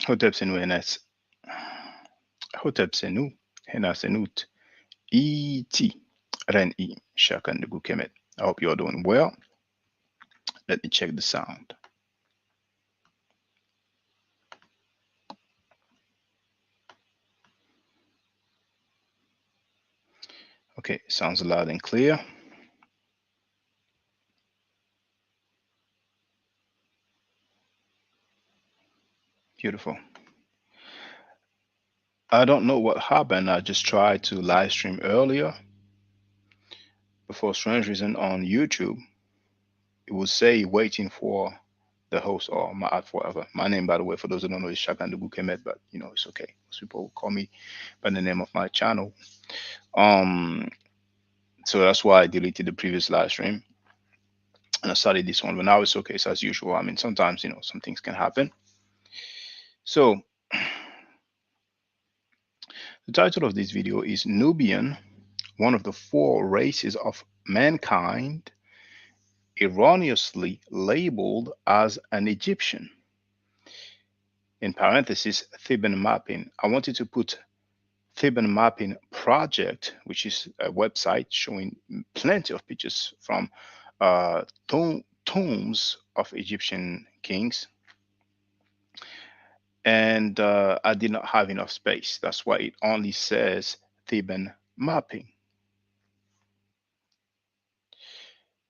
Hotep Senu Henas. Hotep Senu Henasenut. E.T. Ren E. Shakandugu Kemet. I hope you're doing well. Let me check the sound. Okay, sounds loud and clear. Beautiful. I don't know what happened. I just tried to live stream earlier, but for strange reason on YouTube, it will say waiting for the host or my forever. My name, by the way, for those who don't know, is Shakandugu Kemet, but it's okay. Most people call me by the name of my channel. Um, so that's why I deleted the previous live stream and I started this one. But now it's okay. So as usual, I mean, sometimes some things can happen. So the title of this video is Nubian, one of the four races of mankind, erroneously labeled as an Egyptian. In parentheses, Theban Mapping. I wanted to put Theban Mapping Project, which is a website showing plenty of pictures from tombs of Egyptian kings. And I did not have enough space. That's why it only says Theban Mapping.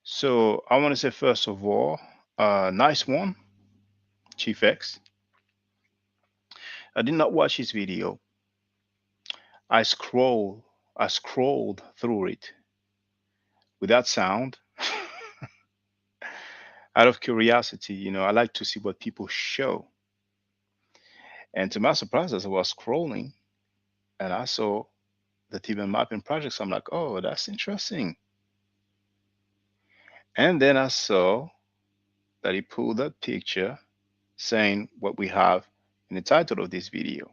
So I want to say, first of all, nice one, Chief X. I did not watch his video. I scroll, I scrolled through it without sound. Out of curiosity, I like to see what people show. And to my surprise, as I was scrolling and I saw the Theban mapping projects, I'm like, oh, that's interesting. And then I saw that he pulled that picture saying what we have in the title of this video.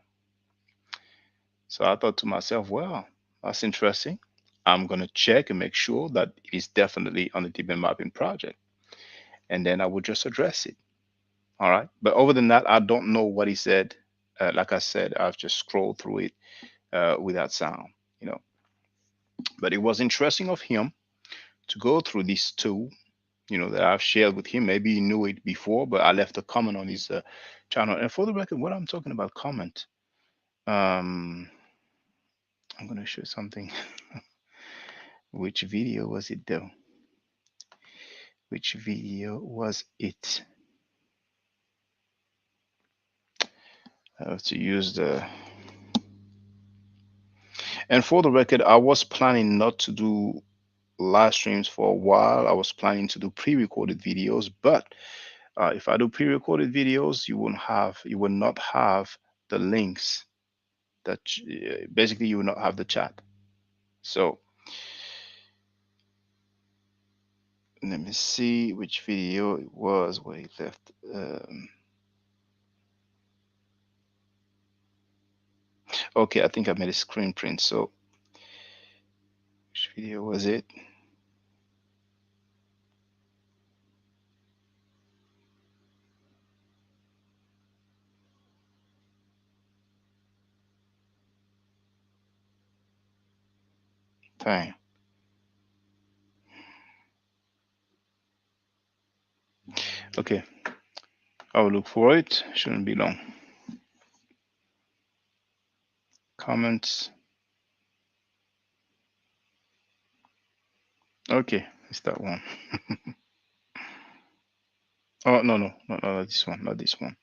So I thought to myself, well, that's interesting. I'm going to check and make sure that it is definitely on the Theban mapping project. And then I would just address it. All right. But other than that, I don't know what he said. Like I said, I've just scrolled through it without sound, you know. But it was interesting of him to go through this tool, that I've shared with him. Maybe he knew it before, but I left a comment on his channel. And for the record, what I'm talking about comment, um, I'm going to show something. Which video was it though? Which video was it? I have to use the. And for the record, I was planning not to do live streams for a while. I was planning to do pre-recorded videos, but if I do pre-recorded videos, you will not have the links that basically you will not have the chat. So let me see which video it was where he left. Okay, I think I made a screen print. So which video was it? Fine. Okay, I will look for it. Shouldn't be long. Comments. Okay, it's that one. Oh no, not this one, not this one.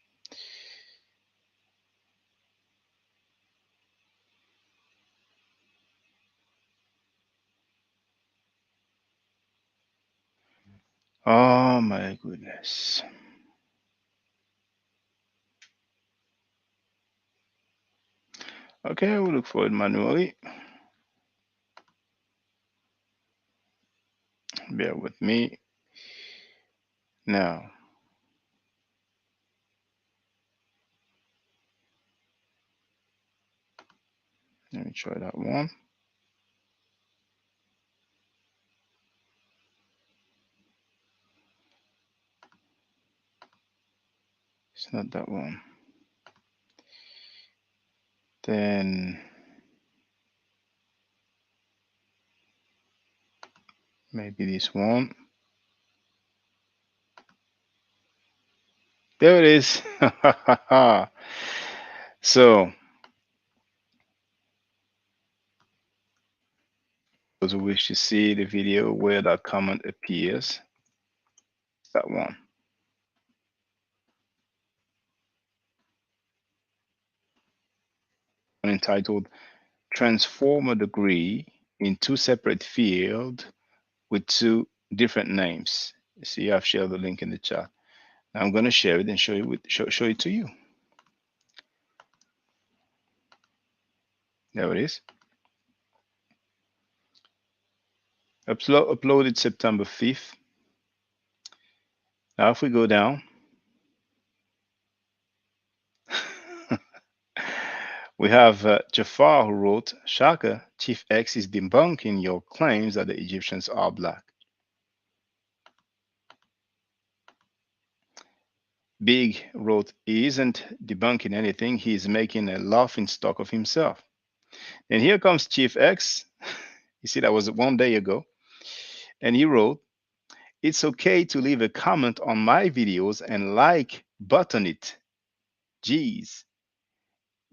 Oh my goodness. Okay, I will look for it manually. Bear with me. Now, let me try that one. It's not that one. Then maybe this one. There it is. So those who wish to see the video where that comment appears, that one. Entitled Transform a Degree in Two Separate Fields with Two Different Names. See, I've shared the link in the chat. Now I'm going to share it and show it to you. There it is. Uploaded September 5th. Now if we go down, we have Jafar who wrote, Shaka, Chief X is debunking your claims that the Egyptians are black. Big wrote, he isn't debunking anything, he is making a laughing stock of himself. And here comes Chief X. You see, that was 1 day ago. And he wrote, it's okay to leave a comment on my videos and like button it. Jeez,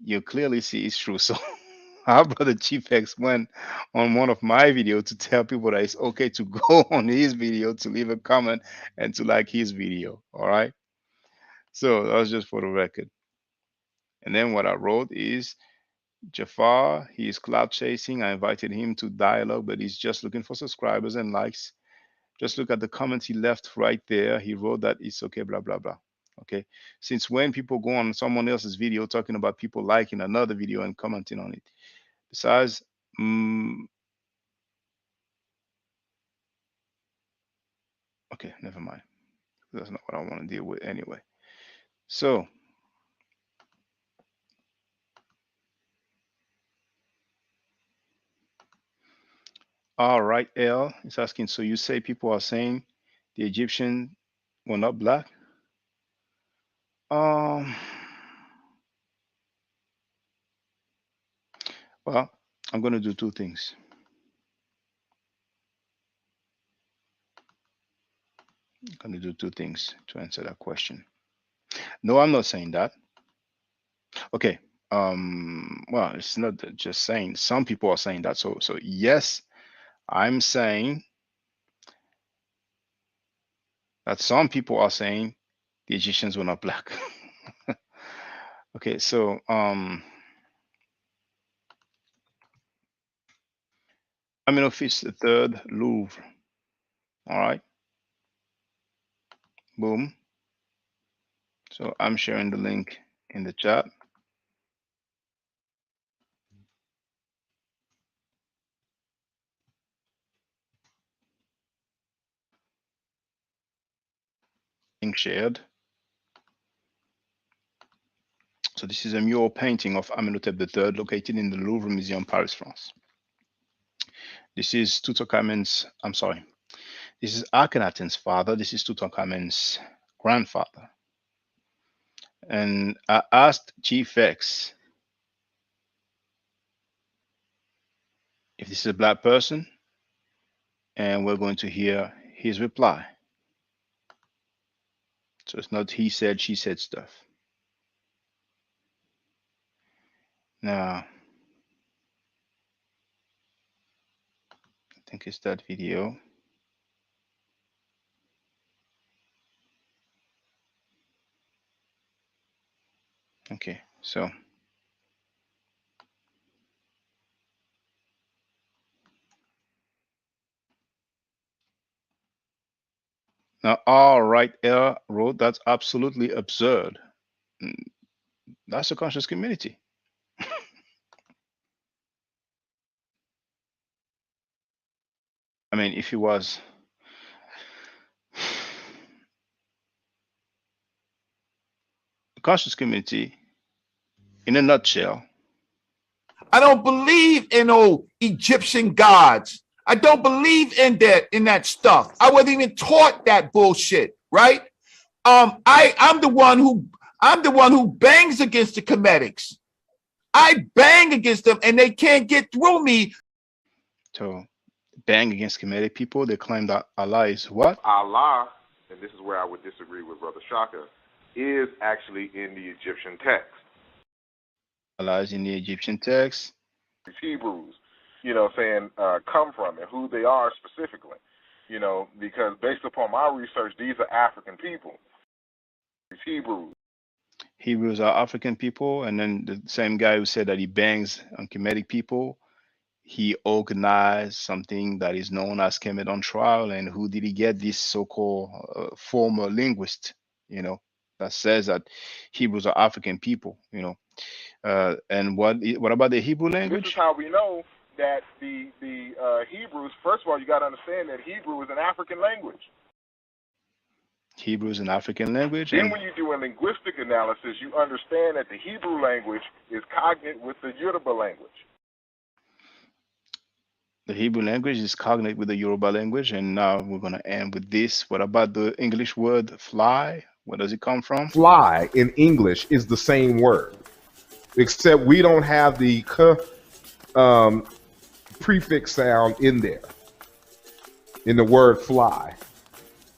you clearly see it's true. So our brother Chief X went on one of my videos to tell people that it's okay to go on his video, to leave a comment and to like his video. All right. So that was just for the record. And then what I wrote is, Jafar, he is cloud chasing. I invited him to dialogue, but he's just looking for subscribers and likes. Just look at the comments he left right there. He wrote that it's okay, blah, blah, blah. Okay. Since when people go on someone else's video talking about people liking another video and commenting on it? Besides, okay, never mind. That's not what I want to deal with anyway. So, all right, L is asking, so you say people are saying the Egyptians were not black? Well, I'm going to do two things. I'm going to do two things to answer that question. No, I'm not saying that. Okay. Well, it's not just saying, some people are saying that. So yes, I'm saying that some people are saying the Egyptians were not black. Okay, so Amenophis the third, Louvre. All right. Boom. So I'm sharing the link in the chat. Link shared. So this is a mural painting of Amenhotep III located in the Louvre Museum, Paris, France. This is Tutankhamun's, I'm sorry, this is Akhenaten's father. This is Tutankhamun's grandfather. And I asked Chief X if this is a black person, and we're going to hear his reply. So it's not he said, she said stuff. Now, I think it's that video. Okay, so now, all right, L wrote, that's absolutely absurd. That's a conscious community. I mean, if he was, the conscious community, in a nutshell. I don't believe in old Egyptian gods. I don't believe in that stuff. I wasn't even taught that bullshit, right? I'm the one who bangs against the Cometics. I bang against them and they can't get through me. So bang against Kemetic people. They claim that Allah is what? Allah, and this is where I would disagree with Brother Shaka, is actually in the Egyptian text. Allah is in the Egyptian text. These Hebrews, saying come from and who they are specifically, because based upon my research, these are African people. These Hebrews. Hebrews are African people, and then the same guy who said that he bangs on Kemetic people, he organized something that is known as Kemet on Trial. And who did he get? This so-called former linguist, that says that Hebrews are African people, and what about the Hebrew This is language? how we know that the Hebrews. First of all, you got to understand that Hebrew is an African language. Hebrew is an African language, Then and when you do a linguistic analysis, you understand that the Hebrew language is cognate with the Yoruba language. the Hebrew language is cognate with the Yoruba language. And now we're going to end with this. What about the English word fly? Where does it come from? Fly in English is the same word, except we don't have the prefix sound in there in the word fly.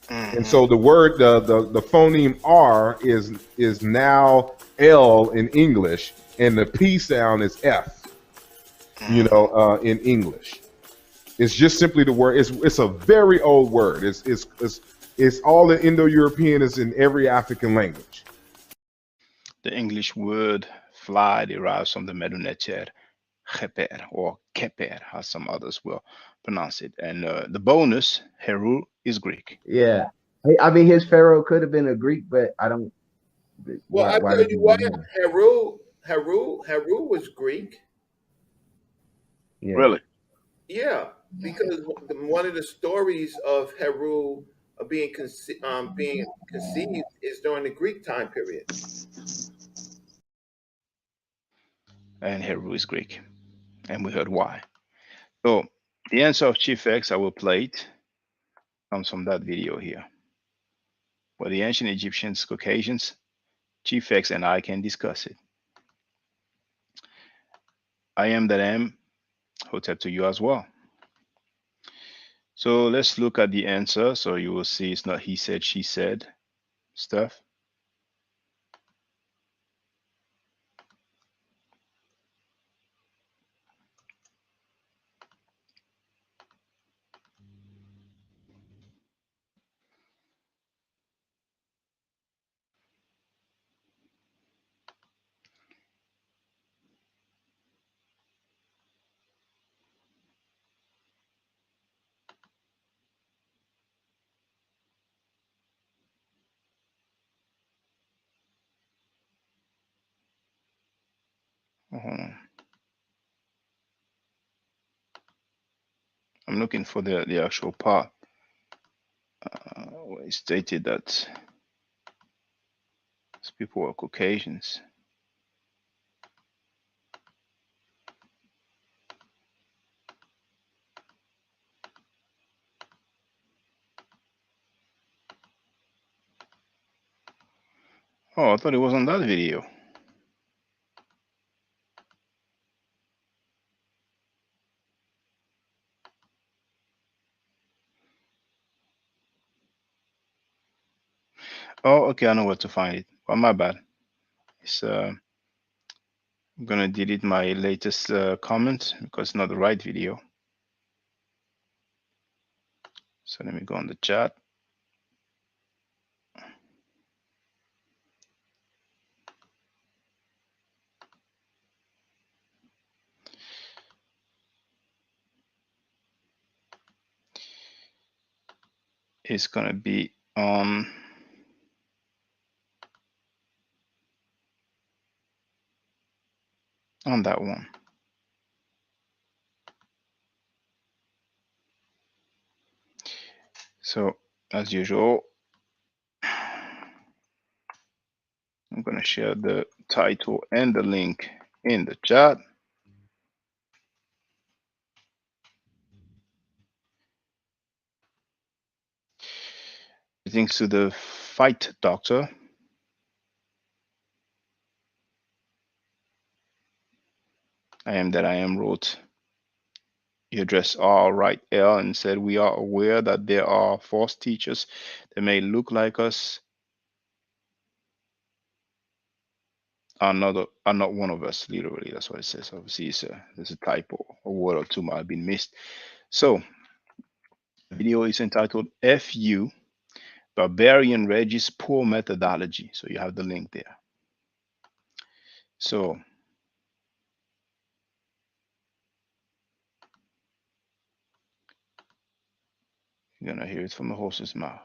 Mm-hmm. And so the word, the phoneme R is now L in English, and the P sound is F, in English. It's just simply the word. It's a very old word. It's all the Indo-European is in every African language. The English word fly derives from the Meduneter keper or keper, as some others will pronounce it. And the bonus, Heru, is Greek. Yeah. I mean, his pharaoh could have been a Greek, but I don't. Well, I Why tell does you he what, matter? Heru was Greek. Yeah. Really? Yeah, because one of the stories of Heru being conceived is during the Greek time period. And Heru is Greek. And we heard why. So the answer of Chief X, I will play it, comes from that video here. For the ancient Egyptians, Caucasians, Chief X and I can discuss it. I am that I am, Hotep to you as well. So let's look at the answer. So you will see it's not he said, she said stuff. Hold on. I'm looking for the actual part where it stated that these people were Caucasians. Oh, I thought it was on that video. Oh, okay, I know where to find it. Oh, my bad. It's I'm gonna delete my latest comment because it's not the right video. So let me go on the chat. It's gonna be on that one. So as usual, I'm gonna share the title and the link in the chat. Thanks to the fight doctor. I am that I am wrote. You address all right, L, and said, we are aware that there are false teachers that may look like us, are not one of us, literally. That's what it says. Obviously, there's a typo. A word or two might have been missed. So, the video is entitled FU, Barbarian Regis Poor Methodology. So, you have the link there. So, you're going to hear it from the horse's mouth.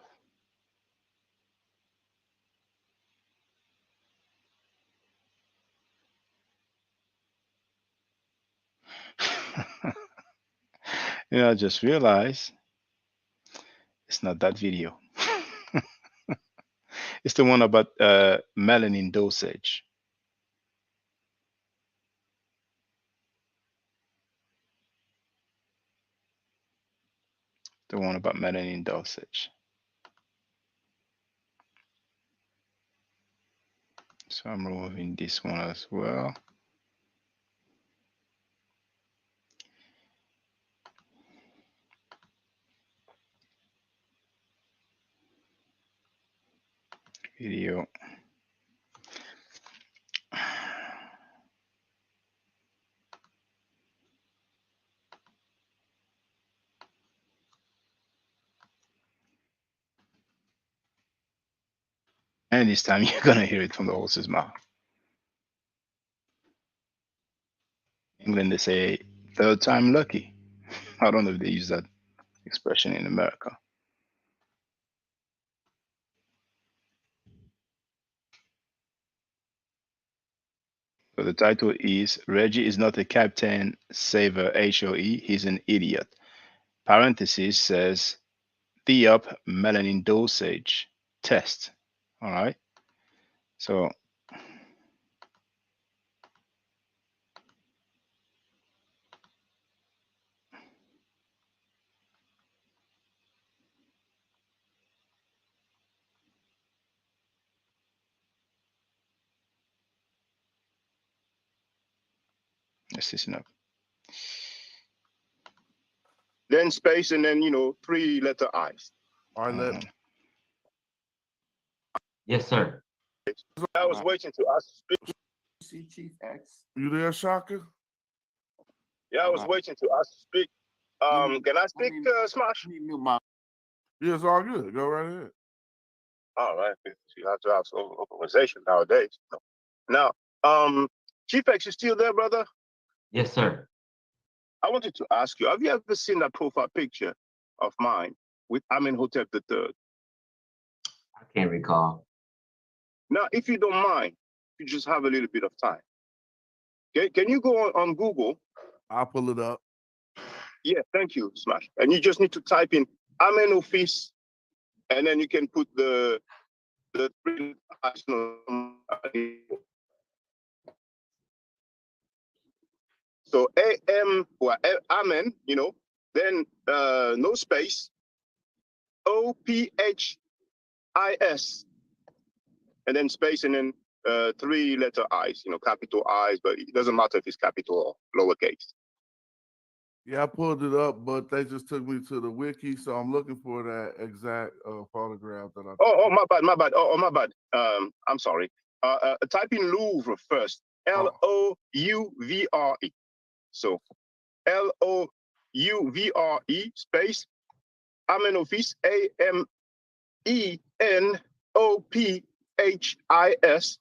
I just realized it's not that video. It's the one about melanin dosage. The one about melanin dosage. So I'm removing this one as well. Video. And this time you're gonna hear it from the horse's mouth. In England they say third time lucky. I don't know if they use that expression in America. So the title is Reggie is not a Captain Saver HOE, he's an idiot. Parenthesis says the up melanin dosage test. All right. So let's listen up. Then space and then 3-letter I's. All right, Yes, sir. I was waiting to ask. See Chief X. You there, Shaka? Yeah, I was waiting to ask to speak. Can I speak, Smash? Yeah, it's all good. Go right ahead. All right. You have to have some organization nowadays. Now, Chief X, you still there, brother? Yes, sir. I wanted to ask you, have you ever seen that profile picture of mine with Amenhotep III? I can't recall. Now, if you don't mind, you just have a little bit of time. Okay, can you go on Google? I'll pull it up. Yeah, thank you, Smash. And you just need to type in Amenofis, and then you can put the three. So Amen, then no space, OPHIS, and then space, and then 3-letter I's, capital I's, but it doesn't matter if it's capital or lowercase. Yeah, I pulled it up, but they just took me to the wiki, so I'm looking for that exact photograph that I. Oh, my bad. Oh, my bad. I'm sorry. Type in Louvre first. Louvre. So Louvre space Amenofis Amenopphis,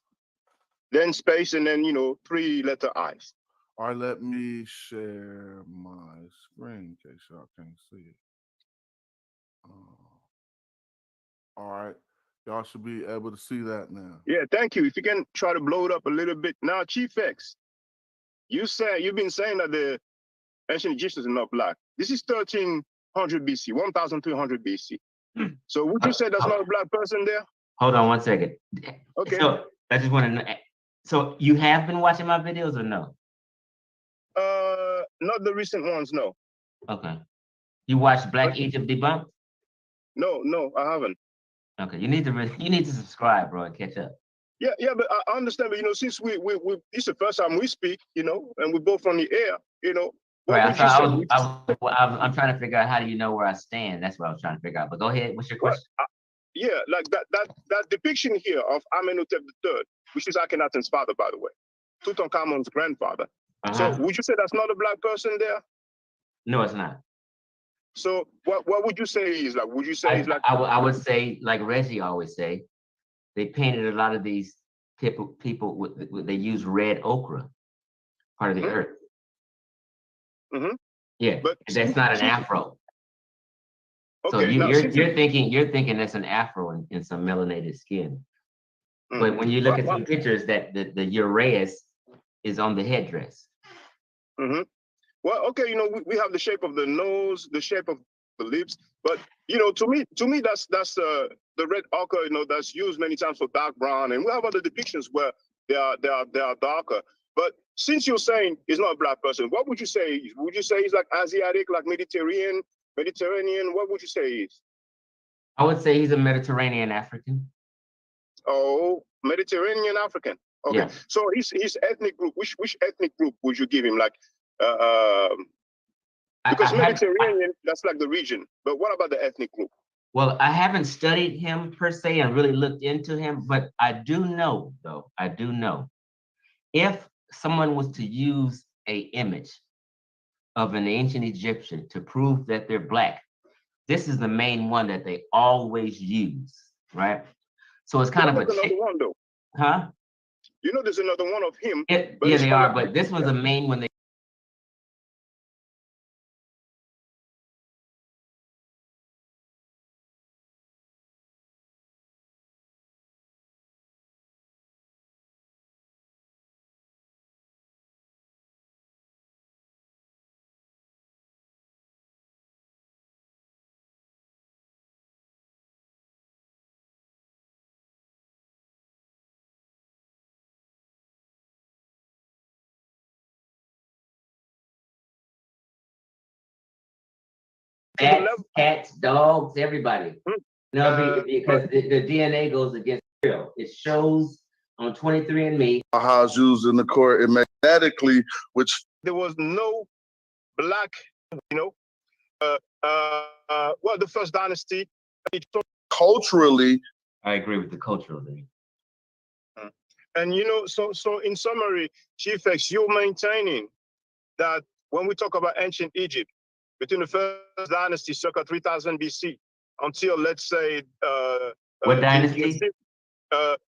then space, and then 3-letter I's. All right, let me share my screen in case y'all can't see it. All right, y'all should be able to see that now. Yeah, thank you. If you can try to blow it up a little bit. Now, Chief X, you've been saying that the ancient Egyptians are not black. This is 1300 BC, 1300 BC. So would you say there's not a black person there? Hold on 1 second. Okay. So I just want to know. So you have been watching my videos or no? Not the recent ones, no. Okay. You watched Black Egypt Debunked? No, I haven't. Okay. You need to subscribe, bro, and catch up. Yeah, but I understand. But since we it's the first time we speak, and we're both on the air, what Right. would So you say? I'm trying to figure out how do you know where I stand. That's what I was trying to figure out. But go ahead. What's your Well, question? yeah, like that depiction here of Amenhotep III, which is Akhenaten's father, by the way, Tutankhamun's grandfather. So would you say that's not a black person there? No, it's not. So what would you say he's like? Would you say he's like? I would say, like Reggie always say, they painted a lot of these people with they use red ochre, part of the earth. Mm-hmm. Yeah, but that's not an afro. So Okay, you're thinking that's an afro in some melanated skin. But when you look at some pictures, that the uraeus is on the headdress. Mm-hmm. Well, okay, we have the shape of the nose, the shape of the lips, but to me, that's the red ochre, that's used many times for dark brown, and we have other depictions where they are darker. But since you're saying he's not a black person, what would you say? Would you say he's like Asiatic, like Mediterranean? What would you say he is? I would say he's a Mediterranean African. Oh, Mediterranean African. Okay, yeah. So his ethnic group. Which ethnic group would you give him? Like, because Mediterranean, that's like the region. But what about the ethnic group? Well, I haven't studied him per se and really looked into him, but I do know, if someone was to use a image of an ancient Egyptian to prove that they're black, this is the main one that they always use, right? So it's kind of a another one though. Huh? There's another one of him. Yeah, they are, but this was the main one. Cats, dogs, everybody. Because the DNA goes against real. It shows on 23andMe. How it's used in the court and magnetically, which there was no black, the first dynasty. Culturally, I agree with the cultural thing. And so in summary, Chief X, you're maintaining that when we talk about ancient Egypt, between the first dynasty, circa 3000 BC, until let's say what dynasty? The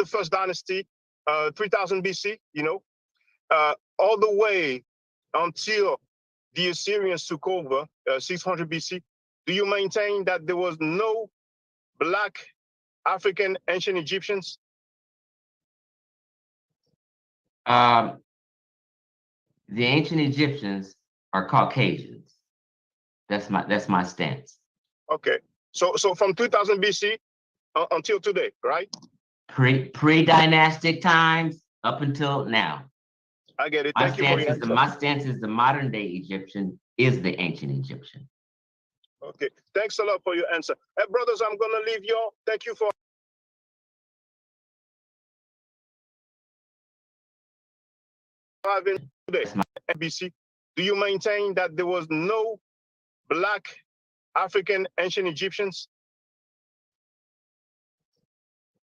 first dynasty, 3000 BC, all the way until the Assyrians took over, 600 BC. Do you maintain that there was no black African ancient Egyptians? The ancient Egyptians are Caucasians. That's my stance. Okay, so from 2000 BC until today, right? Pre-dynastic times up until now. I get it. My stance is the modern day Egyptian is the ancient Egyptian. Okay, thanks a lot for your answer. Hey, brothers, I'm gonna leave y'all. Thank you for having today. NBC. Do you maintain that there was no black African ancient Egyptians?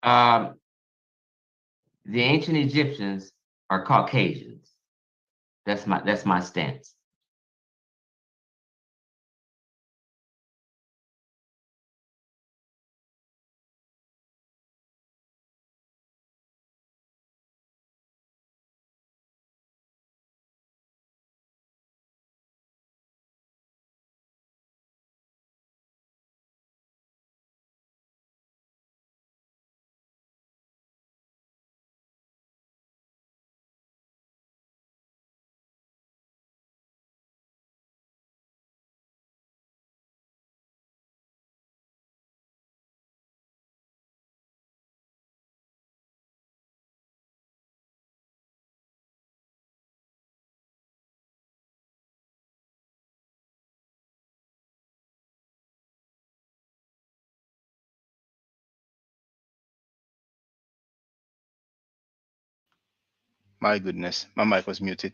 The ancient Egyptians are Caucasians. That's my stance. My goodness, my mic was muted.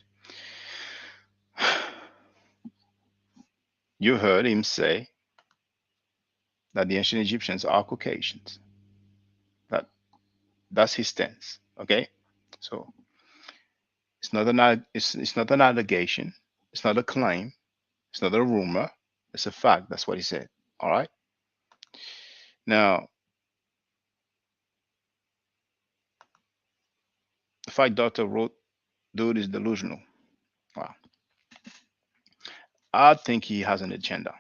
You heard him say that the ancient Egyptians are Caucasians. That that's his stance. Okay, so it's not an allegation. It's not a claim. It's not a rumor. It's a fact. That's what he said. All right. Now, the fact doctor wrote, "Dude is delusional." Wow. I think he has an agenda,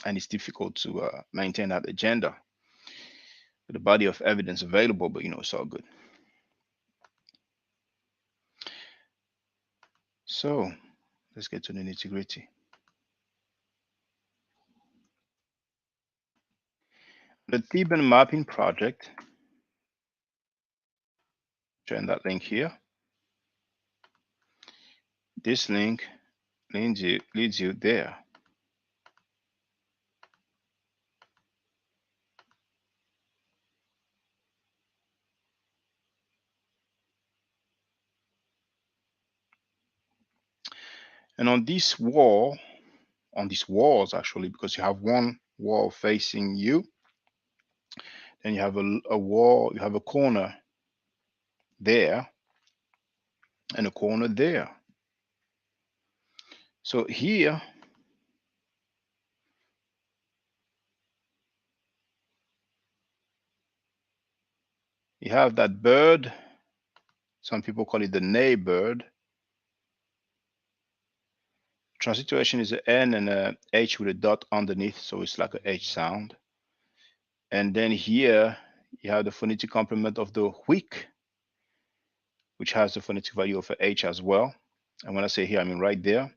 and it's difficult to maintain that agenda with a body of evidence available. But it's all good. So let's get to the nitty gritty. The Theban Mapping project. Join that link here. This link leads you there. And on this wall, on these walls actually, because you have one wall facing you, then you have a wall, you have a corner there and a corner there. So here you have that bird. Some people call it the nay bird. Transliteration is an N and a H with a dot underneath, so it's like a H sound. And then here you have the phonetic complement of the wick, which has the phonetic value of a H as well. And when I say here, I mean right there.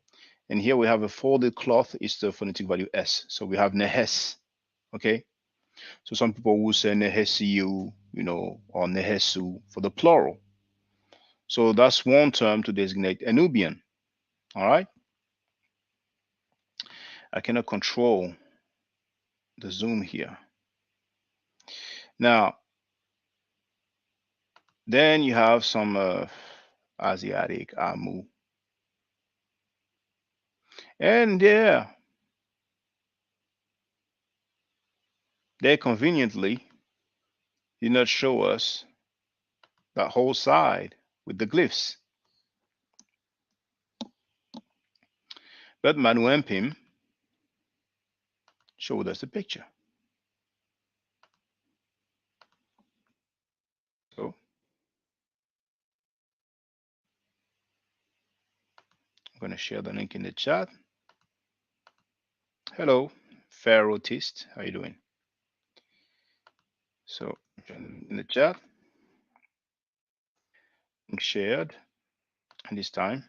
And here we have a folded cloth, is the phonetic value S. So we have nehes, okay? So some people will say nehesiu, or nehesu for the plural. So that's one term to designate a Nubian, all right? I cannot control the zoom here. Now, then you have some Asiatic Amu. And they conveniently did not show us that whole side with the glyphs. But Manuempim showed us the picture. So I'm going to share the link in the chat. Hello, Pharaohtist. How you doing? So in the chat, link shared. And this time,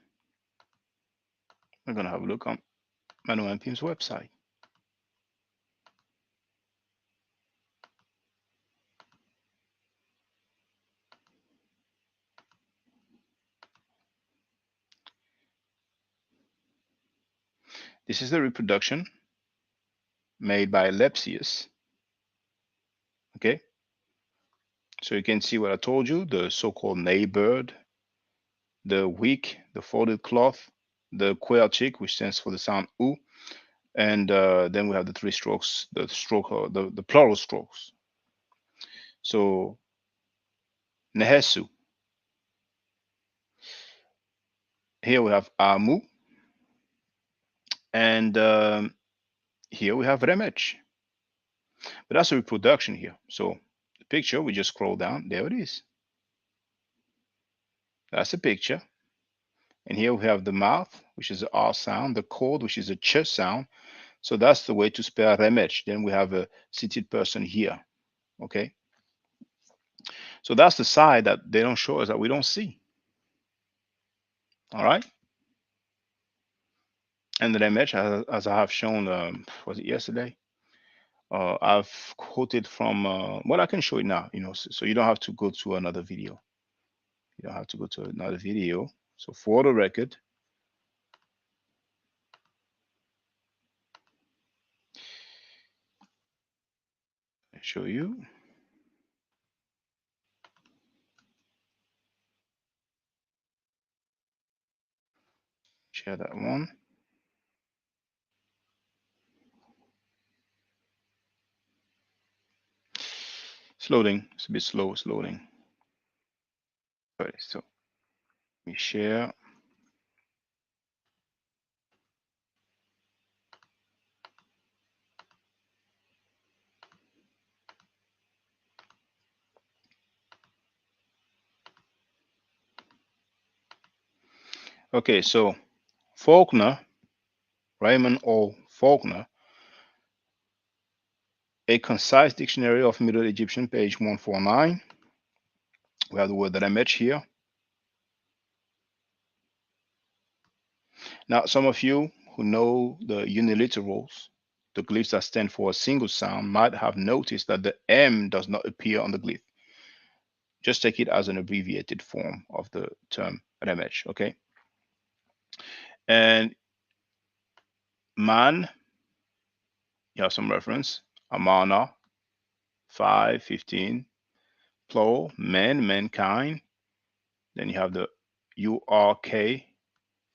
we're going to have a look on Manuempim's website. This is the reproduction made by Lepsius. Okay, so you can see what I told you, the so-called Ney bird, the wick, the folded cloth, the quail chick, which stands for the sound U, and then we have the three strokes, the stroke, the plural strokes. So Nehesu. Here we have Amu, and here we have Remech. But that's a reproduction here. So the picture, we just scroll down, there it is. That's a picture. And here we have the mouth, which is the R sound, the chord, which is a ch sound. So that's the way to spell Remech. Then we have a seated person here. Okay. So that's the side that they don't show us, that we don't see. All right. And the Remech, as I have shown, was it yesterday? I've quoted from, well, I can show it now, so you don't have to go to another video. You don't have to go to another video. So for the record, I show you. share that one. It's loading. It's a bit slow. It's loading. Okay, so we share. Okay, so Faulkner, Raymond O. Faulkner, A Concise Dictionary of Middle Egyptian, page 149. We have the word that I match here. Now, some of you who know the uniliterals, the glyphs that stand for a single sound, might have noticed that the M does not appear on the glyph. Just take it as an abbreviated form of the term Remesh, okay? And man, you have some reference. Amana, 5:15, plural, men, mankind. Then you have the URK,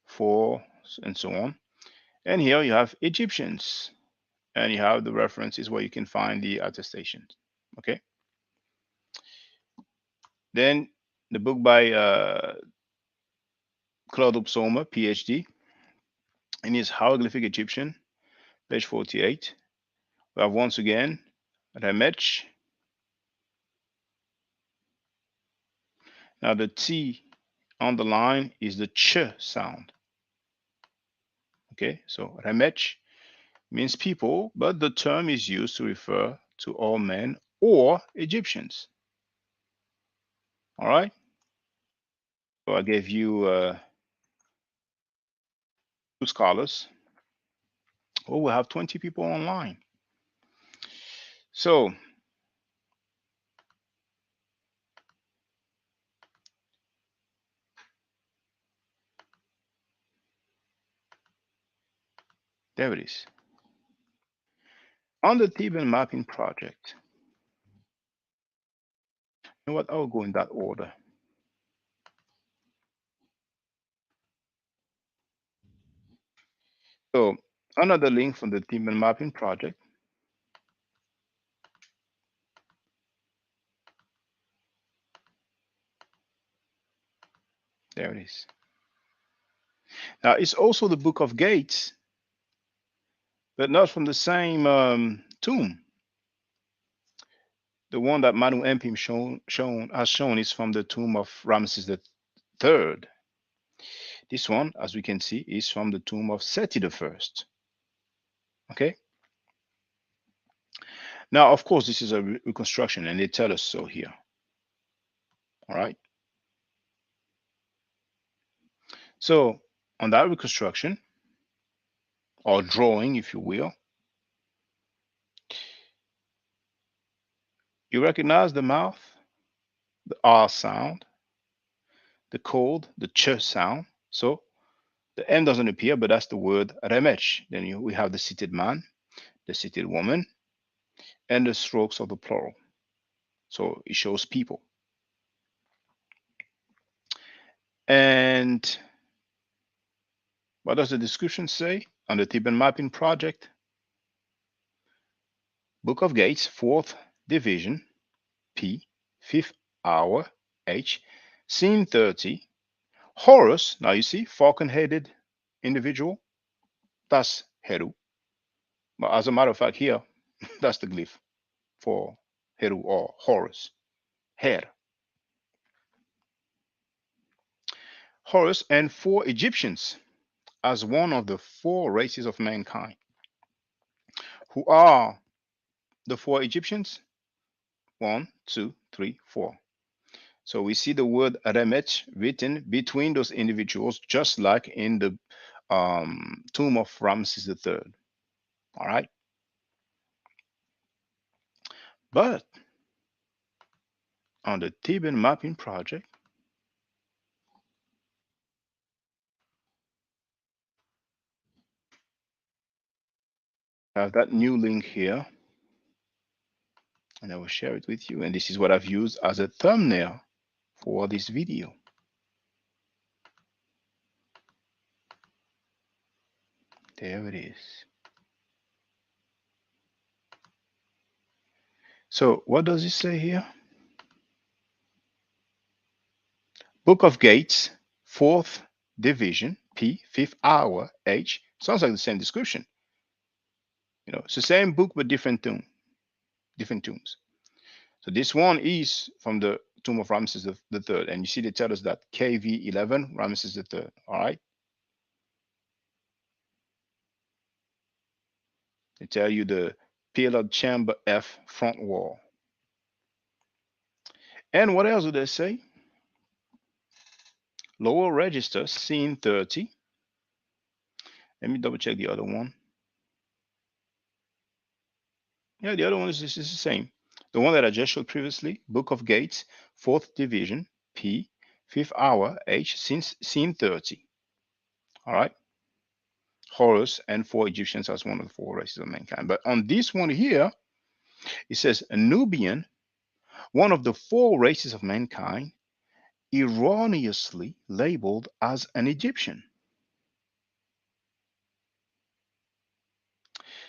4, and so on. And here you have Egyptians. And you have the references where you can find the attestations, okay? Then the book by Claude Upsoma, PhD, in his Hieroglyphic Egyptian, page 48. We have once again Remech. Now the T on the line is the ch sound. Okay, so Remech means people, but the term is used to refer to all men or Egyptians. All right. So I gave you two scholars. Oh, we have 20 people online. So there it is. On the Theban Mapping project, you know what? I'll go in that order. So another link from the Theban Mapping project. There it is. Now it's also the Book of Gates, but not from the same tomb. The one that Manu Empim has shown is from the tomb of Ramesses III. This one, as we can see, is from the tomb of Seti I. Okay. Now, of course, this is a reconstruction, and they tell us so here. All right. So on that reconstruction, or drawing, if you will, you recognize the mouth, the R sound, the cold, the ch sound. So the M doesn't appear, but that's the word remech. Then we have the seated man, the seated woman, and the strokes of the plural. So it shows people. And what does the description say on the Theban Mapping project? Book of Gates, 4th division, P, 5th hour, H, scene 30. Horus, now you see, falcon-headed individual, that's Heru. But as a matter of fact, here, that's the glyph for Heru or Horus, Her. Horus and 4 Egyptians as one of the 4 races of mankind. Who are the 4 Egyptians? 1, 2, 3, 4. So we see the word Remet written between those individuals, just like in the tomb of Ramesses III. All right. But on the Theban Mapping project, I have that new link here, and I will share it with you. And this is what I've used as a thumbnail for this video. There it is. So what does it say here? Book of Gates, fourth division, P, fifth hour, H. Sounds like the same description. It's the same book but different different tombs. So this one is from the tomb of Ramses the third, and you see they tell us that KV11 Ramses the third. All right, they tell you the pillared chamber F front wall. And what else do they say? Lower register scene 30. Let me double check the other one. Yeah, the other one is the same. The one that I just showed previously, Book of Gates, 4th Division, P, 5th hour, H, scene 30. All right. Horus and 4 Egyptians as one of the 4 races of mankind. But on this one here, it says a Nubian, one of the 4 races of mankind, erroneously labeled as an Egyptian.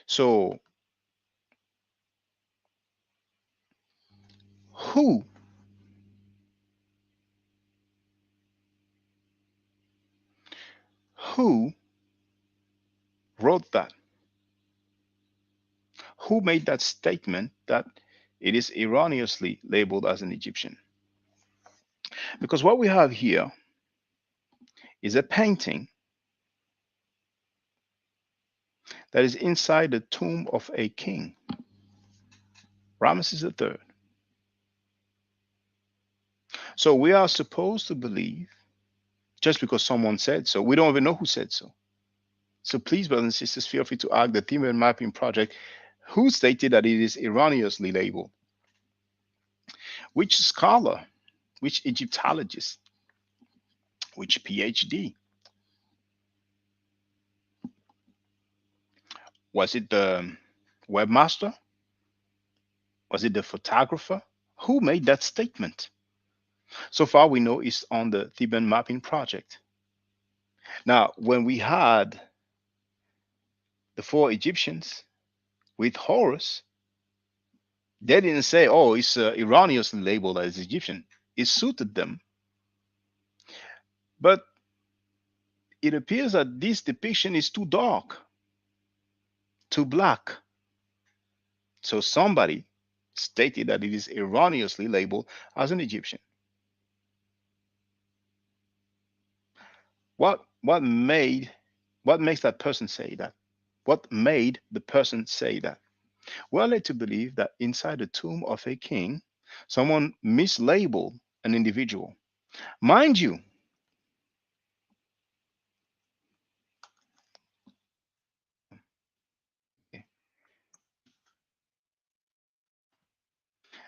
So, who who wrote that? Who made that statement that it is erroneously labeled as an Egyptian? Because what we have here is a painting that is inside the tomb of a king, Ramesses III. So we are supposed to believe just because someone said so. We don't even know who said so. So please, brothers and sisters, feel free to ask the Theban Mapping Project who stated that it is erroneously labeled. Which scholar, which Egyptologist, which PhD? Was it the webmaster? Was it the photographer? Who made that statement? So far, we know it's on the Theban Mapping Project. Now, when we had the 4 Egyptians with Horus, they didn't say, oh, it's erroneously labeled as Egyptian. It suited them. But it appears that this depiction is too dark, too black. So somebody stated that it is erroneously labeled as an Egyptian. What makes that person say that? What made the person say that? We're led to believe that inside the tomb of a king, someone mislabeled an individual. Mind you,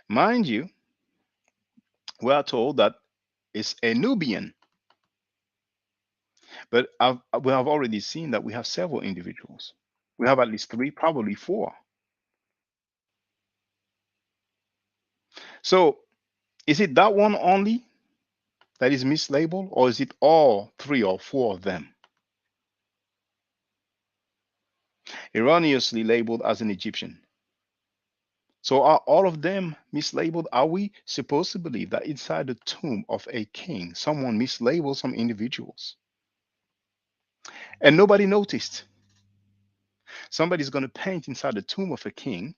mind you, we are told that it's a Nubian, but we have already seen that we have several individuals. We have at least 3, probably 4. So is it that one only that is mislabeled, or is it all 3 or 4 of them? Erroneously labeled as an Egyptian. So are all of them mislabeled? Are we supposed to believe that inside the tomb of a king, someone mislabeled some individuals and nobody noticed? Somebody's going to paint inside the tomb of a king.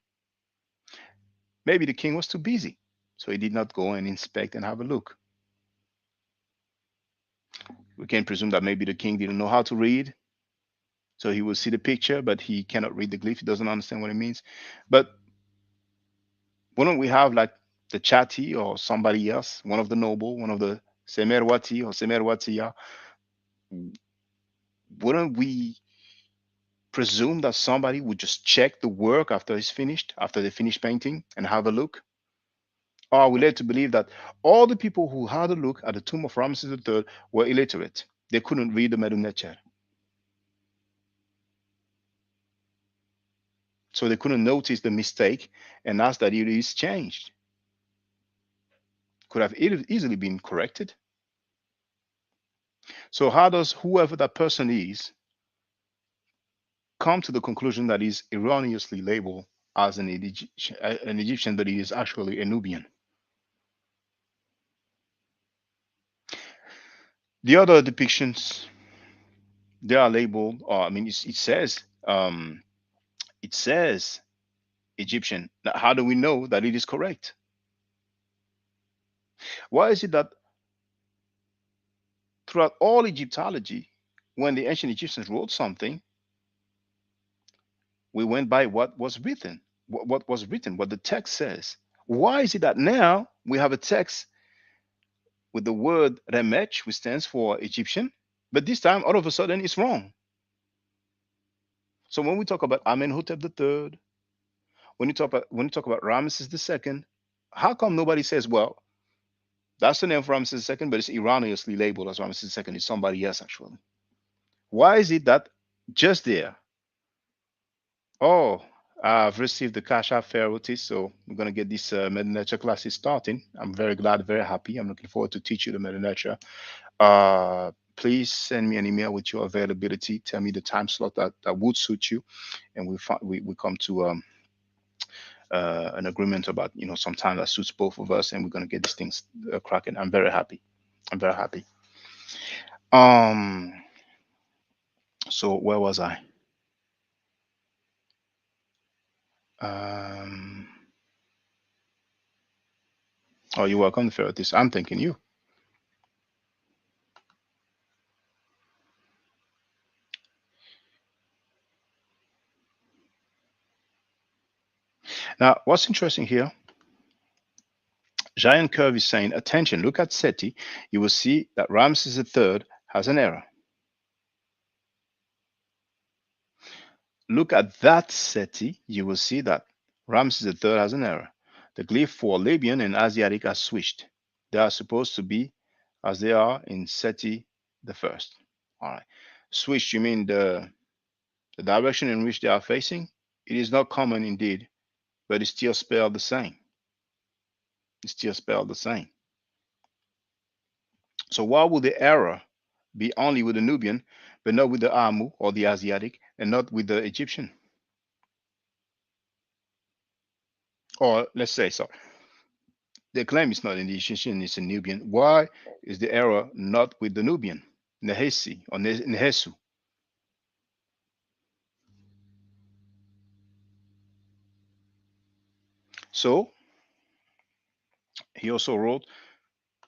Maybe the king was too busy, so he did not go and inspect and have a look. We can presume that maybe the king didn't know how to read, so he will see the picture, but he cannot read the glyph. He doesn't understand what it means. But wouldn't we have like the Chati or somebody else, one of the noble, one of the Semerwati or Semerwatiya? Wouldn't we presume that somebody would just check the work after it's finished, after they finish painting, and have a look? Or are we led to believe that all the people who had a look at the tomb of Ramses III were illiterate? They couldn't read the Medu Neter. So they couldn't notice the mistake and ask that it is changed. Could have easily been corrected. So how does whoever that person is come to the conclusion that he's erroneously labeled as an Egyptian, but he is actually a Nubian. The other depictions, they are labeled, or I mean, it says Egyptian. Now, how do we know that it is correct? Why is it that throughout all Egyptology, when the ancient Egyptians wrote something, we went by what was written, what was written, what the text says? Why is it that now we have a text with the word Remech, which stands for Egyptian, but this time all of a sudden it's wrong? So when we talk about Amenhotep III, when you talk about Ramesses II, how come nobody says, well, that's the name of Ramesses II, but it's erroneously labeled as Ramesses II? It's somebody else actually. Why is it that just there? Oh, I've received the Cash App Fairity, so I'm going to get this MetaNature classes starting. I'm very glad, very happy. I'm looking forward to teach you the MetaNature. Please send me an email with your availability. Tell me the time slot that would suit you, and we come to an agreement about some time that suits both of us, and we're going to get these things cracking. I'm very happy. I'm very happy. Um. So where was I? Um. Oh, you're welcome, Ferretis. I'm thanking you. Now, what's interesting here, Giant Curve is saying, attention, look at SETI. You will see that Ramses III has an error. Look at that SETI. You will see that Ramses III has an error. The glyph for Libyan and Asiatic are switched. They are supposed to be as they are in SETI the first. All right. Switched, you mean the direction in which they are facing? It is not common indeed, but it's still spelled the same. It's still spelled the same. So why would the error be only with the Nubian, but not with the Amu or the Asiatic, and not with the Egyptian? Or let's say, so the claim is not in the Egyptian, it's in Nubian. Why is the error not with the Nubian, Nehesi or Nehesu? So he also wrote,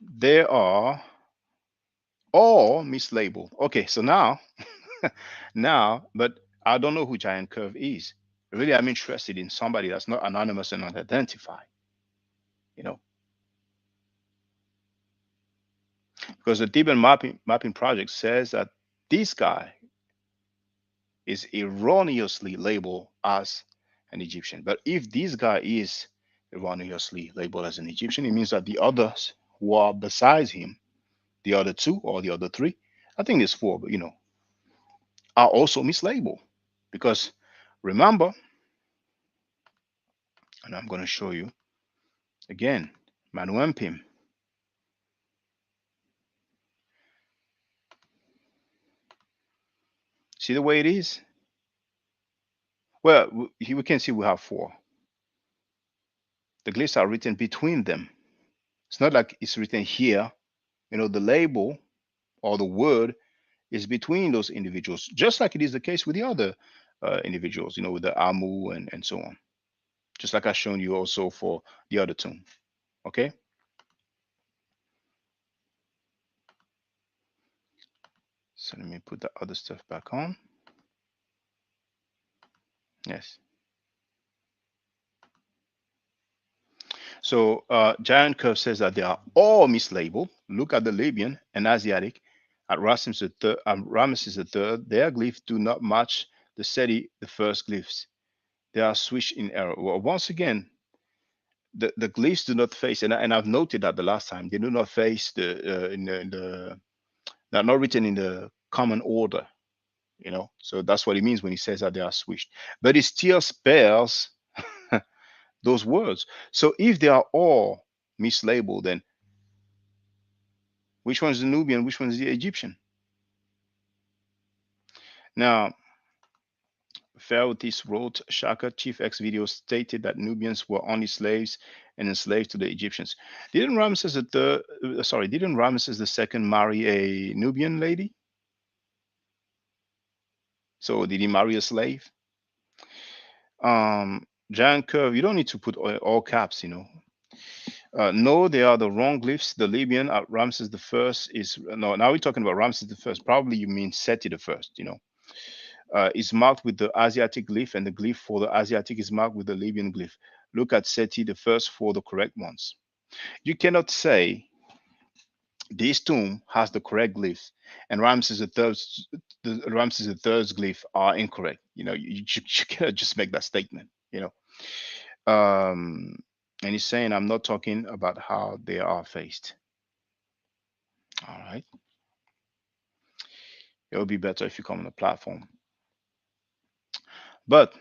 they are all mislabeled. Okay, so now, but I don't know who Giant Curve is. Really, I'm interested in somebody that's not anonymous and unidentified, you know, because the Theban mapping project says that this guy is erroneously labeled as an Egyptian. But if this guy is erroneously labeled as an Egyptian, it means that the others who are besides him, the other two or the other three, I think there's four, but are also mislabeled. Because remember, and I'm going to show you again, Manuempim. See the way it is? Well, we can see we have four. The glyphs are written between them. It's not like it's written here. The label or the word is between those individuals, just like it is the case with the other individuals, with the Amu and so on. Just like I've shown you also for the other tomb. Okay. So let me put the other stuff back on. Yes. So Giant Curve says that they are all mislabeled. Look at the Libyan and Asiatic at Ramesses III. Their glyphs do not match the SETI, the first glyphs. They are switched in error. Well, once again, the glyphs do not face, and I've noted that the last time, they do not face they're not written in the common order, So that's what it means when he says that they are switched. But it still spells those words. So if they are all mislabeled, then which one is the Nubian, which one is the Egyptian? Now, Pharaohtis wrote, Shaka Chief X video stated that Nubians were only slaves and enslaved to the Egyptians. Didn't Ramses the didn't Ramses the second marry a Nubian lady? So did he marry a slave? Giant curve, you don't need to put all caps, you know. No, they are the wrong glyphs. The Libyan at Ramses the first is no. Now we're talking about Ramses the first. Probably you mean Seti the first. You know, is marked with the Asiatic glyph, and the glyph for the Asiatic is marked with the Libyan glyph. Look at Seti the first for the correct ones. You cannot say this tomb has the correct glyphs and Ramses the third's glyph are incorrect. You know, you cannot just make that statement. You know, and he's saying I'm not talking about how they are faced. All right, it would be better if you come on the platform. But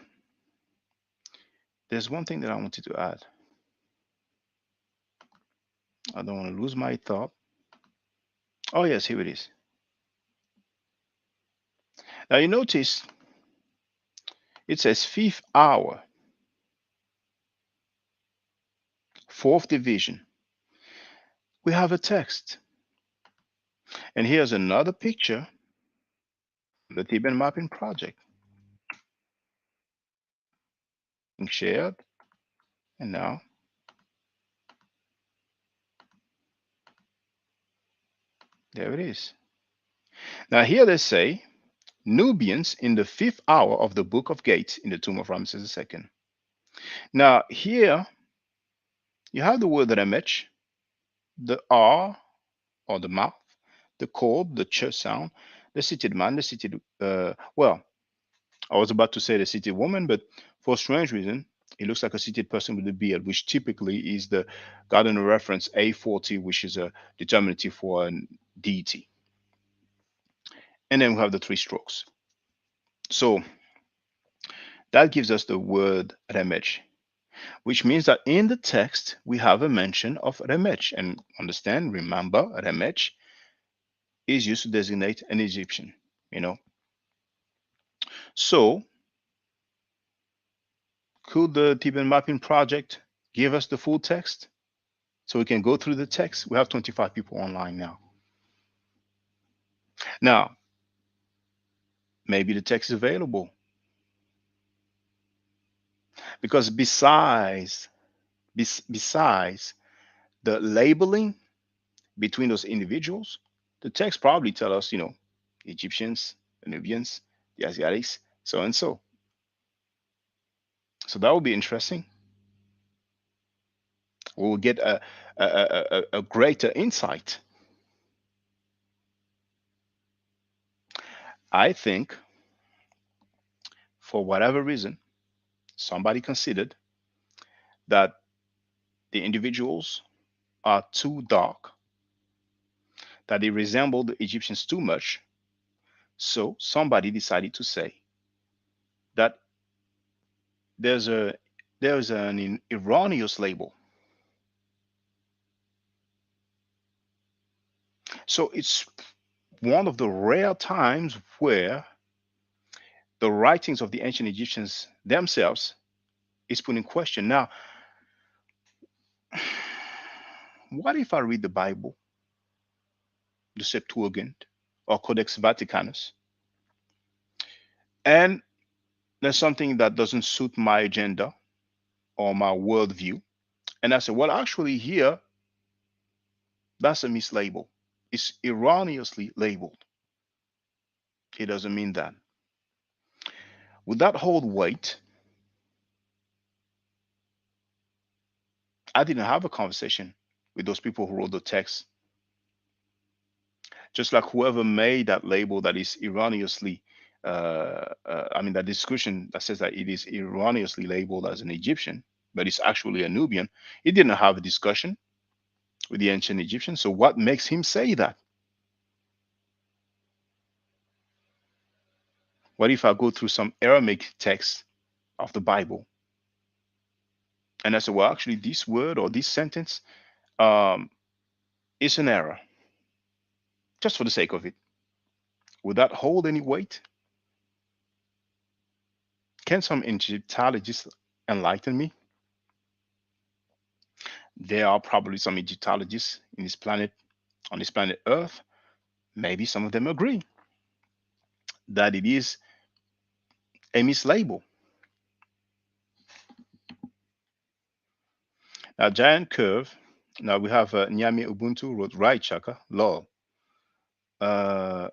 there's one thing that I wanted to add. I don't want to lose my thought. Oh yes, here it is. Now you notice it says fifth hour, fourth division. We have a text. And here's another picture, the Theban Mapping project. Shared. And now there it is. Now here they say Nubians in the fifth hour of the Book of Gates in the tomb of Ramses II. Now here you have the word remech, the R or the mouth, the chord, the ch sound, the seated man, the seated well, I was about to say the seated woman, but for a strange reason, it looks like a seated person with a beard, which typically is the garden reference A40, which is a determinative for a deity. And then we have the three strokes. So that gives us the word remech, which means that in the text we have a mention of remech. And understand, remember, remech is used to designate an Egyptian, you know. So could the Theban Mapping project give us the full text so we can go through the text? We have 25 people online now. Now, maybe the text is available because besides the labeling between those individuals, the text probably tell us, you know, Egyptians, the Nubians, the Asiatics, so and so. So that will be interesting. We will get a greater insight. I think for whatever reason, somebody considered that the individuals are too dark, that they resemble the Egyptians too much. So somebody decided to say that there's a there's an erroneous label. So it's one of the rare times where the writings of the ancient Egyptians themselves is put in question. Now, what if I read the Bible, the Septuagint, or Codex Vaticanus, and there's something that doesn't suit my agenda or my worldview, and I say, well, actually, here, that's a mislabel. It's erroneously labeled. It doesn't mean that. Would that hold weight? I didn't have a conversation with those people who wrote the text. Just like whoever made that label that is erroneously, I mean, that description that says that it is erroneously labeled as an Egyptian, but it's actually a Nubian, he didn't have a discussion with the ancient Egyptians. So what makes him say that? What if I go through some Aramaic text of the Bible and I say, well, actually, this word or this sentence um, is an error, just for the sake of it? Would that hold any weight? Can some Egyptologists enlighten me? There are probably some Egyptologists in this planet, on this planet Earth. Maybe some of them agree that it is a mislabel. Now, giant curve. Now we have Nyame Ubuntu wrote right, Chaka. Lol. Uh,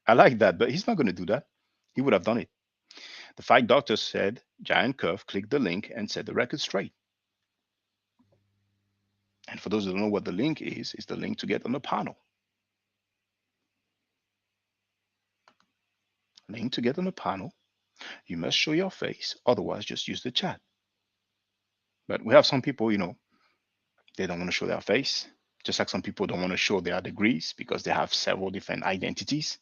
I like that, but he's not going to do that. He would have done it. The fight doctor said, giant curve, click the link and set the record straight. And for those who don't know what the link is, it's the link to get on the panel. Link to get on the panel. You must show your face, otherwise just use the chat. But we have some people, they don't want to show their face. Just like some people don't want to show their degrees because they have several different identities.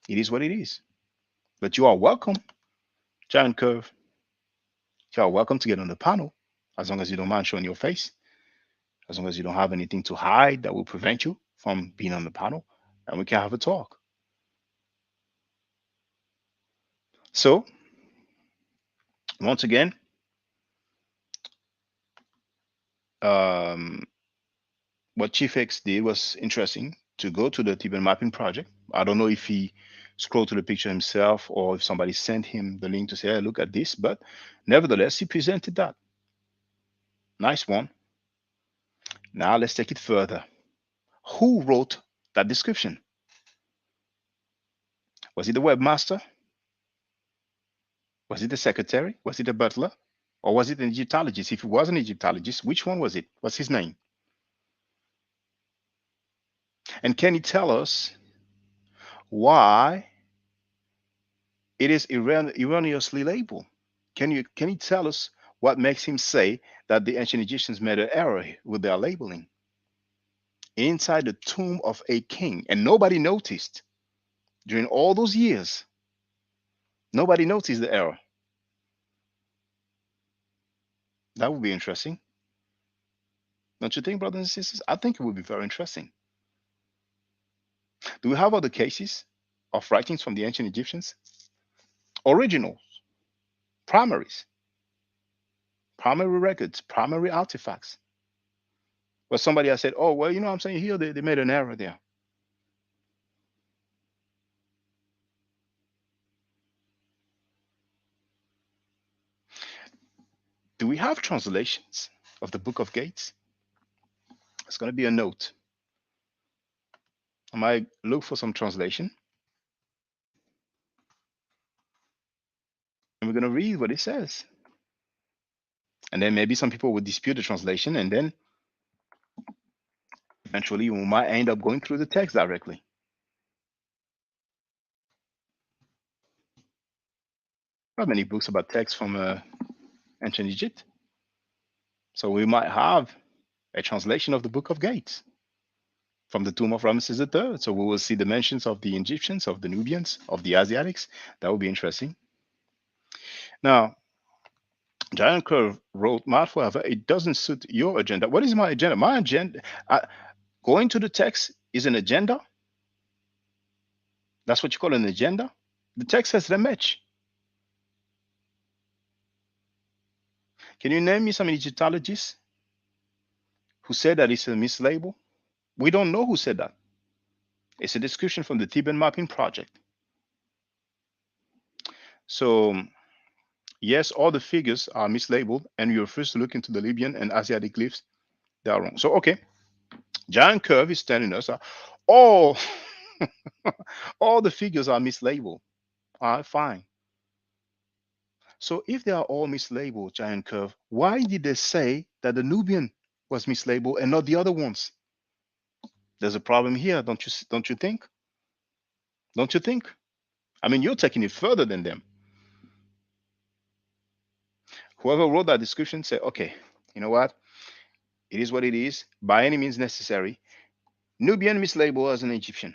It is what it is. But you are welcome, giant curve. You are welcome to get on the panel, as long as you don't mind showing your face, as long as you don't have anything to hide that will prevent you from being on the panel, and we can have a talk. So, once again, um, what Chief X did was interesting, to go to the Theban Mapping project. I don't know if he scrolled to the picture himself or if somebody sent him the link to say, hey, look at this, but nevertheless, he presented that. Nice one. Now let's take it further. Who wrote that description? Was it the webmaster? Was it the secretary? Was it the butler? Or was it an Egyptologist? If it was an Egyptologist, which one was it? What's his name? And can he tell us why it is erroneously labeled? Can you tell us what makes him say that the ancient Egyptians made an error with their labeling? Inside the tomb of a king, and nobody noticed during all those years. Nobody noticed the error. That would be interesting. Don't you think, brothers and sisters? I think it would be very interesting. Do we have other cases of writings from the ancient Egyptians? Originals, primaries, primary records, primary artifacts. But somebody has said, oh, well, what I'm saying here, they made an error there. Do we have translations of the Book of Gates? It's going to be a note. I might look for some translation. And we're going to read what it says. And then maybe some people will dispute the translation, and then eventually we might end up going through the text directly. There are many books about text from ancient Egypt. So we might have a translation of the Book of Gates from the tomb of Ramesses III. So we will see the mentions of the Egyptians, of the Nubians, of the Asiatics. That would be interesting. Now, Giant Curve wrote, Matt, however, it doesn't suit your agenda. What is my agenda? My agenda, going to the text is an agenda. That's what you call an agenda. The text says Remech. Can you name me some Egyptologists who said that it's a mislabel? We don't know who said that. It's a description from the Theban Mapping project. So, yes, all the figures are mislabeled, and you refuse to look into the Libyan and Asiatic glyphs. They are wrong. So, okay, Giant Curve is telling us all, all the figures are mislabeled. All right, fine. So if they are all mislabeled, Giant Curve, why did they say that the Nubian was mislabeled and not the other ones? There's a problem here, don't you think? Don't you think? I mean, you're taking it further than them. Whoever wrote that description said, okay, you know what? It is what it is, by any means necessary. Nubian mislabeled as an Egyptian.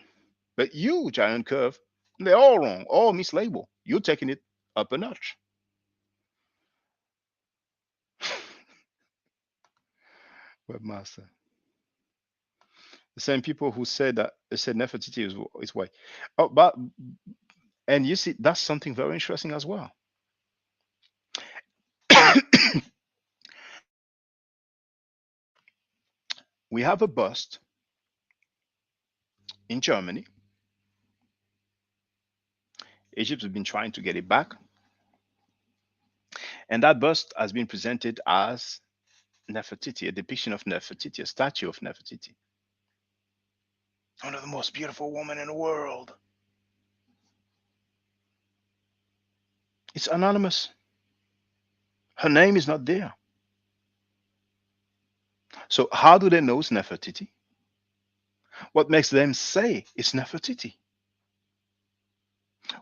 But you, Giant Curve, they're all wrong, all mislabeled. You're taking it up a notch. Webmaster. The same people who said that they said Nefertiti is white. Oh, but and you see, that's something very interesting as well. we have a bust in Germany. Egypt has been trying to get it back, and that bust has been presented as Nefertiti, a depiction of Nefertiti, a statue of Nefertiti, one of the most beautiful women in the world. It's anonymous. Her name is not there. So how do they know it's Nefertiti? What makes them say it's Nefertiti?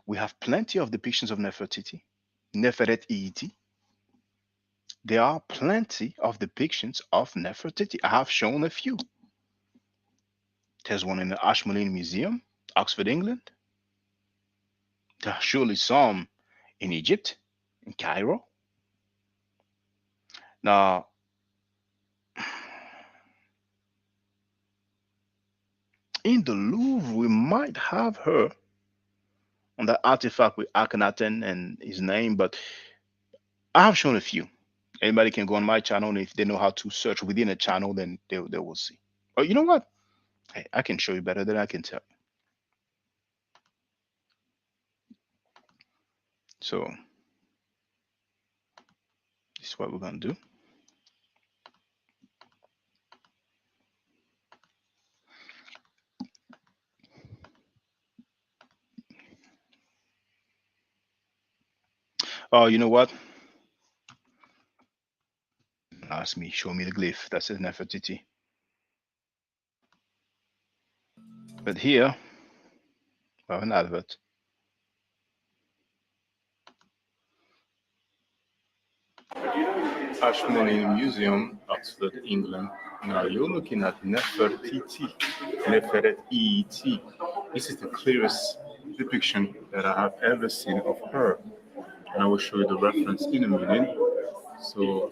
We have plenty of depictions of Nefertiti, Neferet Iti. There are plenty of depictions of Nefertiti. I have shown a few. There's one in the Ashmolean Museum, Oxford, England. There are surely some in Egypt, in Cairo. Now, in the Louvre, we might have her on that artifact with Akhenaten and his name, but I have shown a few. Anybody can go on my channel, and if they know how to search within a channel, then they will see. Oh, you know what? Hey, I can show you better than I can tell. So this is what we're gonna do. Oh, you know what? Ask me, show me the glyph. That says Nefertiti. But here, I have an advert. Ashmolean Museum, Oxford, England. Now you're looking at Nefertiti, Neferet E-T. This is the clearest depiction that I have ever seen of her. And I will show you the reference in a minute. So,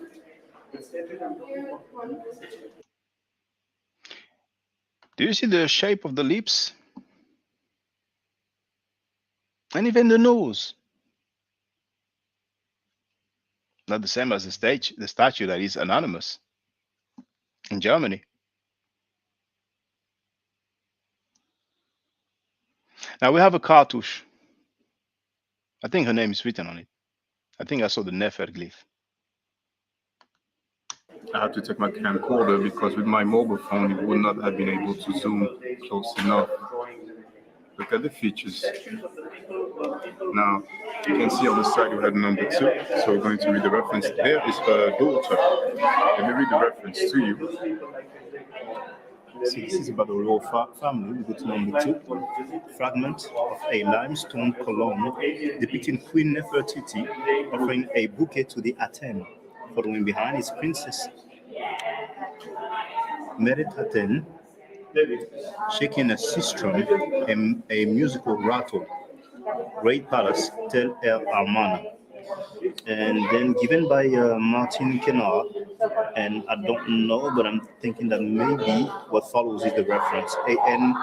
do you see the shape of the lips? And even the nose. Not the same as the statue that is anonymous in Germany. Now we have a cartouche. I think her name is written on it. I think I saw the Nefer glyph. I had to take my camcorder because with my mobile phone it would not have been able to zoom close enough. Look at the features. Now you can see on the side you had number 2, so we're going to read the reference. There is her daughter. Let me read the reference to you. So this is about the royal family. We go to number 2. Fragment of a limestone column depicting Queen Nefertiti offering a bouquet to the Aten. Following behind is Princess Meritaten shaking a sistrum, a musical rattle. Great Palace, Tel El Armana. And then given by Martin Kennard, and I don't know, but I'm thinking that maybe what follows is the reference AN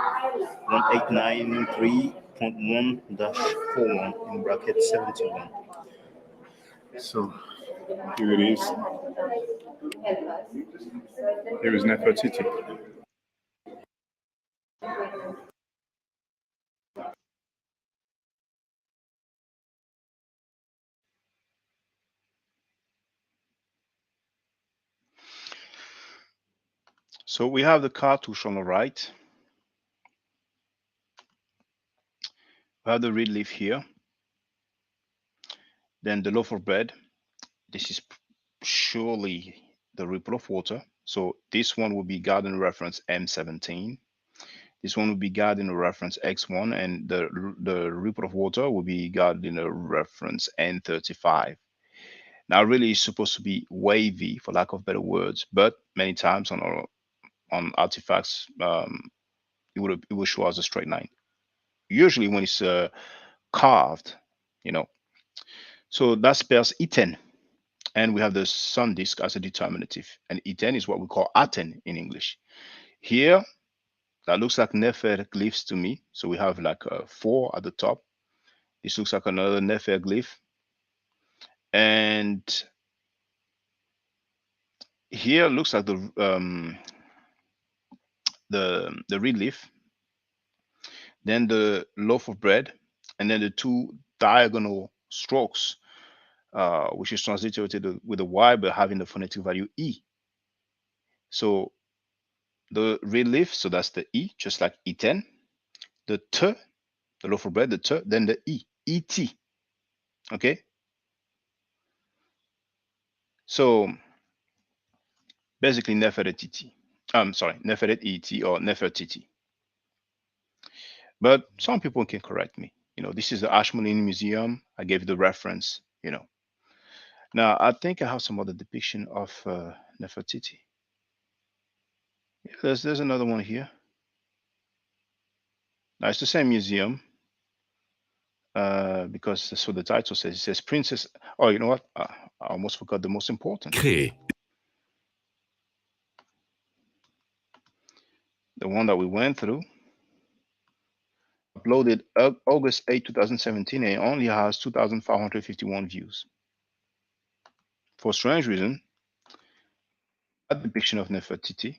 1893.1-41 in bracket 71. So here it is. Here is Nefertiti. So we have the cartouche on the right. We have the reed leaf here. Then the loaf of bread. This is surely the ripple of water. So this one will be garden reference M17. This one will be garden reference X1, and the ripple of water will be garden reference N35. Now, really, it's supposed to be wavy, for lack of better words, but many times on artifacts, it will show as a straight line. Usually, when it's carved, you know. So that spells Iten, and we have the sun disk as a determinative, and Iten is what we call Aten in English. Here, that looks like Nefer glyphs to me. So we have like a 4 at the top. This looks like another Nefer glyph. And here looks like the the reed leaf, then the loaf of bread, and then the two diagonal strokes, which is transliterated with a Y but having the phonetic value E. So the reed leaf, so that's the E, just like E10. The T, the loaf of bread, the T, then the E, ET. Okay? So basically Nefertiti. I'm sorry, Neferet ET or Nefertiti. But some people can correct me. This is the Ashmolean Museum. I gave the reference. Now, I think I have some other depiction of Nefertiti. Yeah, there's another one here. Now, it's the same museum because that's what the title says. It says Princess. Oh, you know what? I almost forgot the most important. The one that we went through. Uploaded August 8, 2017, and it only has 2,551 views. For strange reason, that depiction of Nefertiti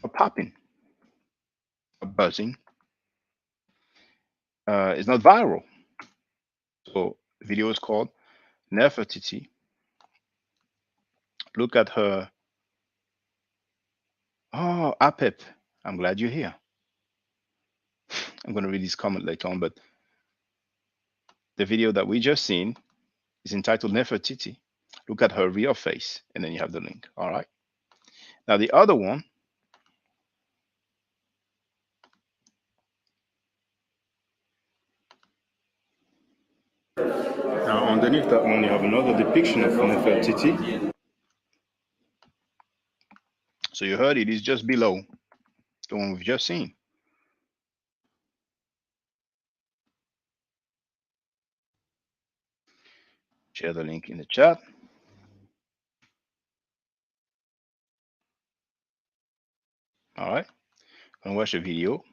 are popping, are buzzing. It's not viral. So the video is called Nefertiti. Look at her. Oh, Apep, I'm glad you're here. I'm going to read this comment later on, but the video that we just seen is entitled Nefertiti. Look at her real face, and then you have the link. All right. Now the other one. Now underneath that one, you have another depiction of Nefertiti. So you heard it is just below the one we've just seen. Share the link in the chat. All right. And watch the video.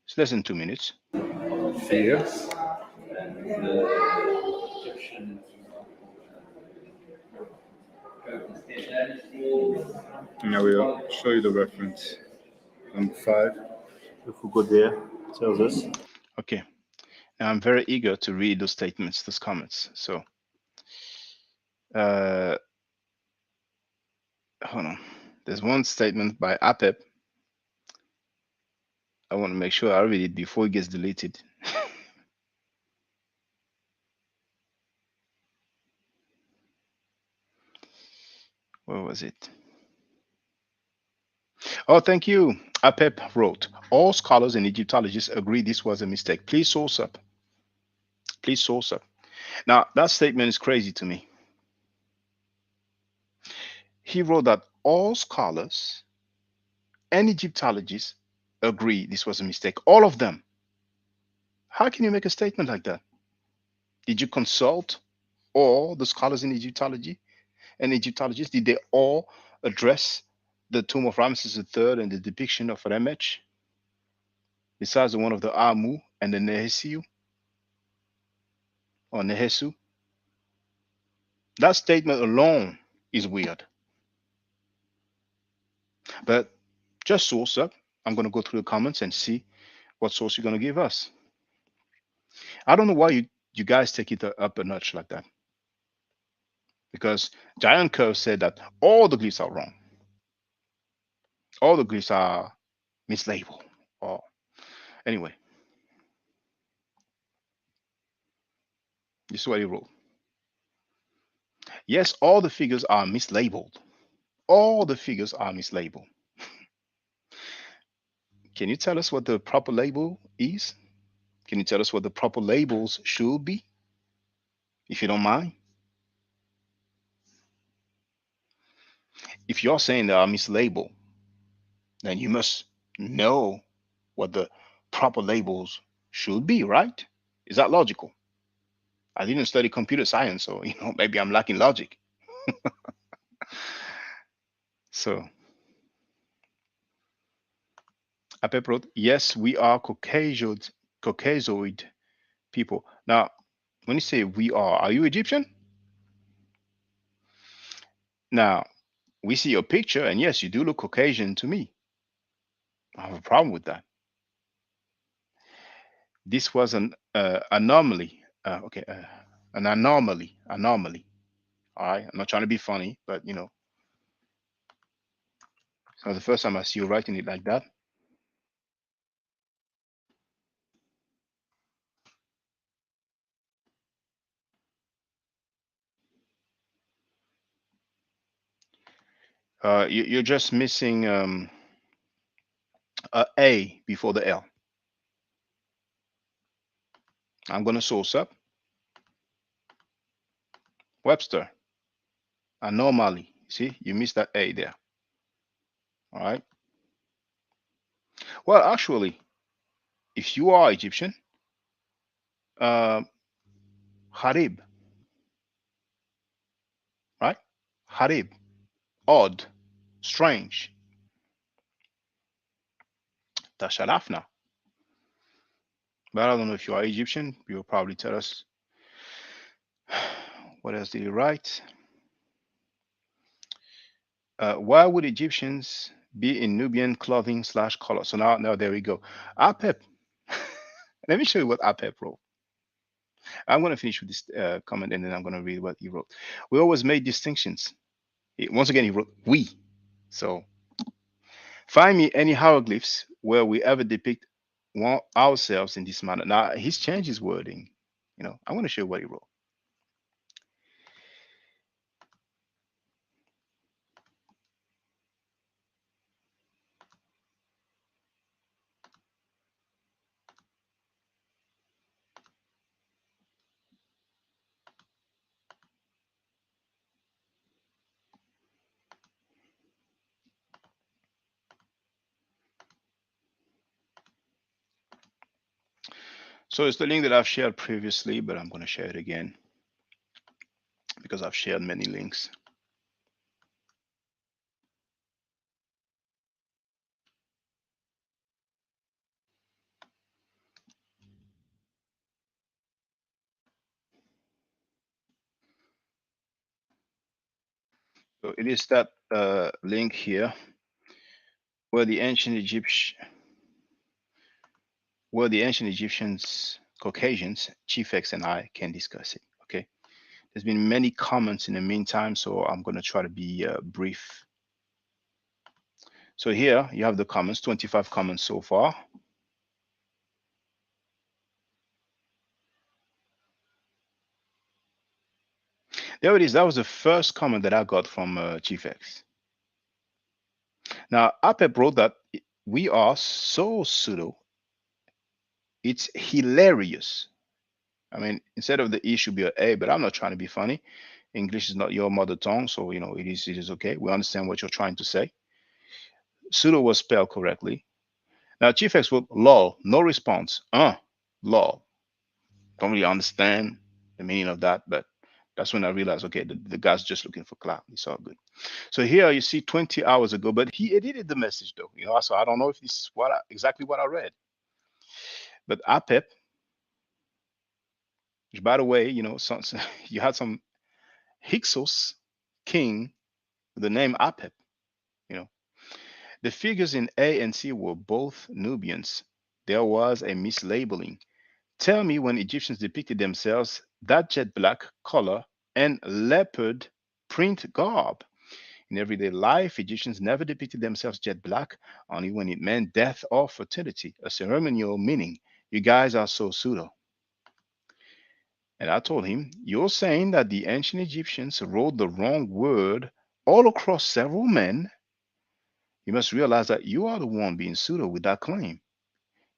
It's less than 2 minutes. Here. And I will show you the reference. Number 5. If we go there, it tells us. Okay. Now I'm very eager to read those statements, those comments. So, hold on. There's one statement by Apep. I want to make sure I read it before it gets deleted. Where was it? Oh, thank you. Apep wrote, all scholars and Egyptologists agree this was a mistake. Please source up. Please source up. Now, that statement is crazy to me. He wrote that all scholars and Egyptologists agree this was a mistake. All of them. How can you make a statement like that? Did you consult all the scholars in Egyptology and Egyptologists? Did they all address the tomb of Ramses III and the depiction of Remech, besides the one of the Amu and the Nehesiu or Nehesu? That statement alone is weird. But just source up. I'm going to go through the comments and see what source you're going to give us. I don't know why you guys take it up a notch like that. Because Giant Curve said that all the glyphs are wrong. All the glyphs are mislabeled. Or anyway, this is what he wrote. Yes, all the figures are mislabeled. All the figures are mislabeled. Can you tell us what the proper label is? Can you tell us what the proper labels should be? If you don't mind. If you're saying they are mislabeled, then you must know what the proper labels should be, right? Is that logical? I didn't study computer science, so maybe I'm lacking logic. So Apep wrote, yes, we are Caucasoid people. Now, when you say we are you Egyptian? Now, we see your picture, and yes, you do look Caucasian to me. I have a problem with that. This was an anomaly. Okay, an anomaly. Anomaly. All right. I'm not trying to be funny, but it's not the first time I see you writing it like that. You're just missing a before the L. I'm gonna source up Webster. Anomaly. See, you missed that A there. All right. Well, actually, if you are Egyptian, uh, Harib, right? Harib, odd, strange. Tasharafna. But I don't know if you are Egyptian. You'll probably tell us. What else did he write? Why would Egyptians be in Nubian clothing slash color? So now there we go. Apep. Let me show you what Apep wrote. I'm going to finish with this comment and then I'm going to read what he wrote. We always made distinctions. Once again, he wrote we. So find me any hieroglyphs where we ever depict ourselves in this manner. Now, he's changed his wording. I'm going to show you what he wrote. So it's the link that I've shared previously, but I'm going to share it again because I've shared many links. So it is that link here where the ancient Egyptians, Caucasians, Chiefs, and I can discuss it. Okay. There's been many comments in the meantime, so I'm going to try to be brief. So here you have the comments, 25 comments so far. There it is. That was the first comment that I got from Chief X. Now, Apep wrote that we are so pseudo, it's hilarious. I mean, instead of the E should be an A, but I'm not trying to be funny. English is not your mother tongue, so it is okay. We understand what you're trying to say. Pseudo was spelled correctly. Now, Chief X wrote lol, no response. Lol. Don't really understand the meaning of that, but that's when I realized, okay, the guy's just looking for clout. It's all good. So here you see 20 hours ago, but he edited the message though. So I don't know if this is exactly what I read. But Apep, which by the way, you had some Hyksos king with the name Apep. You know, the figures in A and C were both Nubians. There was a mislabeling. Tell me when Egyptians depicted themselves that jet black color and leopard print garb. In everyday life, Egyptians never depicted themselves jet black, only when it meant death or fertility, a ceremonial meaning. You guys are so pseudo. And I told him, you're saying that the ancient Egyptians wrote the wrong word all across several men. You must realize that you are the one being pseudo with that claim.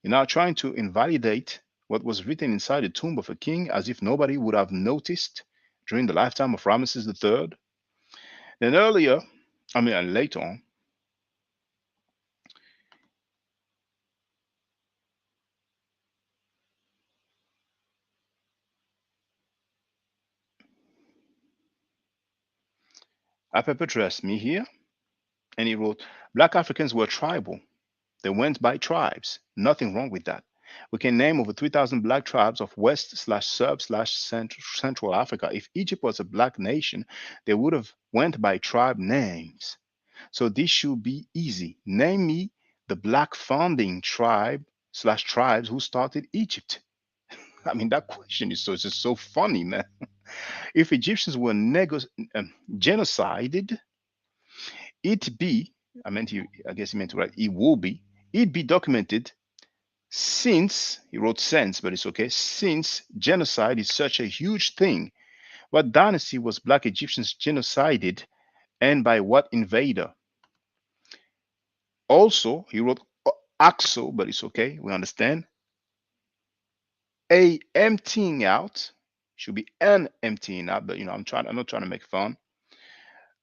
You're now trying to invalidate what was written inside the tomb of a king as if nobody would have noticed during the lifetime of Ramesses III. Then later on, Apep addressed me here and he wrote, Black Africans were tribal. They went by tribes. Nothing wrong with that. We can name over 3,000 black tribes of West/Sub/Central Africa. If Egypt was a black nation, they would have went by tribe names. So this should be easy. Name me the black founding tribe/tribes who started Egypt. I mean, that question is just so funny, man. If Egyptians were genocided, it be, I guess he meant to write, it will be, it be documented since, he wrote since, but it's okay, since genocide is such a huge thing. What dynasty was black Egyptians genocided and by what invader? Also, he wrote axo, but it's okay, we understand. A emptying out should be an emptying out, but I'm not trying to make fun.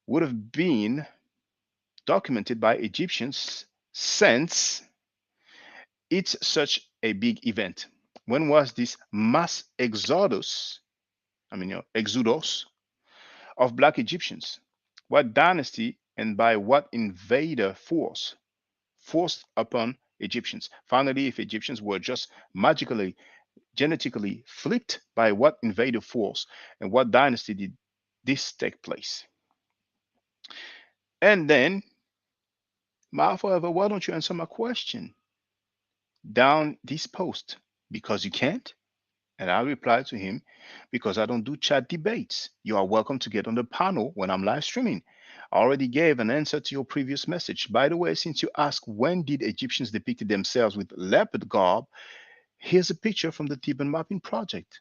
Would have been documented by Egyptians since it's such a big event. When was this mass exodus? Exodus of black Egyptians. What dynasty and by what invader force forced upon Egyptians? Finally, if Egyptians were just magically, genetically flipped, by what invader force and what dynasty did this take place? And then, forever, why don't you answer my question down this post? Because you can't? And I replied to him, because I don't do chat debates. You are welcome to get on the panel when I'm live streaming. I already gave an answer to your previous message. By the way, since you asked when did Egyptians depicted themselves with leopard garb, here's a picture from the Theban Mapping project.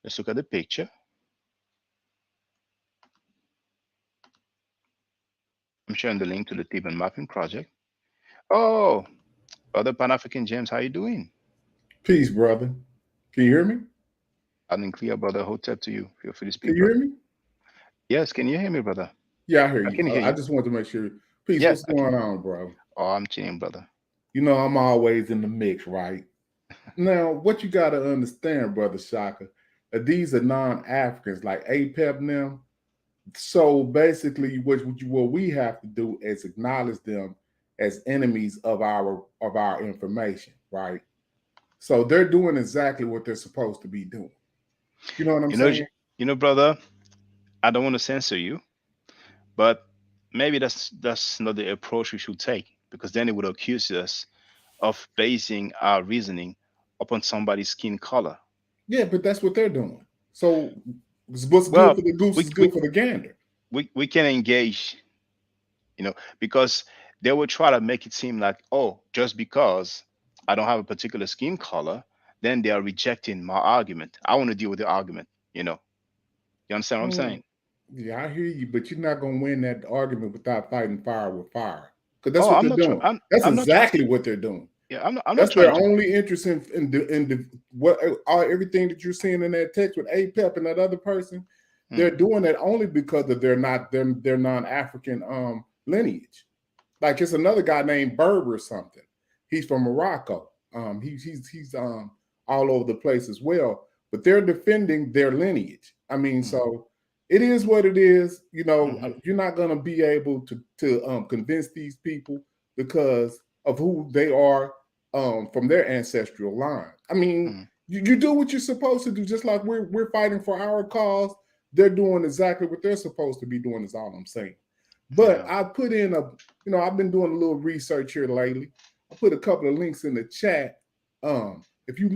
Let's look at the picture. I'm sharing the link to the Theban Mapping project. Oh, Brother Pan-African James, how you doing? Peace, brother. Can you hear me? Loud and clear, Brother. Hotep to you. Feel free to speak. Can you hear me? Yes, can you hear me, brother? Yeah, I hear you. I can hear you. I just wanted to make sure. Peace, Yeah, what's going on, bro? Oh, I'm chilling, brother. You know, I'm always in the mix, right? Now, what you got to understand, brother Shaka, these are non-Africans like APEP now. So basically, what we have to do is acknowledge them as enemies of our information, right? So they're doing exactly what they're supposed to be doing. You know what I'm saying? Brother, I don't want to censor you, but maybe that's not the approach we should take, because then it would accuse us of basing our reasoning upon somebody's skin color. Yeah, but that's what they're doing. So what's Well, good for the goose is good for the gander. We can engage, because they will try to make it seem like, oh, just because I don't have a particular skin color, then they are rejecting my argument. I want to deal with the argument, You understand what I'm saying? Yeah, I hear you, but you're not going to win that argument without fighting fire with fire. Because that's what they're doing. That's exactly what they're doing. Yeah, I'm not that's trying their only interest in everything that you're seeing in that text with APEP and that other person. They're doing that only because of their non-African lineage. Like it's another guy named Berber or something. He's from Morocco. He's all over the place as well. But they're defending their lineage. I mean, so it is what it is. You're not going to be able to convince these people because of who they are from their ancestral line. I mean, you do what you're supposed to do, just like we're fighting for our cause. They're doing exactly what they're supposed to be doing, is all I'm saying. But I put in I've been doing a little research here lately. I put a couple of links in the chat. If you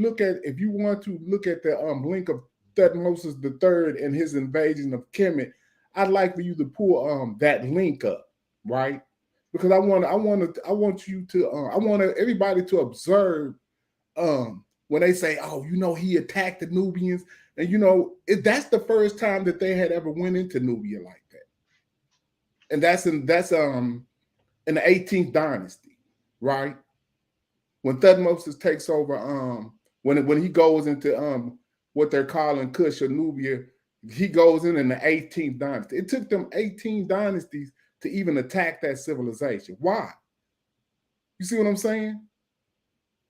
want to look at the link of Thutmose III and his invasion of Kemet, I'd like for you to pull that link up, right? Because I want everybody to observe when they say, oh, he attacked the Nubians, and that's the first time that they had ever went into Nubia like that, and that's in the 18th dynasty, right? When Thutmose takes over, when he goes into what they're calling Kush or Nubia, he goes in the 18th dynasty. It took them 18 dynasties to even attack that civilization. Why? You see what I'm saying?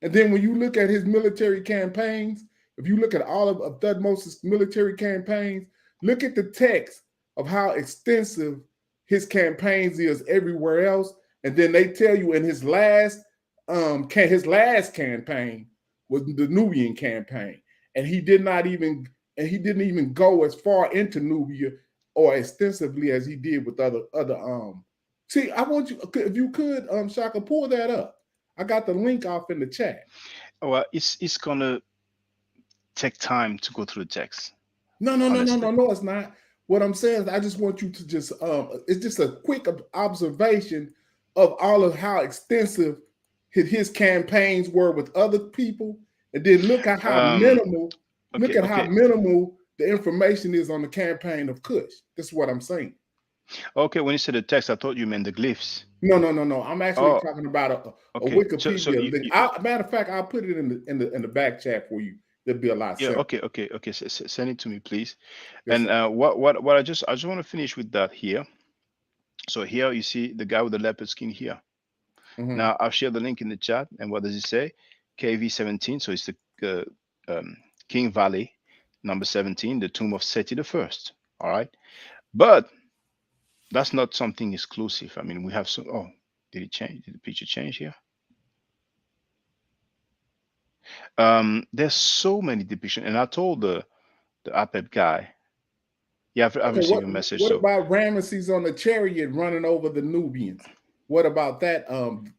And then when you look at his military campaigns, if you look at all of Thutmose's military campaigns, look at the text of how extensive his campaigns is everywhere else. And then they tell you in his last campaign, was the Nubian campaign, and he didn't even go as far into Nubia or extensively as he. With other. See, I want you, if you could, Shaka, pull that up. I got the link off in the chat. Well, it's gonna take time to go through the text. No, it's not. What I'm saying is, I just want you to just, it's just a quick observation of all of how extensive his campaigns were with other people, and then look at how minimal, how minimal the information is on the campaign of Kush. That's what I'm saying. Okay, when you said the text, I thought you meant the glyphs. No. I'm actually talking about a Wikipedia link. Matter of fact, I'll put it in the back chat for you. There'll be a lot. Yeah. Simpler. Okay. Send it to me, please. Yes, And what I just want to finish with that here. So here you see the guy with the leopard skin here. Mm-hmm. Now I'll share the link in the chat. And what does it say? KV17. So it's the King Valley, number 17, the tomb of Seti the First. All right, but that's not something exclusive. I mean, we have some. Oh, did it change? Did the picture change here? There's so many depictions, and I told the APEP guy. Yeah, I've received a message. What about Ramesses on the chariot running over the Nubians? What about that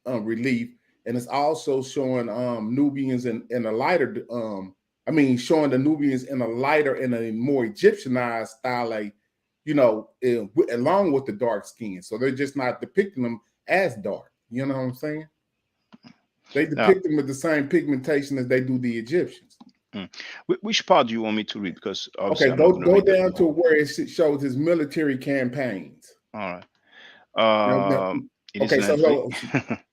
relief? And it's also showing Nubians in a lighter. Showing the Nubians in a lighter, in a more Egyptianized style, like, along with the dark skin. So they're just not depicting them as dark. You know what I'm saying? They depict them with the same pigmentation as they do the Egyptians. Which part do you want me to read? Because okay, go down to where it shows his military campaigns. All right. Okay, so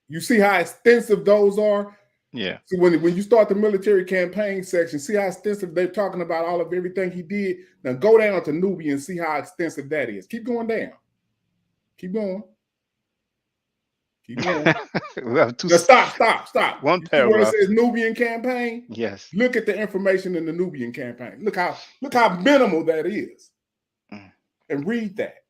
you see how extensive those are? Yeah. See, when you start the military campaign section, see how extensive they're talking about all of everything he did. Now go down to Nubian and see how extensive that is. Keep going down. Keep going. Keep going. We have two. Now stop. One you paragraph. Where it says Nubian campaign? Yes. Look at the information in the Nubian campaign. Look how minimal that is. And read that.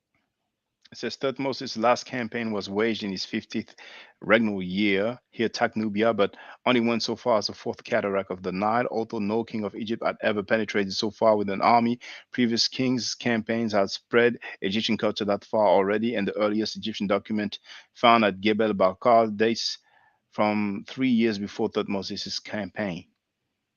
It says Thutmose's last campaign was waged in his 50th regnal year. He attacked Nubia, but only went so far as the fourth cataract of the Nile, although no king of Egypt had ever penetrated so far with an army. Previous kings' campaigns had spread Egyptian culture that far already, and the earliest Egyptian document found at Gebel Barkar dates from 3 years before Thutmose's campaign.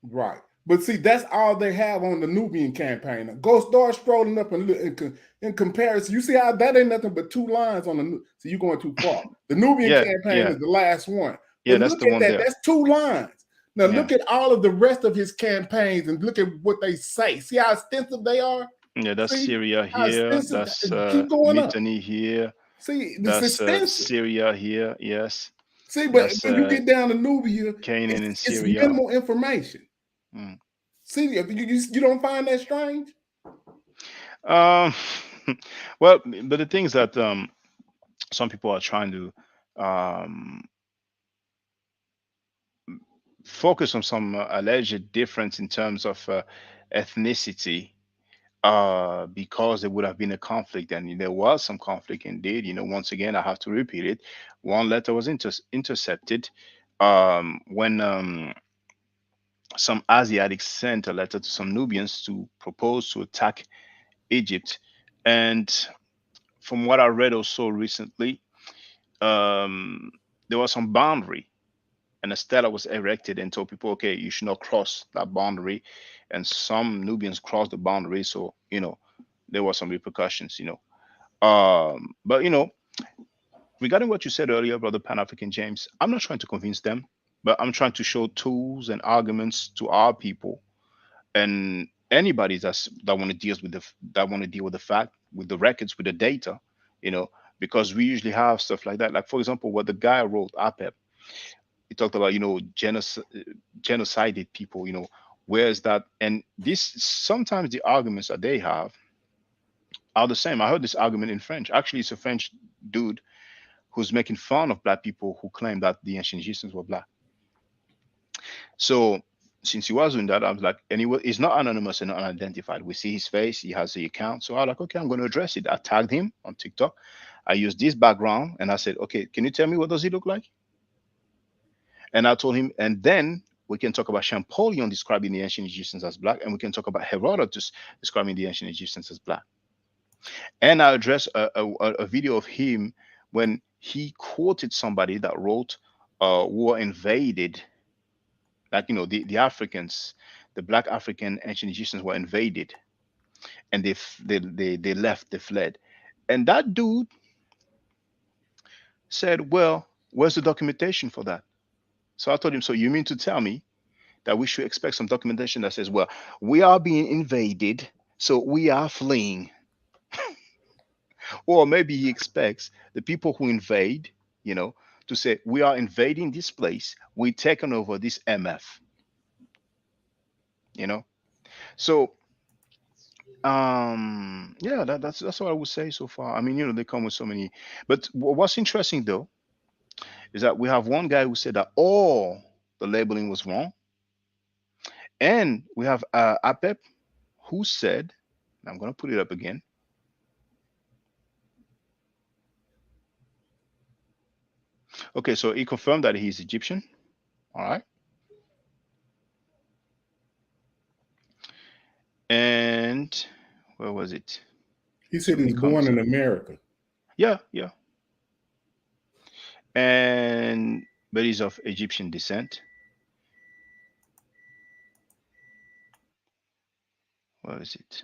Right. But see, that's all they have on the Nubian campaign. Go start scrolling up and look in comparison. You see how that ain't nothing but 2 lines on the. So you're going too far. The Nubian campaign is the last one. Yeah, that's the one there. That's 2 lines. Now look at all of the rest of his campaigns and look at what they say. See how extensive they are? Yeah, that's Syria here. That's Mitanni here. See, that's Syria here. Yes. See, but when you get down to Nubia, Canaan and Syria. It's minimal information. See, you don't find that strange? Well, but the things that some people are trying to focus on some alleged difference in terms of ethnicity, because there would have been a conflict, and there was some conflict indeed. Once again, I have to repeat it. One letter was intercepted when some Asiatics sent a letter to some Nubians to propose to attack Egypt. And from what I read also recently, there was some boundary, and a stela was erected and told people, okay, you should not cross that boundary. And some Nubians crossed the boundary, so there were some repercussions. But regarding what you said earlier, Brother Pan-African James, I'm not trying to convince them, but I'm trying to show tools and arguments to our people and anybody that want to deal with the fact, with the records, with the data, because we usually have stuff like that. Like, for example, what the guy wrote, APEP, he talked about genocided people. Where is that? And this, sometimes the arguments that they have are the same. I heard this argument in French. Actually, it's a French dude who's making fun of Black people who claim that the ancient Egyptians were Black. So since he was doing that, I was like, and he's not anonymous and unidentified. We see his face, he has the account. So I was like, okay, I'm going to address it. I tagged him on TikTok. I used this background and I said, okay, can you tell me what does he look like? And I told him, and then we can talk about Champollion describing the ancient Egyptians as black, and we can talk about Herodotus describing the ancient Egyptians as black. And I address a video of him when he quoted somebody that wrote, who were invaded, like, you know, the Africans, the black African ancient Egyptians were invaded, and they left, they fled. And that dude said, well, where's the documentation for that? So I told him, so you mean to tell me that we should expect some documentation that says, well, we are being invaded, so we are fleeing? Or maybe he expects the people who invade, you know, to say, we are invading this place, we're taking over this MF, you know? So yeah, that's what I would say so far. I mean, you know, they come with so many, but what's interesting though is that we have one guy who said that all the labeling was wrong, and we have Apep who said, I'm going to put it up again. Okay, so he confirmed that he's Egyptian. All right. And where was it? He said he's born in America. Yeah, yeah. And but he's of Egyptian descent. Where is it?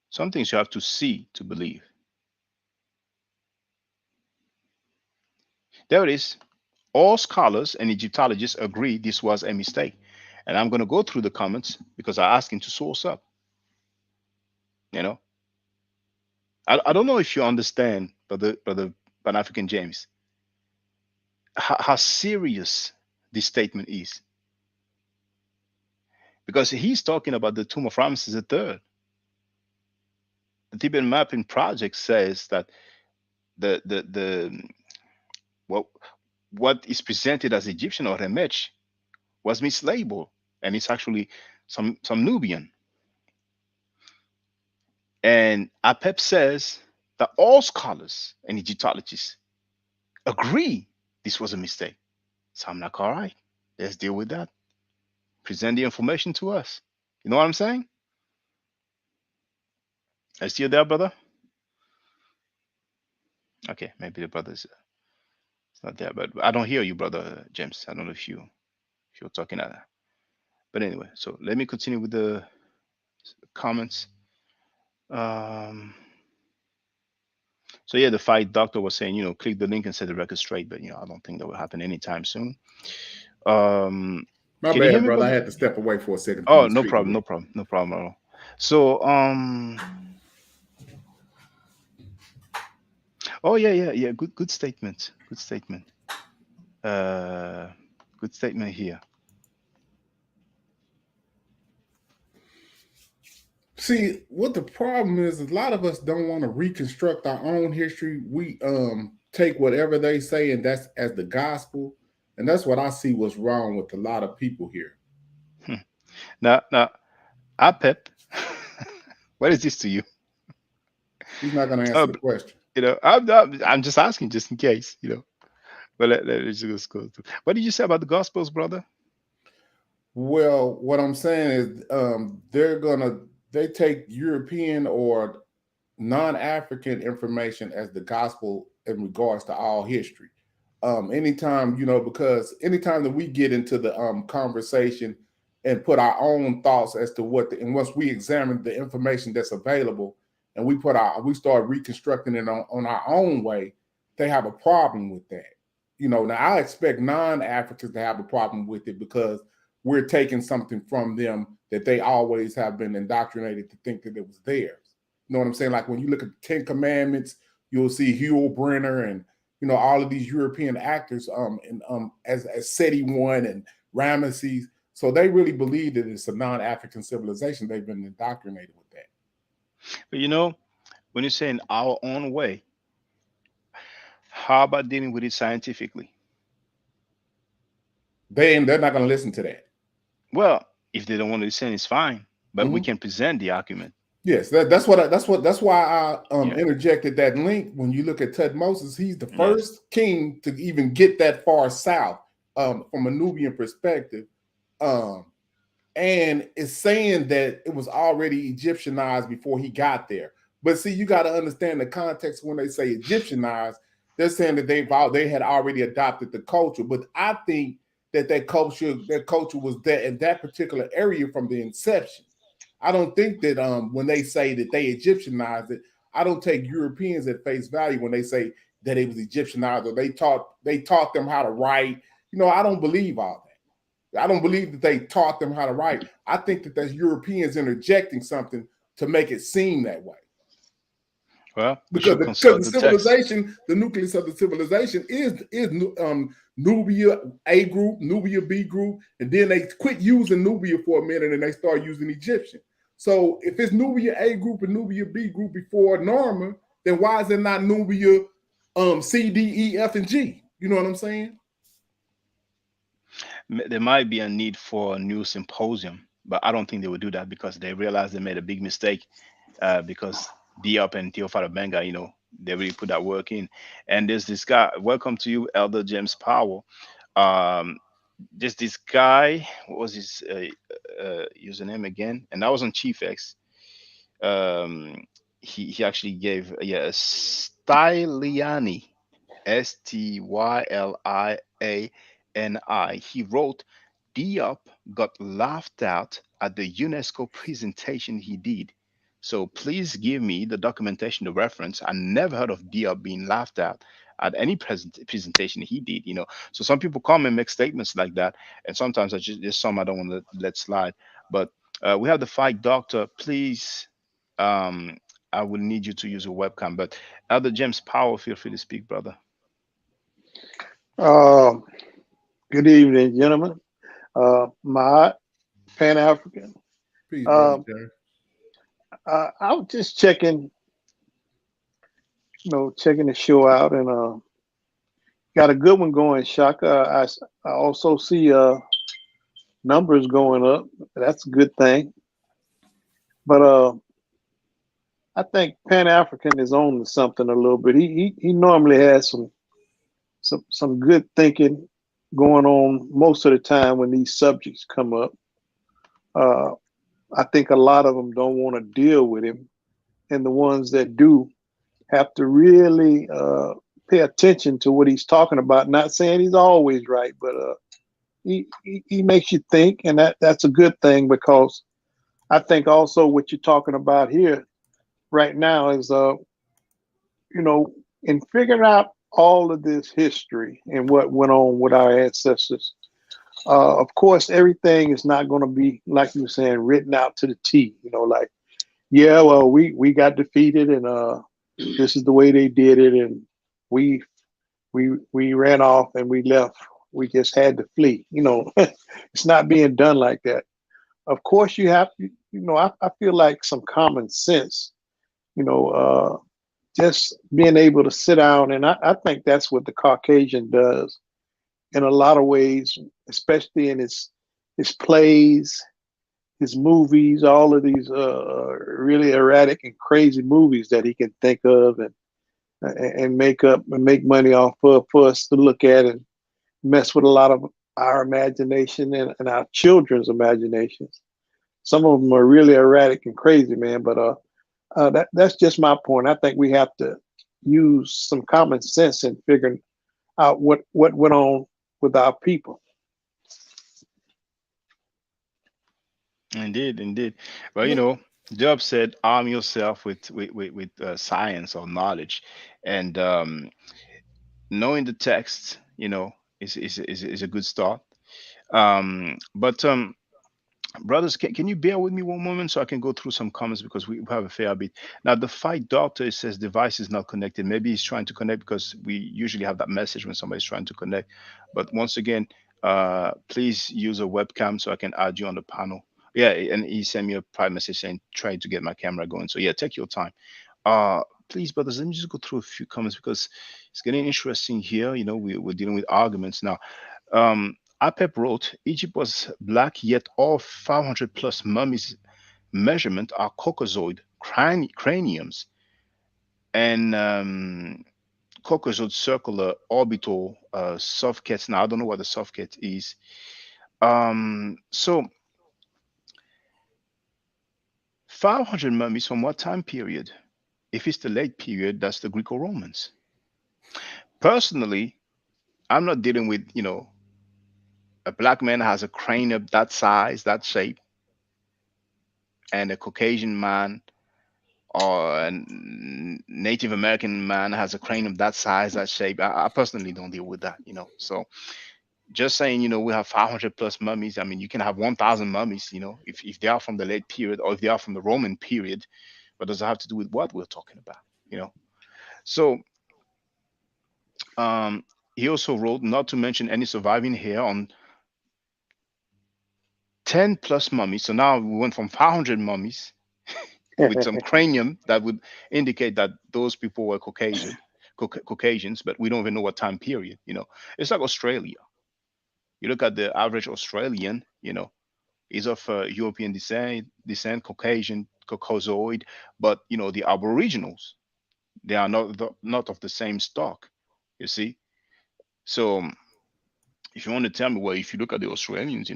Some things you have to see to believe. There it is. All scholars and Egyptologists agree this was a mistake. And I'm going to go through the comments because I asked him to source up. You know, I don't know if you understand, brother Pan African James, how serious this statement is. Because he's talking about the tomb of Ramses III. The Theban Mapping project says that what is presented as Egyptian or Remech was mislabeled, and it's actually some Nubian. And Apep says that all scholars and Egyptologists agree this was a mistake. So I'm like, all right, let's deal with that. Present the information to us. You know what I'm saying? Are you still there, brother? Okay, maybe the brother's it's not there, but I don't hear you, brother James. I don't know if you're talking at that. But anyway, so let me continue with the comments. So yeah, the fight doctor was saying, you know, click the link and set the record straight, but you know, I don't think that will happen anytime soon. My bad, brother. I had to step away for a second. Oh, no problem, no problem, no problem at all. So oh yeah. Good statement. Good statement. Good statement here. See, what the problem is a lot of us don't want to reconstruct our own history. We take whatever they say and that's as the gospel. And that's what I see what's wrong with a lot of people here. Now, Apep, what is this to you? He's not going to answer the question. You know, I'm just asking just in case, you know. But let's just go through. What did you say about the Gospels, brother? Well, what I'm saying is they take European or non-African information as the gospel in regards to all history. Anytime, you know, because anytime that we get into the conversation and put our own thoughts as to and once we examine the information that's available and we start reconstructing it on our own way, they have a problem with that. You know, now I expect non-Africans to have a problem with it because we're taking something from them that they always have been indoctrinated to think that it was theirs. You know what I'm saying? Like when you look at the 10 Commandments, you'll see Hugh Brenner and, you know, all of these European actors as Seti I and Ramesses. So they really believe that it's a non-African civilization. They've been indoctrinated with that. But you know, when you're saying our own way, how about dealing with it scientifically? They're not going to listen to that. Well, if they don't want to listen, it's fine. But we can present the argument. Yes, that's why I interjected that link. When you look at Tutmosis, he's the first king to even get that far south from a Nubian perspective, um, and it's saying that it was already Egyptianized before he got there. But see, you got to understand the context when they say Egyptianized. They're saying that they had already adopted the culture. But I think that that culture was there in that particular area from the inception. I don't think that when they say that they Egyptianized it, I don't take Europeans at face value when they say that it was Egyptianized or they taught them how to write. I don't believe all that. I don't believe that they taught them how to write. I think that that's Europeans interjecting something to make it seem that way. Well, we Because should because consult the the text. civilization, the nucleus of the civilization is Nubia A group, Nubia B group, and then they quit using Nubia for a minute and they start using Egyptian. So if it's Nubia A group and Nubia B group before Norma, then why is it not Nubia C, D, E, F, and G? You know what I'm saying? There might be a need for a new symposium, but I don't think they would do that because they realize they made a big mistake. Because Diop and Theophile Benga, they really put that work in. And there's this guy. Welcome to you, Elder James Powell. Um, there's this guy. What was his username again? And that was on Chief X. Um, he actually gave Styliani, Styliani. He wrote, Diop got laughed out at the UNESCO presentation he did. So please give me the documentation, the reference. I never heard of Diop being laughed at any presentation he did. So some people come and make statements like that, and sometimes there's some I don't want to let slide. But we have the fight doctor. Please, um, I will need you to use a webcam. But Elder James Powell, feel free to speak, brother. Uh, Good evening, gentlemen. My Pan African. Peace, brother Uh, Jerry. I was just checking, checking the show out, and got a good one going, Shaka. I also see numbers going up. That's a good thing. But I think Pan African is on to something a little bit. He normally has some good thinking going on most of the time when these subjects come up. Uh, I think a lot of them don't want to deal with him, and the ones that do have to really pay attention to what he's talking about. Not saying he's always right, but he makes you think, and that's a good thing, because I think also what you're talking about here right now is in figuring out all of this history and what went on with our ancestors. Of course, everything is not going to be, like you were saying, written out to the T. Like, yeah, well, we got defeated, and this is the way they did it, and we we ran off and we left. We just had to flee. It's not being done like that. Of course, you have to. I feel like some common sense. You know, uh, just being able to sit down, and I think that's what the Caucasian does in a lot of ways, especially in his plays, his movies, all of these really erratic and crazy movies that he can think of and make up and make money off of for us to look at and mess with a lot of our imagination and our children's imaginations. Some of them are really erratic and crazy, man. But that's just my point. I think we have to use some common sense in figuring out what went on with our people. Indeed, indeed. Well, Yeah. Job said, arm yourself with science or knowledge, and knowing the text, is a good start. But brothers, can you bear with me one moment so I can go through some comments because we have a fair bit. Now, the fight doctor, it says device is not connected. Maybe he's trying to connect because we usually have that message when somebody's trying to connect. But once again, please use a webcam so I can add you on the panel. Yeah, and he sent me a private message saying try to get my camera going. So yeah, take your time. Please, brothers, let me just go through a few comments because it's getting interesting here. We're dealing with arguments now. Apep wrote, Egypt was black, yet all 500 plus mummies measurement are Caucasoid craniums. And Caucasoid circular orbital soffits. Now I don't know what the soffit is. So 500 mummies from what time period? If it's the late period, that's the Greco-Romans. Personally, I'm not dealing with, a black man has a crane of that size, that shape, and a Caucasian man or a Native American man has a crane of that size, that shape. I personally don't deal with that. So just saying, we have 500 plus mummies. I mean, you can have 1,000 mummies, if they are from the late period or if they are from the Roman period. But does it have to do with what we're talking about? So um, he also wrote not to mention any surviving hair on 10 plus mummies. So now we went from 500 mummies with some cranium that would indicate that those people were Caucasians, but we don't even know what time period. It's like Australia. You look at the average Australian, is of European descent, Caucasian, Caucasoid, but the Aboriginals, they are not of the same stock. You see, so if you want to tell me, well, if you look at the Australians,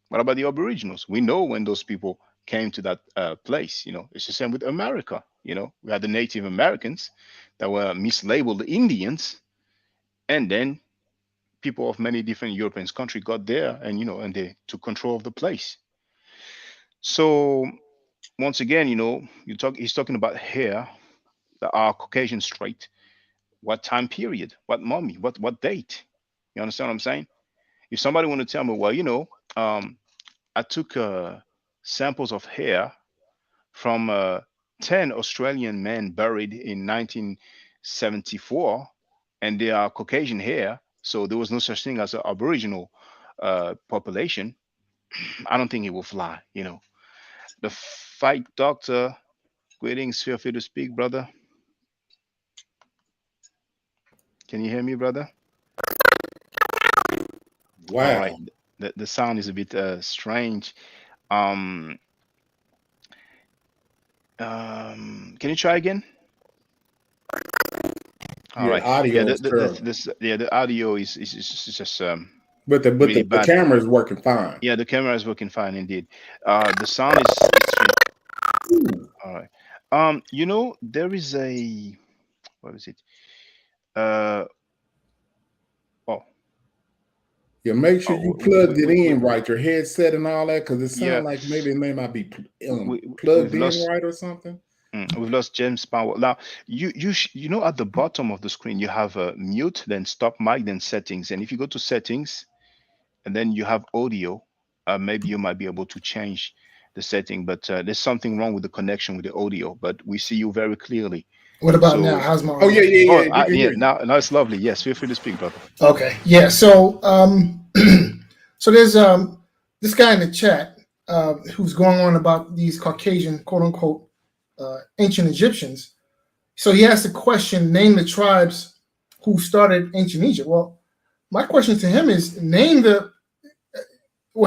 what about the Aboriginals? We know when those people came to that place. It's the same with America. We had the Native Americans that were mislabeled Indians, and then people of many different European countries got there, and they took control of the place. So once again, he's talking about hair that are Caucasian straight. What time period? What mummy? What date? You understand what I'm saying? If somebody want to tell me, well, I took samples of hair from 10 Australian men buried in 1974, and they are Caucasian hair, so there was no such thing as an Aboriginal population. I don't think it will fly. The fight doctor, greetings. Feel free to speak, brother. Can you hear me, brother? Wow. All right. The sound is a bit strange. Um, can you try again? All Your right. Yeah, audio the is the, terrible. the audio is just But really the bad. camera is working fine. Yeah, the camera is working fine indeed. The sound is extreme. All right. There is a, what is it? Uh oh Yeah, make sure you oh plugged it in right, your headset and all that, because it yeah, sounds like maybe it may not be we plugged we've in lost right or something. we've lost James Powell. Now at the bottom of the screen you have a mute, then stop mic, then settings, and if you go to settings and then you have audio, maybe you might be able to change the setting, but there's something wrong with the connection with the audio, but we see you very clearly. What about now? So, How's my Oh audio? yeah, yeah, yeah. We can yeah, hear you. now it's lovely. Yes, feel free to speak, brother. Okay. Yeah. So so there's this guy in the chat who's going on about these Caucasian quote unquote ancient Egyptians. So he asked the question, name the tribes who started ancient Egypt. Well, my question to him is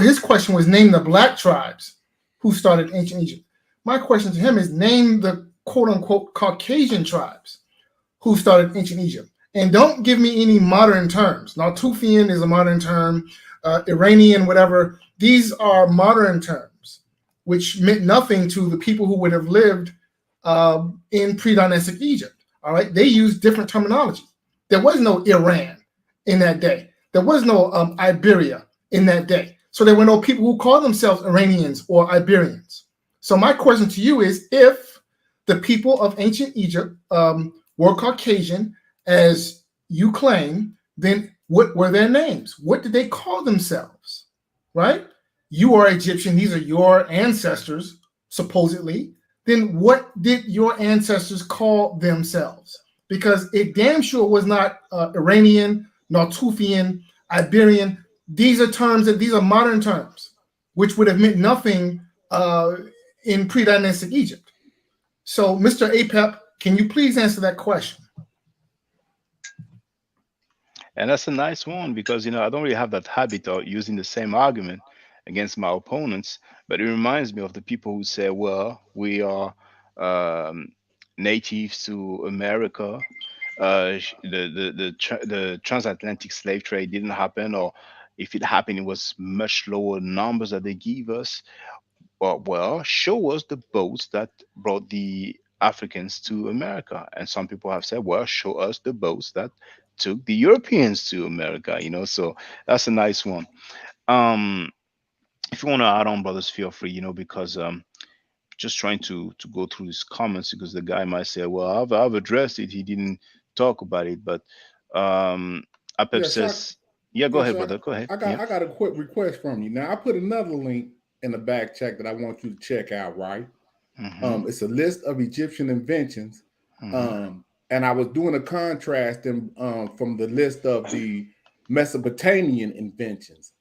his question was name the black tribes who started ancient Egypt. My question to him is name the quote unquote Caucasian tribes who started ancient Egypt. And don't give me any modern terms. Natufian is a modern term, Iranian, whatever. These are modern terms, which meant nothing to the people who would have lived in pre-dynastic Egypt. All right, they used different terminology. There was no Iran in that day. There was no Iberia in that day. So there were no people who called themselves Iranians or Iberians. So my question to you is, if the people of ancient Egypt were Caucasian, as you claim, then what were their names? What did they call themselves? Right? You are Egyptian. These are your ancestors, supposedly. Then what did your ancestors call themselves? Because it damn sure was not Iranian, Natufian, Iberian. These are terms these are modern terms, which would have meant nothing in pre-dynastic Egypt. So, Mr. Apep, can you please answer that question? And that's a nice one because I don't really have that habit of using the same argument against my opponents, but it reminds me of the people who say, "Well, we are um, natives to America, the transatlantic slave trade didn't happen, or if it happened, it was much lower numbers that they give us. Well, show us the boats that brought the Africans to America. And some people have said, well, show us the boats that took the Europeans to America. So that's a nice one. Um, if you want to add on, brothers, feel free. Because just trying to go through his comments, because the guy might say, well, I've addressed it. He didn't talk about it, but Apep Yeah, Shock. says, yeah, go Yeah, ahead, Shock. brother. Go ahead. I Yeah. got a quick request from you. Now I put another link in the back check that I want you to check out. Right. Mm-hmm. It's a list of Egyptian inventions. Mm-hmm. And I was doing a contrast from the list of the Mesopotamian inventions.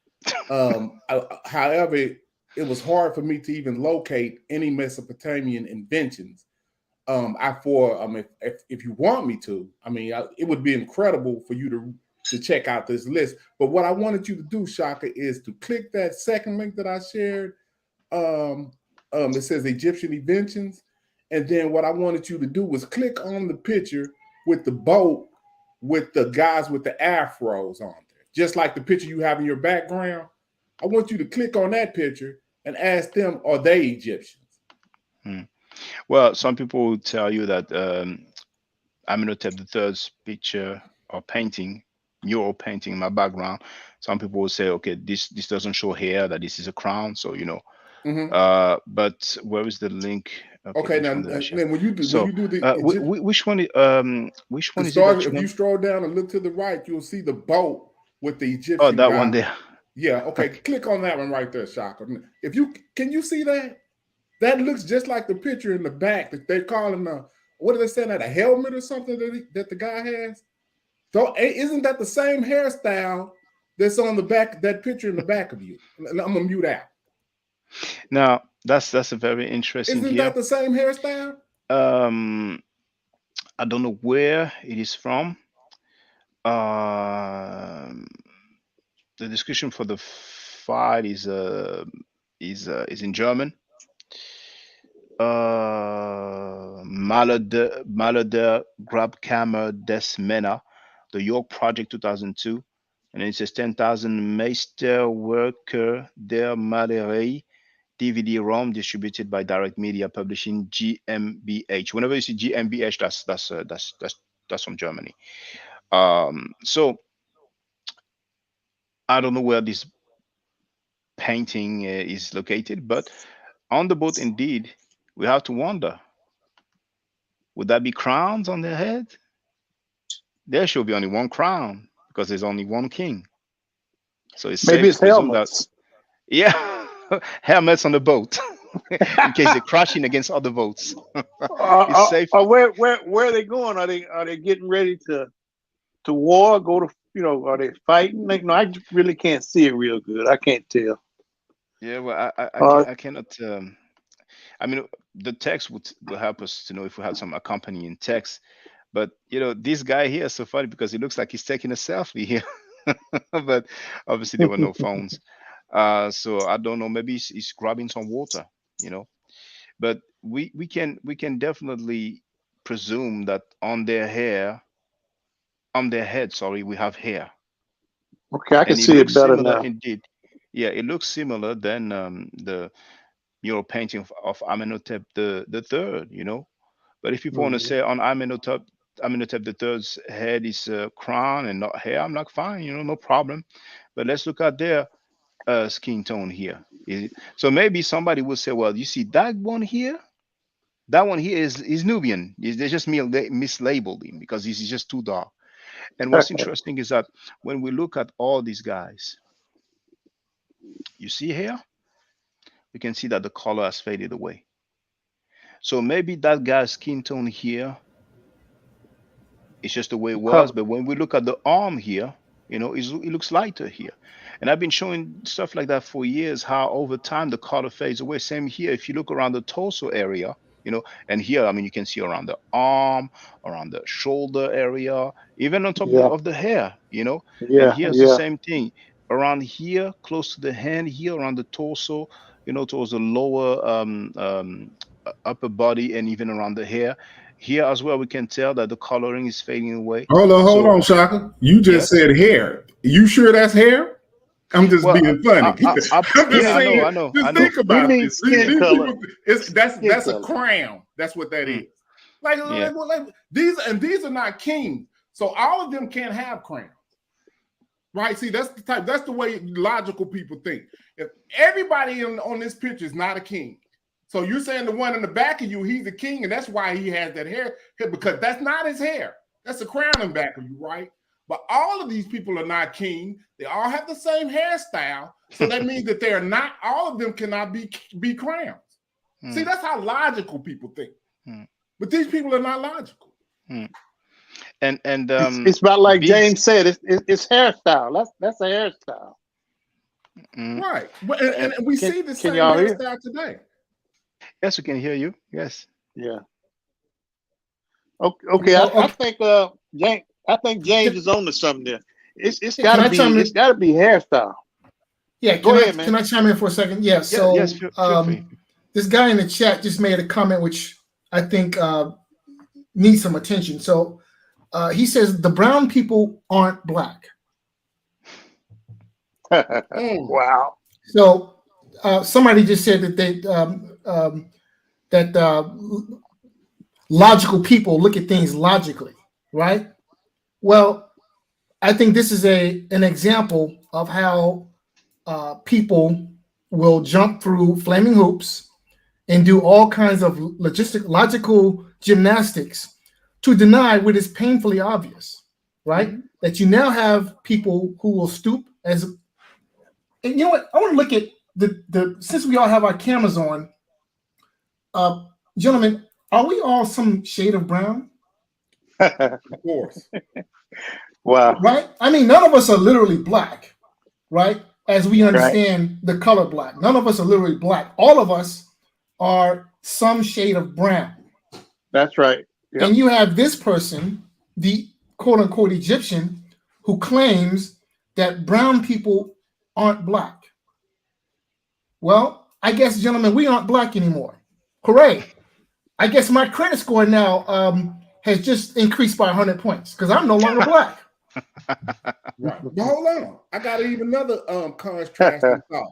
However, it was hard for me to even locate any Mesopotamian inventions. If you want me to, it would be incredible for you to check out this list. But what I wanted you to do, Shaka, is to click that second link that I shared. It says Egyptian inventions, and then what I wanted you to do was click on the picture with the boat with the guys with the afros on there, just like the picture you have in your background. I want you to click on that picture and ask them, are they Egyptians? Hmm. Well, some people will tell you that Amenhotep the third's picture or painting, mural painting in my background. Some people will say, okay, this doesn't show here that this is a crown. So Mm-hmm. But where is the link? Okay, Okay, which now one did I share? then when you So do the Egypt, which to one is it start, that you if you want? scroll down and look to the right, you'll see the boat with the Oh, Egyptian that one guy. there. Yeah, okay. Okay. Click on that one right there, Shaka. If you can you see that? That looks just like the picture in the back that they're calling what are they saying, that a helmet or something that the guy has? So isn't that the same hairstyle that's on the back, that picture in the back of you? I'm gonna mute out. Now that's a very interesting Isn't here. that the same hairstyle? Um, I don't know where it is from. Um, the description for the file is in German. Malader Grabkammer des Männer, the York Project 2002, and it says 10,000 Meisterwerker der Malerei DVD-ROM distributed by Direct Media Publishing GmbH. Whenever you see GmbH, that's from Germany. So I don't know where this painting is located, but on the boat, indeed, we have to wonder: would that be crowns on their head? There should be only one crown because there's only one king. So it's Maybe safe to it's presume that, helmets. yeah, helmets on the boat in case they're crashing against other boats. It's safe. Where are they going? Are they getting ready to war? Go to are they fighting? Like, no, I really can't see it real good. I can't tell. Yeah, well, Uh, I cannot. I mean, the text will help us to know if we have some accompanying text. But this guy here is so funny because it looks like he's taking a selfie here. But obviously there were no phones. So I don't know. Maybe he's grabbing some water. You know. But we can definitely presume that on their head, sorry, we have hair, okay, I can and it see it looks better similar now. indeed. Yeah, it looks similar than the mural painting of Amenhotep the third. But if people want to Mhm. say on Amenhotep the third's head is a crown and not hair, I'm like, fine, no problem. But let's look at their skin tone here. So maybe somebody will say, well, you see that one here? That one here is Nubian. They just mislabeled him because he's just too dark. And what's interesting is that when we look at all these guys, you see here, we can see that the color has faded away. So maybe that guy's skin tone here, it's just the way it was. Color. But when we look at the arm here, it looks lighter here. And I've been showing stuff like that for years, how over time the color fades away. Same here. If you look around the torso area, and here, I mean, you can see around the arm, around the shoulder area, even on top Yeah, of the hair. And yeah, here's the yeah, same thing around here, close to the hand, here around the torso, towards the lower upper body, and even around the hair. here as well, we can tell that the coloring is fading away. Hold So on, Shaka. You just yes. said hair. You sure that's hair? I'm just Well, being funny. I'm just yeah, I know, saying. I know, I Just know. think about mean this. skin These color. people, Skin that's a color. crown. That's what that Mm, is. Like yeah. these are not kings. So all of them can't have crowns. Right? See, that's the way logical people think. If everybody on this picture is not a king, so you're saying the one in the back of you, he's a king, and that's why he has that hair, because that's not his hair. That's a crown in back of you, right? But all of these people are not king. They all have the same hairstyle. So that means that they're not, all of them cannot be crowns. See, that's how logical people think. But these people are not logical. And it's about like Biggs, James said. It's hairstyle. That's a hairstyle. Right. And we see the same y'all hear? hairstyle today. yes, we can hear you. Yes. Yeah. Okay. I think James. I think James is on to something there. It's gotta be hairstyle. Yeah, Go ahead, man. Can I chime in for a second? Yeah, so yes, feel free. This guy in the chat just made a comment which I think needs some attention. So he says the brown people aren't black. Wow. So somebody just said that logical people look at things logically, right? Well, I think this is an example of how people will jump through flaming hoops and do all kinds of logical gymnastics to deny what is painfully obvious, right? Mm-hmm. That you now have people who will stoop as, and you know what? I want to look at the since we all have our cameras on, gentlemen, are we all some shade of brown? Of course. Wow. Right? I mean, none of us are literally black, right? As we understand the color black. None of us are literally black. All of us are some shade of brown. That's right. Yep. And you have this person, the quote unquote Egyptian, who claims that brown people aren't black. Well, I guess, gentlemen, we aren't black anymore. Hooray. I guess my credit score now has just increased by 100 points because I'm no longer black. Right. But hold on. I got even another contrasting thought.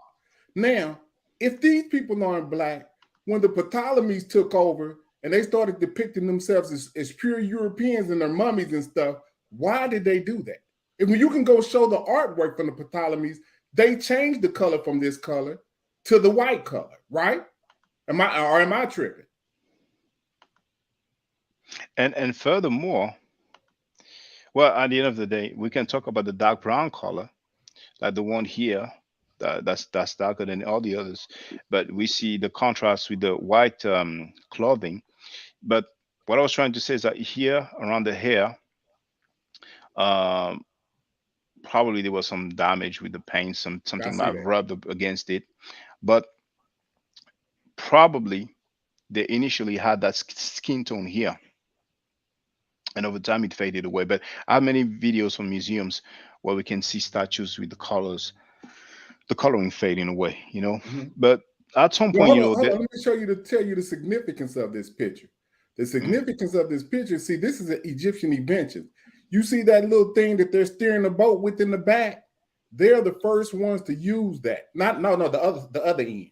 Now, if these people aren't black, when the Ptolemies took over and they started depicting themselves as pure Europeans and their mummies and stuff, why did they do that? If you can go show the artwork from the Ptolemies, they changed the color from this color to the white color, right? Am I tripping? And furthermore, well, at the end of the day, we can talk about the dark brown color, like the one here, that's darker than all the others. But we see the contrast with the white clothing. But what I was trying to say is that here around the hair, probably there was some damage with the paint, something might have rubbed up against it. But probably they initially had that skin tone here. And over time it faded away. But I have many videos from museums where we can see statues with the colors, the coloring fading away, you know. Mm-hmm. But at some point, hold on, let me tell you the significance of this picture. The significance of this picture, see, this is an Egyptian invention. You see that little thing that they're steering the boat with in the back? They're the first ones to use that. The other end.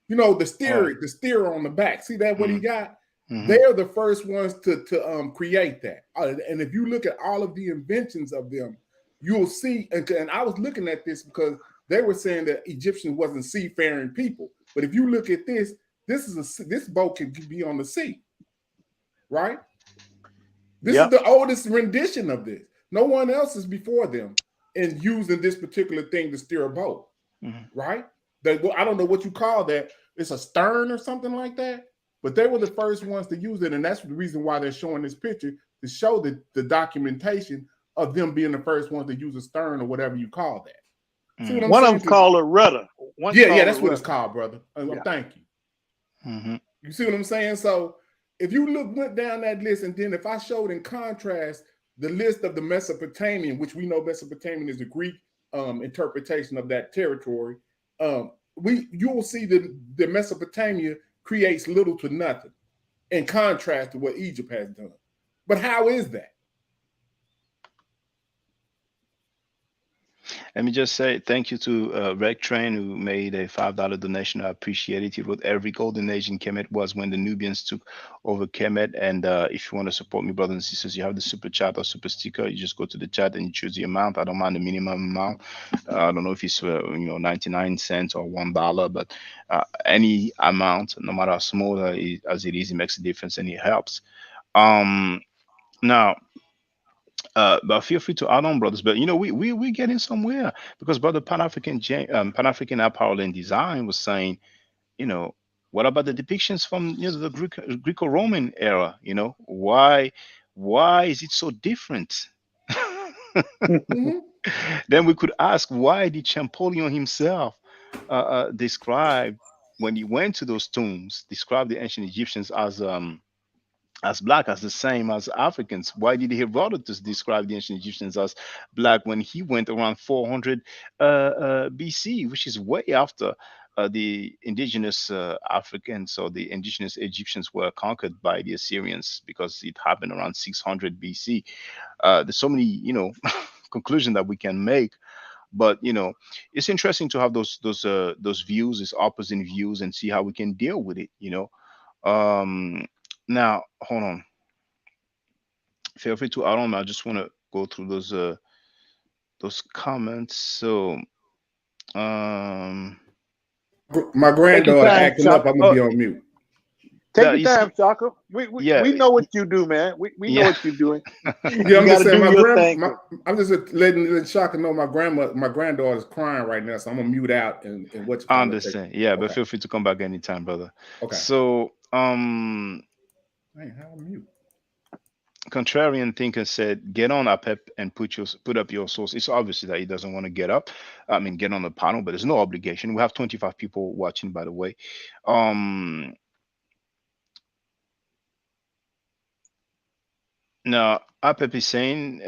You know, the steer on the back. See that what he got? Mm-hmm. They're the first ones to create that. And if you look at all of the inventions of them, you'll see, and I was looking at this because they were saying that Egyptians wasn't seafaring people. But if you look at this boat can be on the sea, right? This is the oldest rendition of this. No one else is before them in using this particular thing to steer a boat, right? I don't know what you call that. It's a stern or something like that. But they were the first ones to use it, and that's the reason why they're showing this picture, to show the documentation of them being the first ones to use a stern or whatever you call that. See what One of them called a rudder. That's what it's called, brother. Thank you. Mm-hmm. You see what I'm saying? So if you went down that list, and then if I showed in contrast the list of the Mesopotamian, which we know Mesopotamian is the Greek interpretation of that territory, you will see the Mesopotamia creates little to nothing. in contrast to what Egypt has done. But how is that? Let me just say thank you to Rec Train, who made a $5 donation. I appreciate it. He wrote, every golden age in Kemet was when the Nubians took over Kemet. And if you want to support me, brothers and sisters, you have the super chat or super sticker. You just go to the chat and you choose the amount. I don't mind the minimum amount. I don't know if it's 99 cents or $1, but any amount, no matter how small as it is, it makes a difference and it helps. Now, but feel free to add on, brothers. But we're getting somewhere, because brother Pan African apparel and design was saying, what about the depictions from the Greco-Roman era? Why is it so different? Mhm. Then we could ask, why did Champollion himself describe, when he went to those tombs, describe the ancient Egyptians as black, as the same as Africans? Why did Herodotus describe the ancient Egyptians as black when he went around 400 BC, which is way after the indigenous Africans or the indigenous Egyptians were conquered by the Assyrians, because it happened around 600 BC. There's so many, conclusions that we can make, but it's interesting to have those views, these opposing views, and see how we can deal with it. Now, hold on. Feel free to add on. I just want to go through those comments. So, My Take your granddaughter time, acting up. Shaka. I'm gonna be on mute. Take your time, Shaka. We yeah, know what you do, man. We know yeah. what you're doing. Yeah, You I'm got just to saying do my your thing. I'm just letting Shaka know my granddaughter's crying right now, so I'm gonna mute out and what you I call it. understand. Yeah, but Okay. feel free to come back anytime, brother. Okay. So, Dang, how I mute? Contrarian Thinker said, get on APEP and put up your source. It's obviously that he doesn't want to get on the panel, but there's no obligation. We have 25 people watching, by the way. Now, APEP is saying,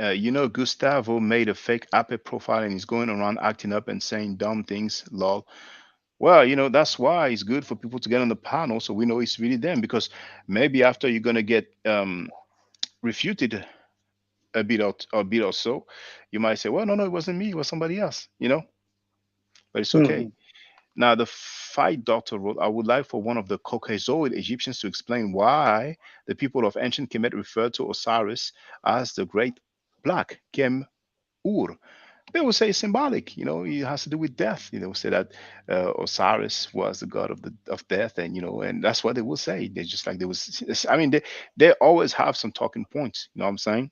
Gustavo made a fake APEP profile and he's going around acting up and saying dumb things, lol. Well, that's why it's good for people to get on the panel, so we know it's really them, because maybe after you're going to get refuted a bit or so, you might say, well, no, it wasn't me, it was somebody else, but it's okay. Now, the Fight Doctor wrote, I would like for one of the Caucasoid Egyptians to explain why the people of ancient Kemet referred to Osiris as the Great Black, Kem-Ur. They will say symbolic, it has to do with death. They will say that Osiris was the god of death, and that's what they will say. They just like, they always have some talking points, you know what I'm saying?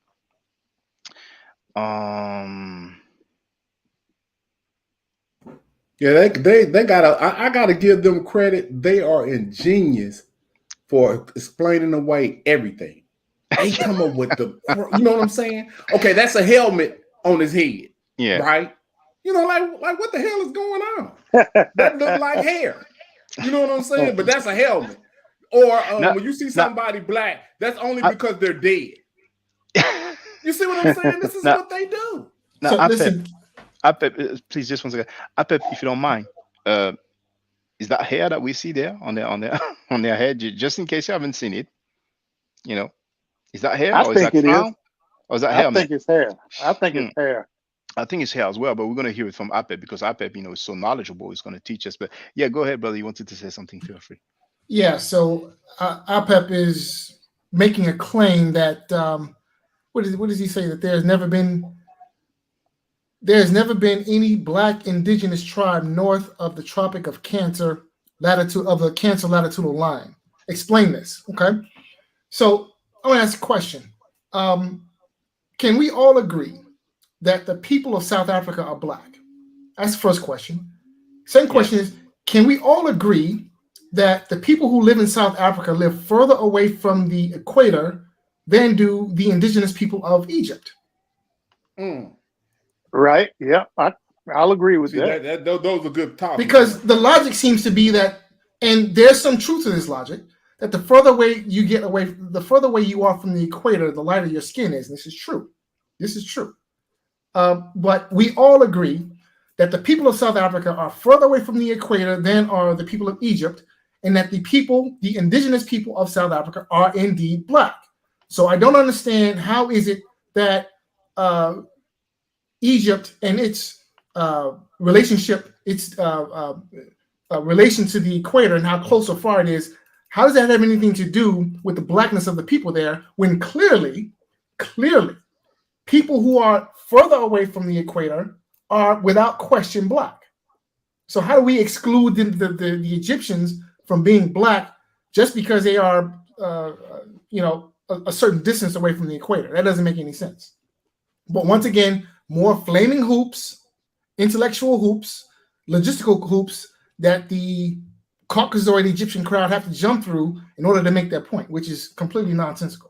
Yeah, they gotta. I gotta give them credit. They are ingenious for explaining away everything. They come up with you know what I'm saying? Okay, that's a helmet on his head, yeah, right? Like what the hell is going on? That look like hair. You know what I'm saying? But that's a helmet. Or when you see somebody black, that's only because they're dead. You see what I'm saying? This is what they do. Now, So listen. Apep, please, just one second. Apep, if you don't mind, is that hair that we see there on their head? Just in case you haven't seen it, is that hair, or is that crown, or is that hair? I think it's hair. I think it's hair. I think it's hair as well, but we're gonna hear it from Apep, because Apep, is so knowledgeable. He's gonna teach us. But yeah, go ahead, brother. You wanted to say something? Feel free. Yeah. So Apep is making a claim that what does he say, that there's never been any black indigenous tribe north of the Tropic of Cancer latitude of the Cancer latitudinal line. Explain this, okay? So I want to ask a question. Can we all agree that the people of South Africa are black? That's the first question. Second question is, can we all agree that the people who live in South Africa live further away from the equator than do the indigenous people of Egypt? Right. Yeah. I'll agree with that. Those are good topics. Because the logic seems to be that, and there's some truth to this logic, that the further away you are from the equator, the lighter your skin is. And this is true. This is true. But we all agree that the people of South Africa are further away from the equator than are the people of Egypt. and that the people, the indigenous people of South Africa, are indeed black. So I don't understand how is it that Egypt and its relationship, its relation to the equator and how close or far it is, how does that have anything to do with the blackness of the people there when clearly people who are further away from the equator are without question black? So how do we exclude the Egyptians from being black just because they are, a certain distance away from the equator? That doesn't make any sense. But once again, more flaming hoops, intellectual hoops, logistical hoops that the Caucasoid Egyptian crowd have to jump through in order to make their point, which is completely nonsensical.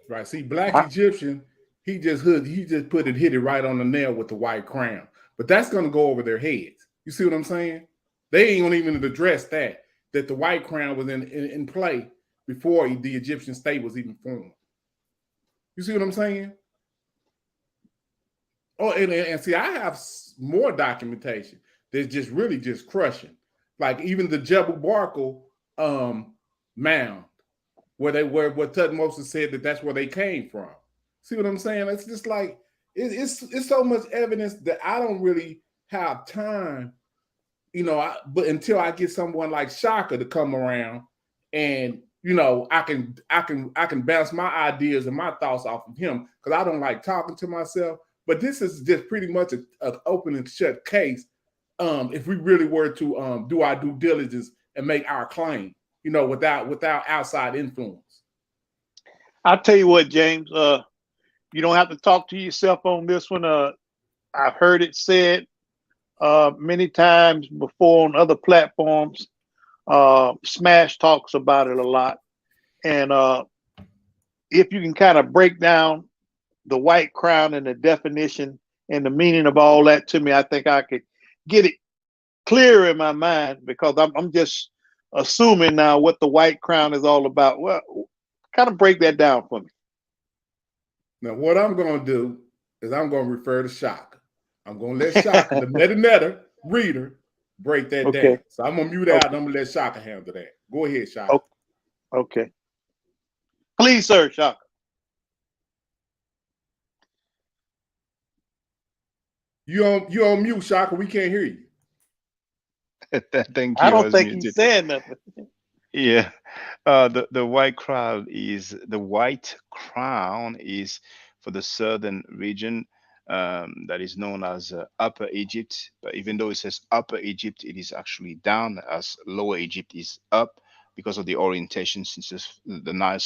Right. See, black Egyptian, he just hit it right on the nail with the white crown. But that's going to go over their heads. You see what I'm saying? They ain't going to even address that the white crown was in play before the Egyptian state was even formed. You see what I'm saying? Oh, and see, I have more documentation that's just really just crushing. Like even the Jebel Barkal mound, where Tutmosis said that's where they came from. See what I'm saying? It's just like it's so much evidence that I don't really have time, but until I get someone like Shaka to come around, and I can bounce my ideas and my thoughts off of him, because I don't like talking to myself. But this is just pretty much an open and shut case. If we really were to do our due diligence and make our claim, without outside influence. I'll tell you what, James. You don't have to talk to yourself on this one. I've heard it said many times before on other platforms. Smash talks about it a lot, and if you can kind of break down the white crown and the definition and the meaning of all that to me, I think I could get it clear in my mind, because I'm just assuming now what the white crown is all about. Well, kind of break that down for me. Now, what I'm going to do is I'm going to refer to Shaka. I'm going to let Shaka, the meta reader, break that down. So I'm going to mute out and I'm going to let Shaka handle that. Go ahead, Shaka. Okay. Please, sir, Shaka. You on mute, Shaka. We can't hear you. Thank you. I don't think he's saying nothing. Yeah. The white crown is for the southern region, that is known as Upper Egypt. But even though it says Upper Egypt, it is actually down, as Lower Egypt is up, because of the orientation, since the Nile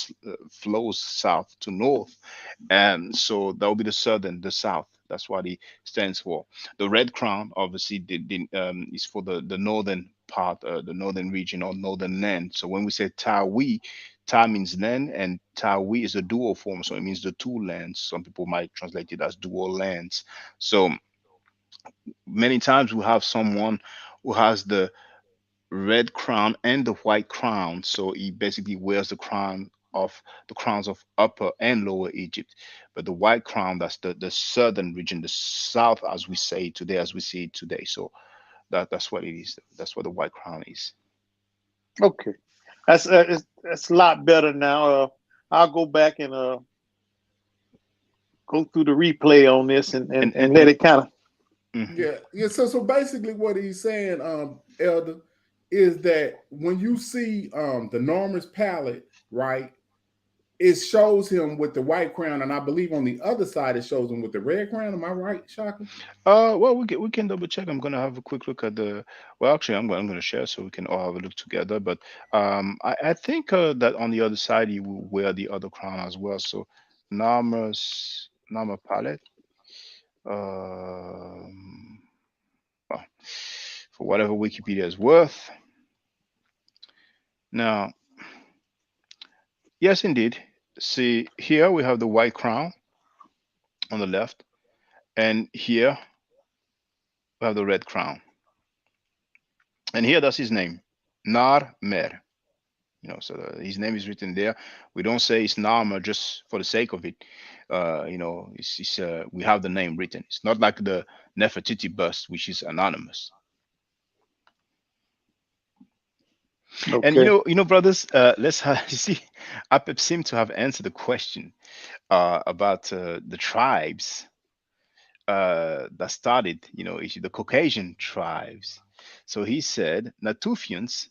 flows south to north. And so that will be the south. That's what it stands for. The red crown, obviously, is for the northern part, the northern region or northern land. So when we say Tawi, Ta means land, and Tawi is a dual form, so it means the two lands. Some people might translate it as dual lands. So many times we have someone who has the red crown and the white crown, so he basically wears the crowns of Upper and Lower Egypt. But the white crown, that's the southern region, the south, as we say today, as we see it today. So that's what it is. That's what the white crown is. Okay, that's a lot better now. I'll go back and go through the replay on this and let it kind of. Yeah. So basically, what he's saying, Elder, is that when you see the Norman's palette, right, it shows him with the white crown, and I believe on the other side it shows him with the red crown. Am I right, Shaka? Well, we can double check. I'm gonna have a quick look at the. Well, actually, I'm gonna share so we can all have a look together. But I think that on the other side he will wear the other crown as well. So Nama palette. Well, for whatever Wikipedia is worth. Now, yes, indeed. See, here we have the white crown on the left, and here we have the red crown. And here, that's his name, Nar Mer. So his name is written there. We don't say it's Narmer just for the sake of it. We have the name written. It's not like the Nefertiti bust, which is anonymous. And Okay. brothers, let's have, you see, Apep seemed to have answered the question about the tribes that started, the Caucasian tribes. So he said Natufians,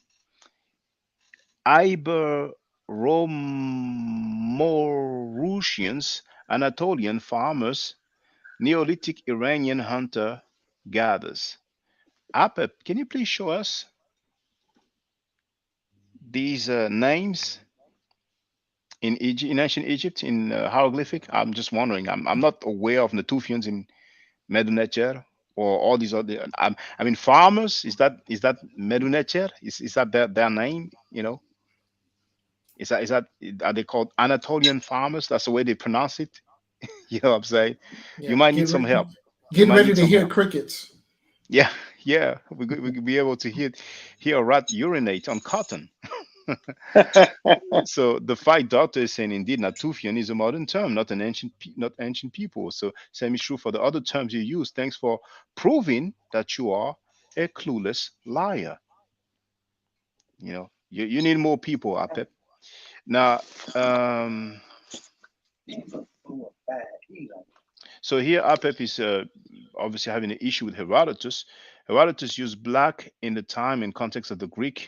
Iberomaurusians, Anatolian farmers, Neolithic Iranian hunter gatherers. Apep, can you please show us these names in Egypt, in ancient Egypt, in hieroglyphic? I'm just wondering. I'm not aware of Natufians in Medunecher or all these other. I mean, farmers. Is that Medunecher? Is that their name? Is that are they called Anatolian farmers? That's the way they pronounce it. You know what I'm saying? You Yeah, might need some help. You get might ready need to some hear help. crickets. Yeah, yeah. We could be able to hear a rat urinate on cotton. So the fight doctor is saying indeed Natufian is a modern term, not not ancient people. So same is true for the other terms you use. Thanks for proving that you are a clueless liar. You need more people, Apep. Now, so here Apep is obviously having an issue with Herodotus. Herodotus used black in the time and context of the Greeks.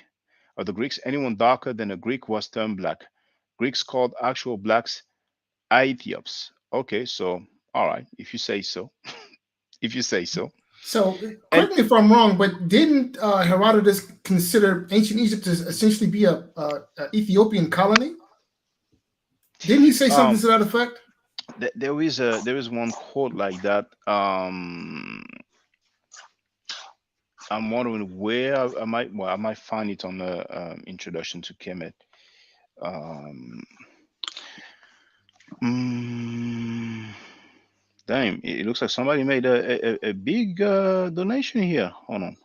Anyone darker than a Greek was termed black. Greeks called actual blacks Aethiops. Okay, so all right, if you say so. If you say so. So And correct me if I'm wrong, but didn't Herodotus consider ancient Egypt to essentially be a Ethiopian colony? Didn't he say something um to that effect? there is one quote like that. I'm wondering where I might find it on the introduction to Kemet. Um, mm, Damn, it looks like somebody made a big donation here. Hold on.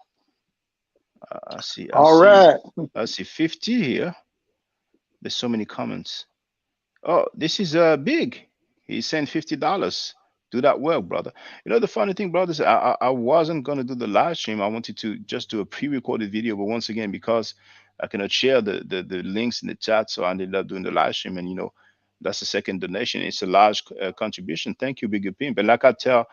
I see, I All see, right. I see 50 here. There's so many comments. Oh, this is big. He sent $50. Do that work, brother. The funny thing, brothers, I wasn't gonna do the live stream. I wanted to just do a pre-recorded video, but once again, because I cannot share the links in the chat, so I ended up doing the live stream. And that's the second donation. It's a large contribution. Thank you, Big Pimp. But like I tell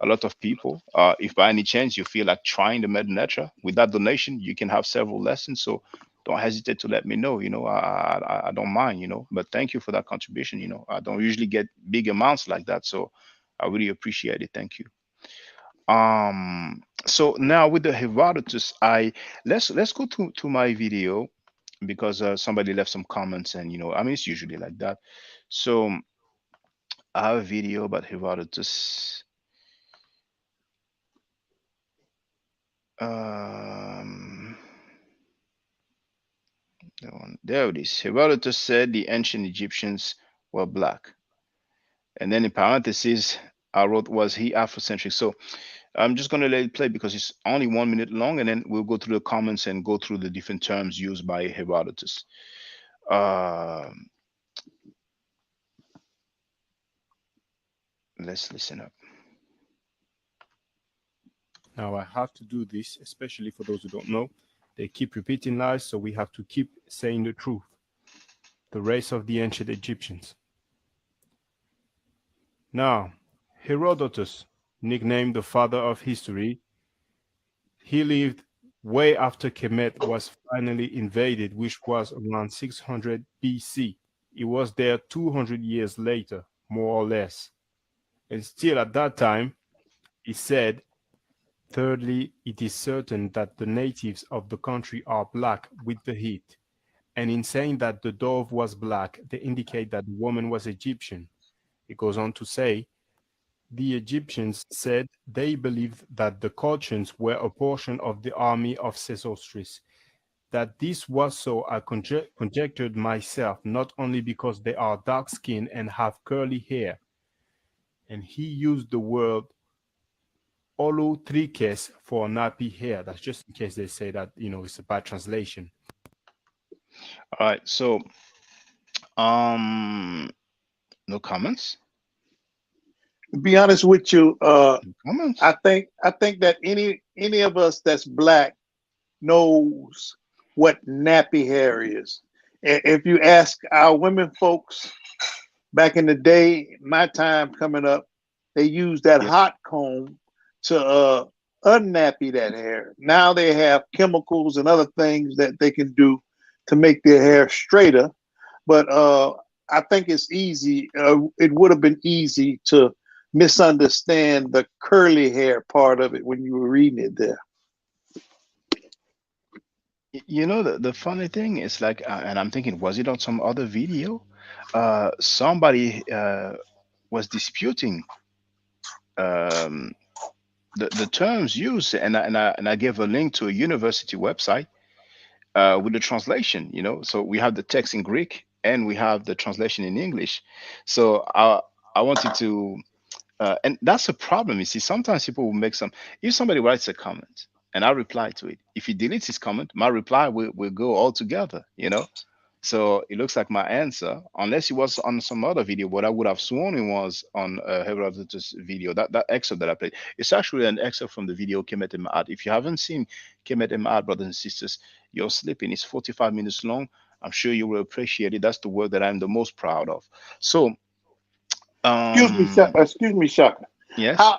a lot of people, if by any chance you feel like trying the Metanetra with that donation, you can have several lessons. So don't hesitate to let me know. I don't mind. But thank you for that contribution. I don't usually get big amounts like that, so I really appreciate it. Thank you. So now with the Herodotus, let's go to my video because somebody left some comments, and I mean it's usually like that. So I have a video about Herodotus. Um, there it is. Herodotus said the ancient Egyptians were black. And then in parentheses, I wrote, was he Afrocentric? So I'm just going to let it play because it's only 1 minute long, and then we'll go through the comments and go through the different terms used by Herodotus. Let's listen up. Now I have to do this, especially for those who don't know. They keep repeating lies, so we have to keep saying the truth. The race of the ancient Egyptians. Now, Herodotus, nicknamed the father of history, he lived way after Kemet was finally invaded, which was around 600 BC. He was there 200 years later, more or less. And still at that time, he said, thirdly, it is certain that the natives of the country are black with the heat. And in saying that the dove was black, they indicate that the woman was Egyptian. It goes on to say, the Egyptians said they believed that the Colchians were a portion of the army of Sesostris. That this was so, I conjectured myself, not only because they are dark-skinned and have curly hair. And he used the word olutrikes for nappy hair. That's just in case they say that, it's a bad translation. All right. So, no comments. To be honest with you, No comments. I think that any of us that's black knows what nappy hair is. If you ask our women folks back in the day, my time coming up, they used that Yes. hot comb to unnappy that hair. Now they have chemicals and other things that they can do to make their hair straighter. But I think it's easy. It would have been easy to misunderstand the curly hair part of it when you were reading it there. You know, the funny thing is like, and I'm thinking, was it on some other video? Somebody was disputing um, the terms used, and I gave a link to a university website with the translation. You know, so we have the text in Greek and we have the translation in English. So I wanted to, and that's a problem. You see, sometimes people will make some. If somebody writes a comment and I reply to it, if he deletes his comment, my reply will go all together. You know. So it looks like my answer, unless it was on some other video, what I would have sworn it was on Herodotus' video, that excerpt that I played. It's actually an excerpt from the video Kemet Ma'at. If you haven't seen Kemet Ma'at, brothers and sisters, you're sleeping. It's 45 minutes long. I'm sure you will appreciate it. That's the work that I'm the most proud of. So, Excuse me, Shaka. yes.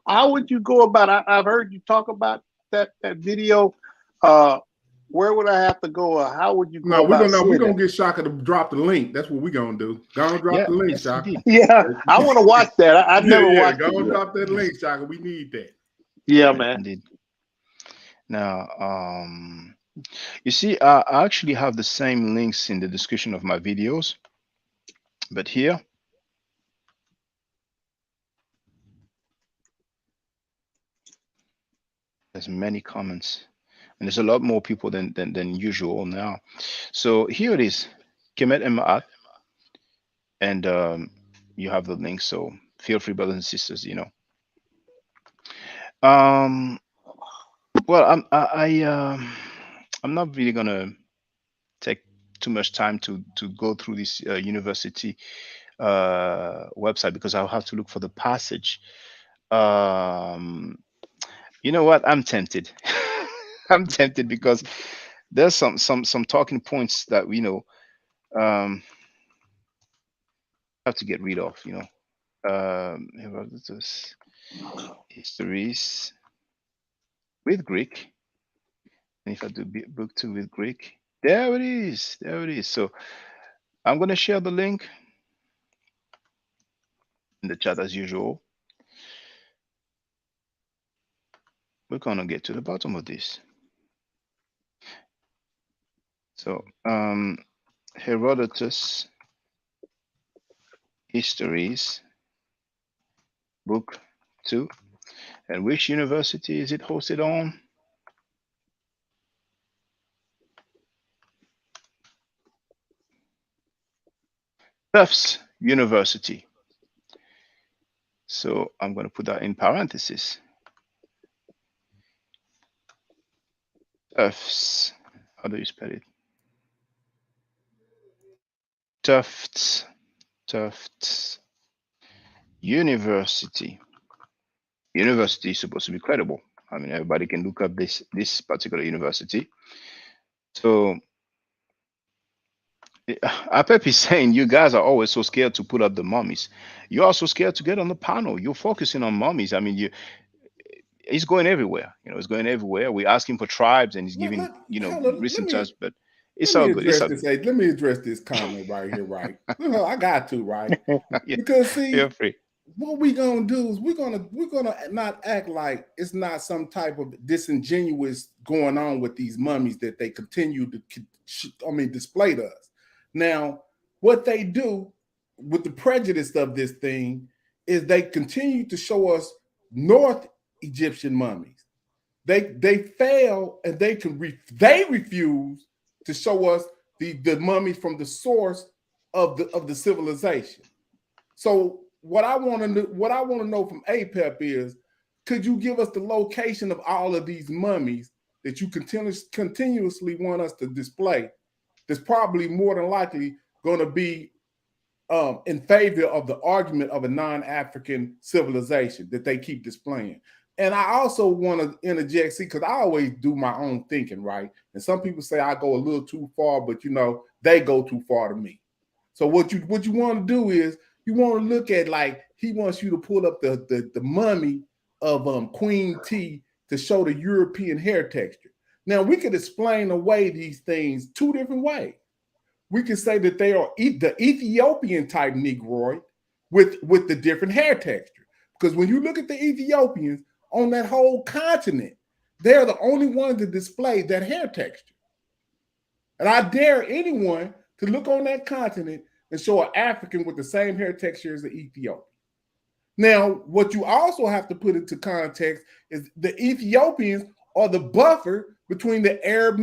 How would you go about? I've heard you talk about that video. Where would I have to go, or how would you go No, about we're seeing gonna it? get Shaka to drop the link. That's what we're gonna do. Go and drop Yeah, the link, yes, Shaka. indeed. Yeah, I want to watch that. I've never Yeah, watched go it and yet. drop that link, Shaka. We need that. Yeah, Right, man. indeed. Now, you see, I actually have the same links in the description of my videos, but here there's many comments, and there's a lot more people than usual now. So here it is, Kemet Ma'at, and you have the link. So feel free, brothers and sisters. You know, um, well, I'm not really gonna take too much time to go through this university website because I'll have to look for the passage. Um, you know what? I'm tempted. I'm tempted because there's some talking points that we know have to get rid of. You know, Herodotus histories with Greek. And if I do book two with Greek, there it is. There it is. So I'm gonna share the link in the chat as usual. We're gonna get to the bottom of this. So Herodotus histories book 2. And which university is it hosted on? Tufts University. So I'm going to put that in parentheses. Tufts. How do you spell it? Tufts. Tufts University. University is supposed to be credible. I mean, everybody can look up this particular university. So Apep is saying you guys are always so scared to put up the mummies. You're also scared to get on the panel. You're focusing on mummies. I mean, he's going everywhere. You know, he's going everywhere. We're asking for tribes, and he's giving recent times. But it's all good. It's all good. Let me address this comment right here, right? I got to, right? Yeah, because see, feel free. What we gonna do is we're gonna not act like it's not some type of disingenuous going on with these mummies that they continue to display to us. Now, what they do with the prejudice of this thing is they continue to show us North Egyptian mummies. They fail and they refuse to show us the mummies from the source of the civilization. So what I want to know from APEP is, could you give us the location of all of these mummies that you continuously want us to display? That's probably more than likely going to be in favor of the argument of a non-African civilization that they keep displaying. And I also want to interject, see, because I always do my own thinking, right? And some people say I go a little too far, but they go too far to me. So what you want to do is you want to look at, like, he wants you to pull up the mummy of Queen T to show the European hair texture. Now we could explain away these things two different ways. We could say that they are the Ethiopian type Negroid with the different hair texture. Because when you look at the Ethiopians on that whole continent, they're the only ones that display that hair texture. And I dare anyone to look on that continent and show an African with the same hair texture as the Ethiopian. Now, what you also have to put into context is the Ethiopians are the buffer between the Arab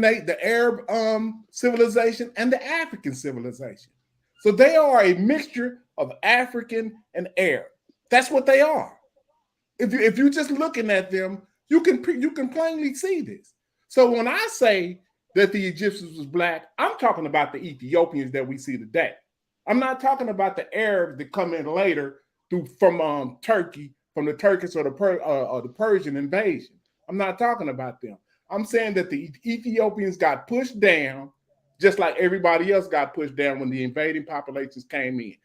civilization and the African civilization. So they are a mixture of African and Arab. That's what they are. If you're just looking at them, you can plainly see this. So when I say that the Egyptians was black, I'm talking about the Ethiopians that we see today. I'm not talking about the Arabs that come in later from Turkey, from the Turkish or the Persian invasion. I'm not talking about them. I'm saying that the Ethiopians got pushed down just like everybody else got pushed down when the invading populations came in.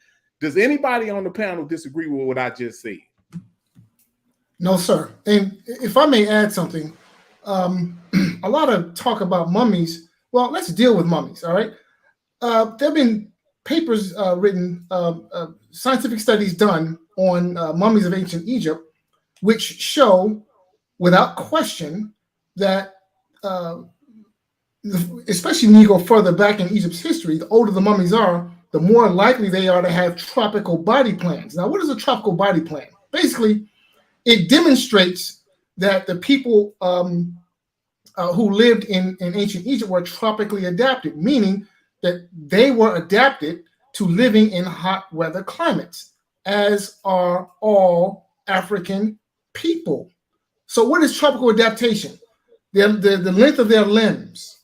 Does anybody on the panel disagree with what I just said? No, sir. And if I may add something, a lot of talk about mummies. Well, let's deal with mummies, all right? There have been papers written, scientific studies done on mummies of ancient Egypt, which show without question that, especially when you go further back in Egypt's history, the older the mummies are, the more likely they are to have tropical body plans. Now, what is a tropical body plan? Basically, it demonstrates that the people who lived in ancient Egypt were tropically adapted, meaning that they were adapted to living in hot weather climates, as are all African people. So what is tropical adaptation? The length of their limbs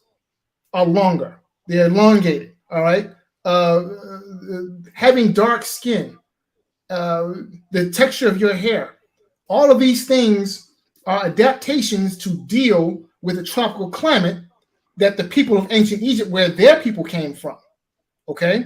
are longer. They're elongated, all right? Having dark skin, the texture of your hair, all of these things are adaptations to deal with the tropical climate that the people of ancient Egypt, where their people came from, okay?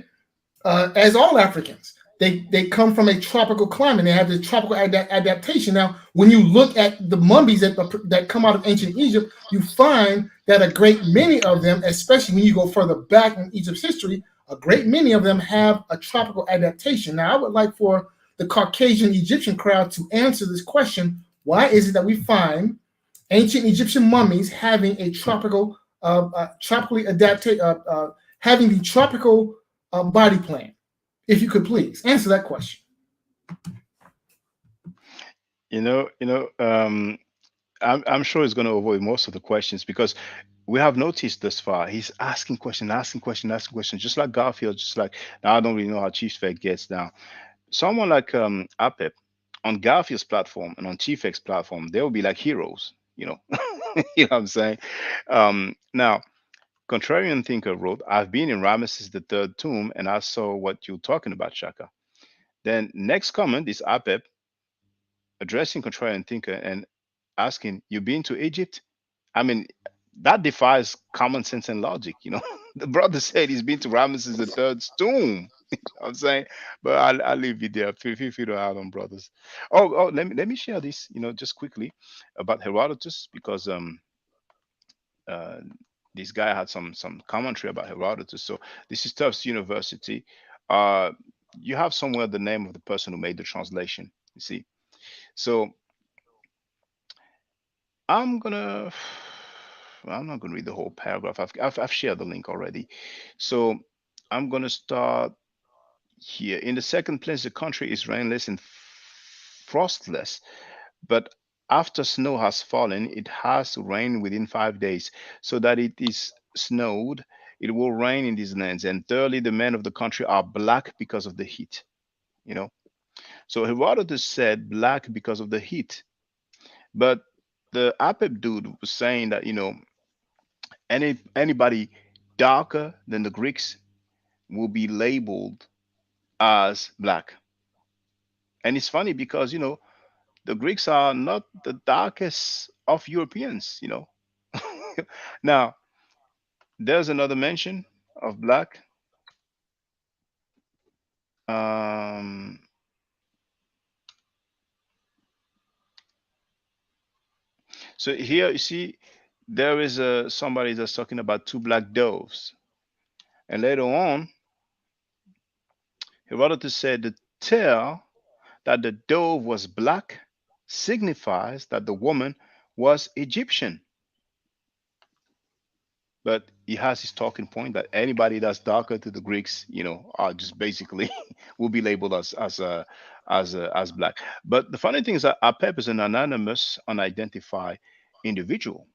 As all Africans, they come from a tropical climate. They have the tropical adaptation. Now, when you look at the mummies that come out of ancient Egypt, you find that a great many of them, especially when you go further back in Egypt's history, a great many of them have a tropical adaptation. Now, I would like for the Caucasian Egyptian crowd to answer this question. Why is it that we find ancient Egyptian mummies having a tropically adapted, having the tropical body plan? If you could please answer that question. I'm sure he's going to avoid most of the questions because we have noticed thus far he's asking question, just like Garfield, just like now. I don't really know how Chief Fed gets now. Someone like Apep on Garfield's platform and on Chief X platform, they will be like heroes, you know. You know what I'm saying? Now, Contrarian Thinker wrote, I've been in Ramesses the third tomb and I saw what you're talking about, Shaka. Then next comment is Apep addressing Contrarian Thinker and asking, you been to Egypt? I mean, that defies common sense and logic, you know. The brother said he's been to Ramesses the third's tomb. I'm saying, but I'll leave it there. Feel free to add on, brothers. Oh, let me share this, just quickly about Herodotus because uh, this guy had some commentary about Herodotus. So this is Tufts University. Uh, you have somewhere the name of the person who made the translation. You see, so I'm gonna. I'm not gonna read the whole paragraph. I've shared the link already. So I'm gonna start here. In the second place, the country is rainless and frostless, but after snow has fallen, it has to rain within 5 days, so that it is snowed. It will rain in these lands, and thirdly, the men of the country are black because of the heat. You know, so Herodotus said black because of the heat, but the Apep dude was saying that anybody darker than the Greeks will be labeled as black. And it's funny because the Greeks are not the darkest of Europeans, Now, there's another mention of black. Um, so here you see there is somebody that's talking about two black doves, and later on Herodotus said the tale that the dove was black signifies that the woman was Egyptian. But he has his talking point that anybody that's darker to the Greeks, are just basically will be labeled as black. But the funny thing is that Apep is an anonymous, unidentified individual.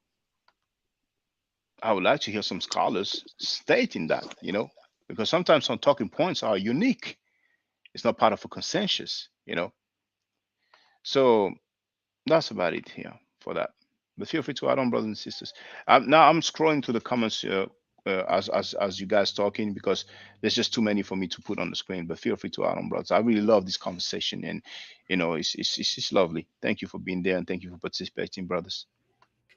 I would like to hear some scholars stating that, because sometimes some talking points are unique. It's not part of a consensus. So that's about it here for that. But feel free to add on, brothers and sisters. Now I'm scrolling to the comments as you guys talking, because there's just too many for me to put on the screen. But feel free to add on, brothers. I really love this conversation, and it's lovely. Thank you for being there, and thank you for participating, brothers.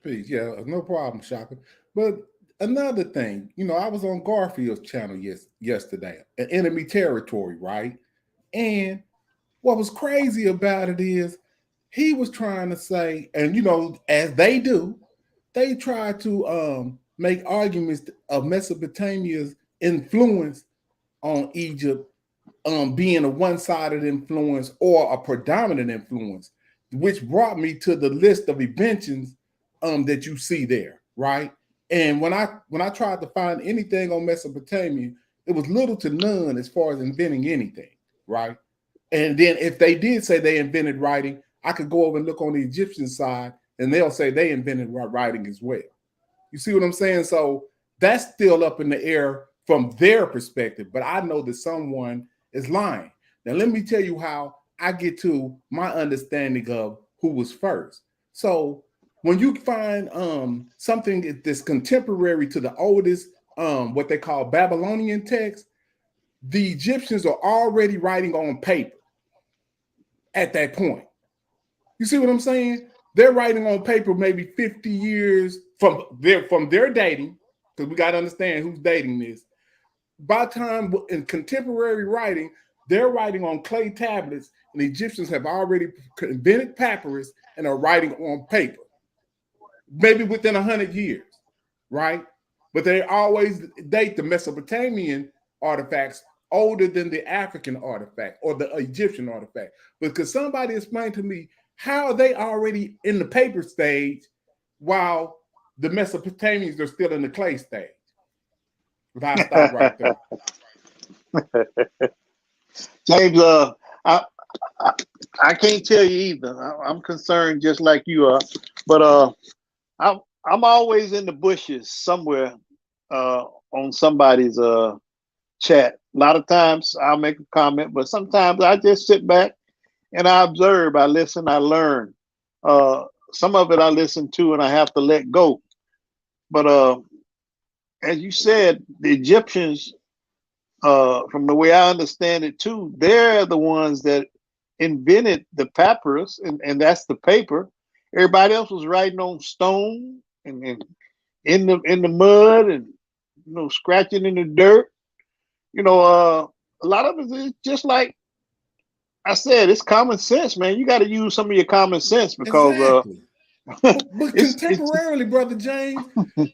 Peace. Yeah, no problem, Shaka. But another thing, I was on Garfield's channel yesterday, an enemy territory, right? And what was crazy about it is he was trying to say, and as they do, they try to make arguments of Mesopotamia's influence on Egypt being a one-sided influence or a predominant influence, which brought me to the list of inventions that you see there, right? And when I tried to find anything on Mesopotamia, it was little to none as far as inventing anything, right? And then if they did say they invented writing, I could go over and look on the Egyptian side, and they'll say they invented writing as well. You see what I'm saying? So that's still up in the air from their perspective, but I know that someone is lying. Now, let me tell you how I get to my understanding of who was first. So when you find something that's contemporary to the oldest, what they call Babylonian text, the Egyptians are already writing on paper at that point. You see what I'm saying? They're writing on paper maybe 50 years from their dating, because we got to understand who's dating this. By the time in contemporary writing, they're writing on clay tablets, and the Egyptians have already invented papyrus and are writing on paper, maybe within 100 years, right? But they always date the Mesopotamian artifacts older than the African artifact or the Egyptian artifact. Because somebody explained to me, how are they already in the paper stage while the Mesopotamians are still in the clay stage? But I stop right there. James, I can't tell you either. I'm concerned just like you are, but I'm always in the bushes somewhere on somebody's chat. A lot of times I'll make a comment, but sometimes I just sit back and I observe, I listen, I learn. Some of it I listen to and I have to let go. But as you said, the Egyptians, from the way I understand it too, they're the ones that invented the papyrus, and that's the paper. Everybody else was writing on stone and in the mud and scratching in the dirt. A lot of it is just like I said, it's common sense, man. You got to use some of your common sense because exactly. But contemporarily, Brother James,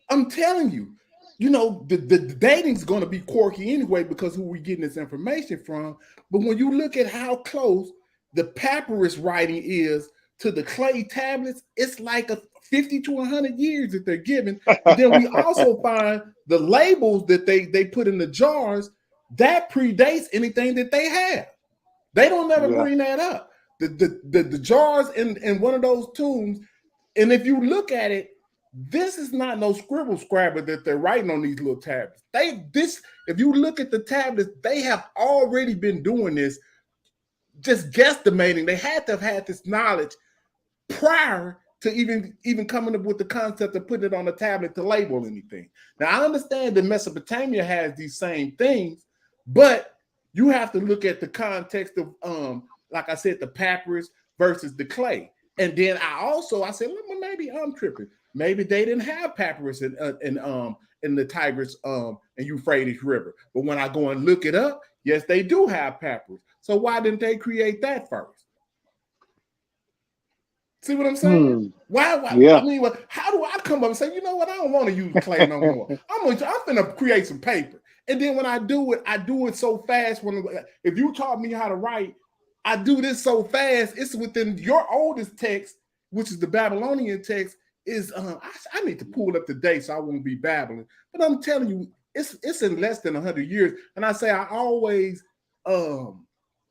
I'm telling you, the dating's going to be quirky anyway because who we getting this information from. But when you look at how close the papyrus writing is to the clay tablets, it's like 50 to 100 years that they're given. But then we also find the labels that they put in the jars that predates anything that they have. They don't never bring that up. The jars in one of those tombs, and if you look at it, this is not no scribble scrabble that they're writing on these little tablets. If you look at the tablets, they have already been doing this, just guesstimating. They had to have had this knowledge prior to even coming up with the concept of putting it on a tablet to label anything. Now, I understand that Mesopotamia has these same things, but you have to look at the context of, like I said, the papyrus versus the clay. And then I said, well, maybe I'm tripping. Maybe they didn't have papyrus in the Tigris and Euphrates River. But when I go and look it up, yes, they do have papyrus. So why didn't they create that first? See what I'm saying? Why? Yeah. I mean, how do I come up and say, you know what? I don't want to use clay no more. I'm gonna create some paper. And then when I do it so fast. If you taught me how to write, I do this so fast. It's within your oldest text, which is the Babylonian text. I need to pull up the date so I won't be babbling. But I'm telling you, it's in less than 100 years. And I say I always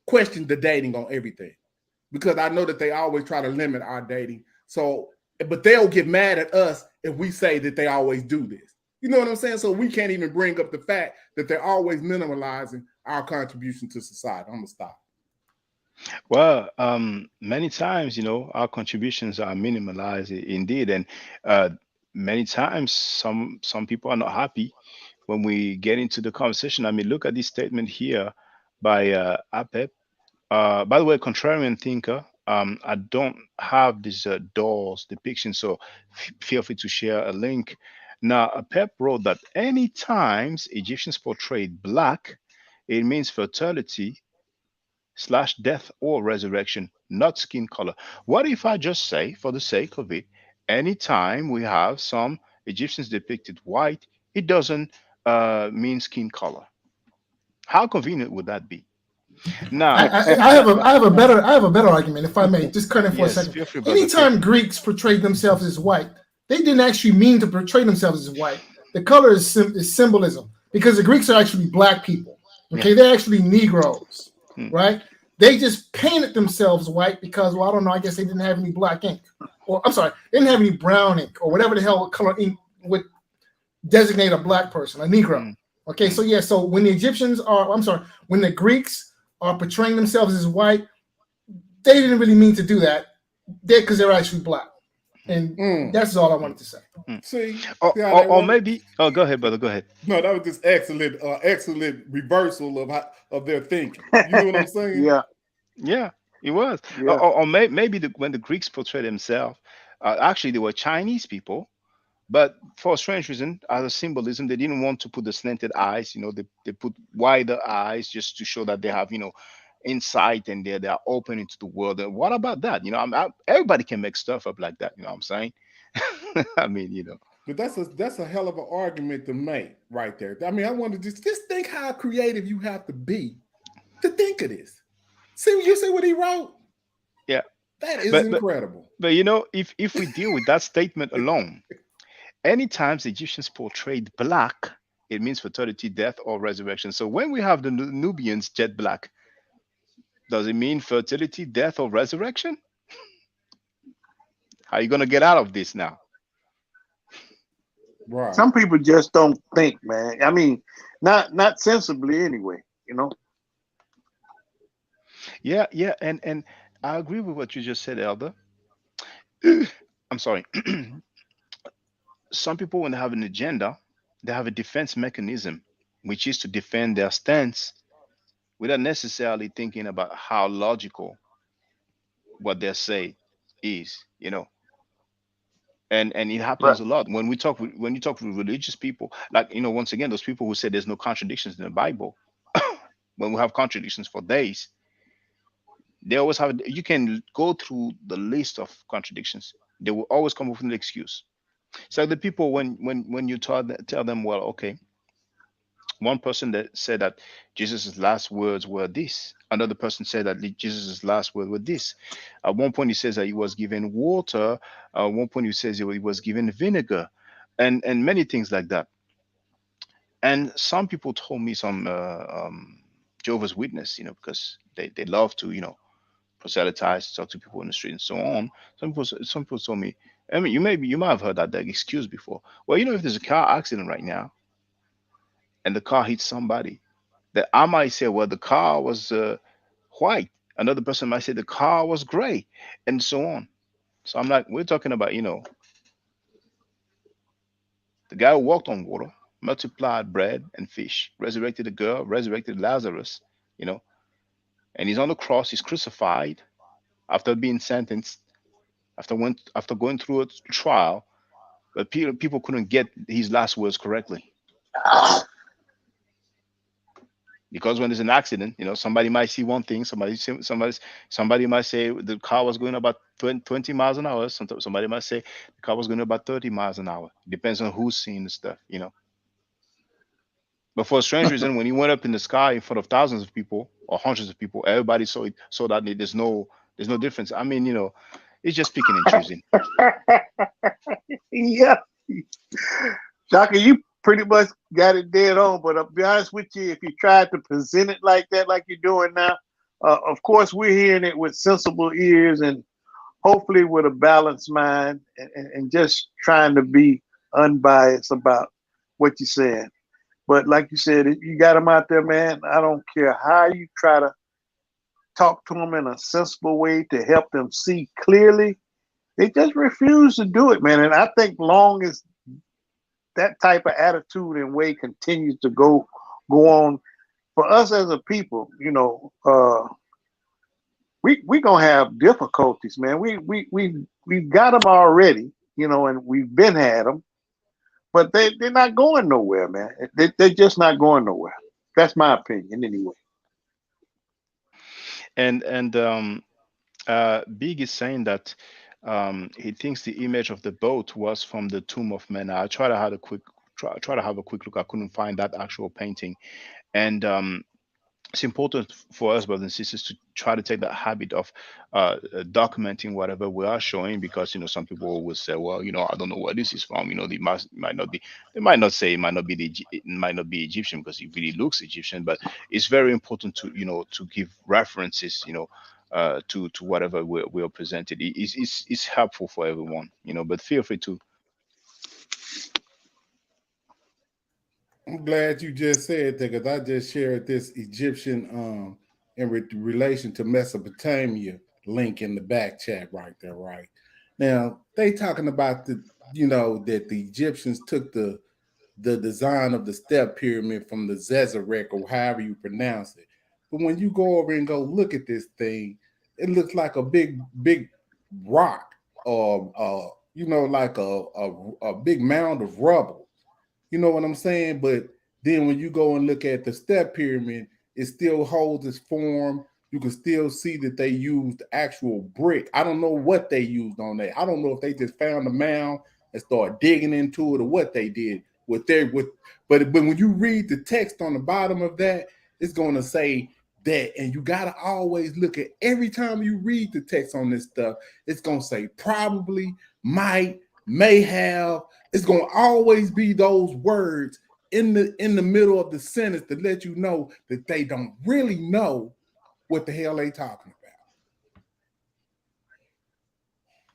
question the dating on everything, because I know that they always try to limit our dating. So, but they'll get mad at us if we say that they always do this. You know what I'm saying? So we can't even bring up the fact that they're always minimalizing our contribution to society. I'm gonna stop. Well, many times, our contributions are minimalized indeed, and uh, many times some people are not happy when we get into the conversation. I mean, look at this statement here by Apep. By the way, contrarian thinker. I don't have this doors depiction, so feel free to share a link. Now, Apep wrote that any times Egyptians portrayed black, it means fertility slash death or resurrection, not skin color. What if I just say, for the sake of it, anytime we have some Egyptians depicted white, it doesn't mean skin color? How convenient would that be? I, Now, I, I have a better argument, if I may, just cut in for a yes, second. feel free, brother. Feel Anytime free. Greeks portrayed themselves as white, they didn't actually mean to portray themselves as white. The color is symbolism, because the Greeks are actually black people. Okay, Yeah. they're actually Negroes, Hmm. right? They just painted themselves white because, well, I don't know, I guess they didn't have any black ink, or I'm sorry, they didn't have any brown ink, or whatever the hell color ink would designate a black person, a Negro. Hmm. Okay, so yeah, so when the Egyptians are, I'm sorry, when the Greeks are portraying themselves as white, they didn't really mean to do that. Because they're actually black, and that's all I wanted to say. See Or, how or, that or works? maybe, oh, go ahead, brother. Go ahead. No, that was just excellent reversal of their thinking. You know what I'm saying? Yeah. Yeah, it was. Yeah. Maybe when the Greeks portrayed themselves, actually, they were Chinese people. But for a strange reason, as a symbolism, they didn't want to put the slanted eyes. They put wider eyes just to show that they have, insight, and they are open into the world. And what about that? Everybody can make stuff up like that. You know what I'm saying? I mean, But that's a hell of an argument to make right there. I mean, I want to just think how creative you have to be to think of this. See what he wrote? yeah. That is But but incredible. but if we deal with that statement alone, anytime the Egyptians portrayed black, it means fertility, death, or resurrection. So when we have the Nubians jet black, does it mean fertility, death, or resurrection? How are you gonna get out of this now? Right. Some people just don't think, man. I mean, not sensibly anyway. You know. Yeah, yeah, and I agree with what you just said, Elder. I'm sorry. Some people, when they have an agenda, they have a defense mechanism, which is to defend their stance without necessarily thinking about how logical what they say is. And it Right. happens a lot when you talk with religious people, like, once again, those people who say there's no contradictions in the Bible. When we have contradictions for days, they always have. You can go through the list of contradictions. They will always come up with an excuse. So the people, when you tell them, well, okay, one person that said that Jesus' last words were this. Another person said that Jesus' last word were this. At one point, he says that he was given water. At one point, he says he was given vinegar, and many things like that. And some people told me, some Jehovah's Witness, because they love to, proselytize, talk to people in the street, and so on. Some people told me, I mean, you might have heard that excuse before. Well, if there's a car accident right now and the car hits somebody, that I might say, well, the car was white. Another person might say the car was gray, and so on. So I'm like, we're talking about, the guy who walked on water, multiplied bread and fish, resurrected the girl, resurrected Lazarus, you know, and he's on the cross, he's crucified after being sentenced. after going through a trial, but people couldn't get his last words correctly. Because when there's an accident, somebody might see one thing, somebody might say the car was going about 20 miles an hour. Somebody might say the car was going about 30 miles an hour. Depends on who's seeing the stuff. But for a strange reason, when he went up in the sky in front of thousands of people or hundreds of people, everybody saw that there's no difference. I mean, it's just picking and choosing. Yeah. Shaka, you pretty much got it dead on, but I'll be honest with you, if you tried to present it like that, like you're doing now, of course, we're hearing it with sensible ears and hopefully with a balanced mind and just trying to be unbiased about what you're saying. But like you said, you got them out there, man. I don't care how you try to talk to them in a sensible way to help them see clearly. They just refuse to do it, man. And I think long as that type of attitude and way continues to go on, for us as a people, we gonna have difficulties, man. We've got them already, and we've been had them, but they're not going nowhere, man. They're just not going nowhere. That's my opinion, anyway. And Big is saying that he thinks the image of the boat was from the Tomb of Men. I tried to have a quick look. I couldn't find that actual painting, and it's important for us, brothers and sisters, to try to take that habit of documenting whatever we are showing, because some people will say, well, I don't know where this is from. Might not be. They might not say it might not be it might not be Egyptian because it really looks Egyptian. But it's very important to to give references, to whatever we're presented. It's helpful for everyone, But feel free to. I'm glad you just said that, because I just shared this Egyptian in relation to Mesopotamia link in the back chat right there, right? Now, they talking about that the Egyptians took the design of the step pyramid from the Zezerek, or however you pronounce it. But when you go over and go look at this thing, it looks like a big rock, or like a big mound of rubble. You know what I'm saying? But then when you go and look at the step pyramid, it still holds its form. You can still see that they used actual brick. I don't know what they used on that. I don't know if they just found a mound and started digging into it, or what they did but when you read the text on the bottom of that, it's going to say that. And you got to always look at, every time you read the text on this stuff, it's going to say probably, might, may have. It's going to always be those words in the middle of the sentence to let you know that they don't really know what the hell they talking about.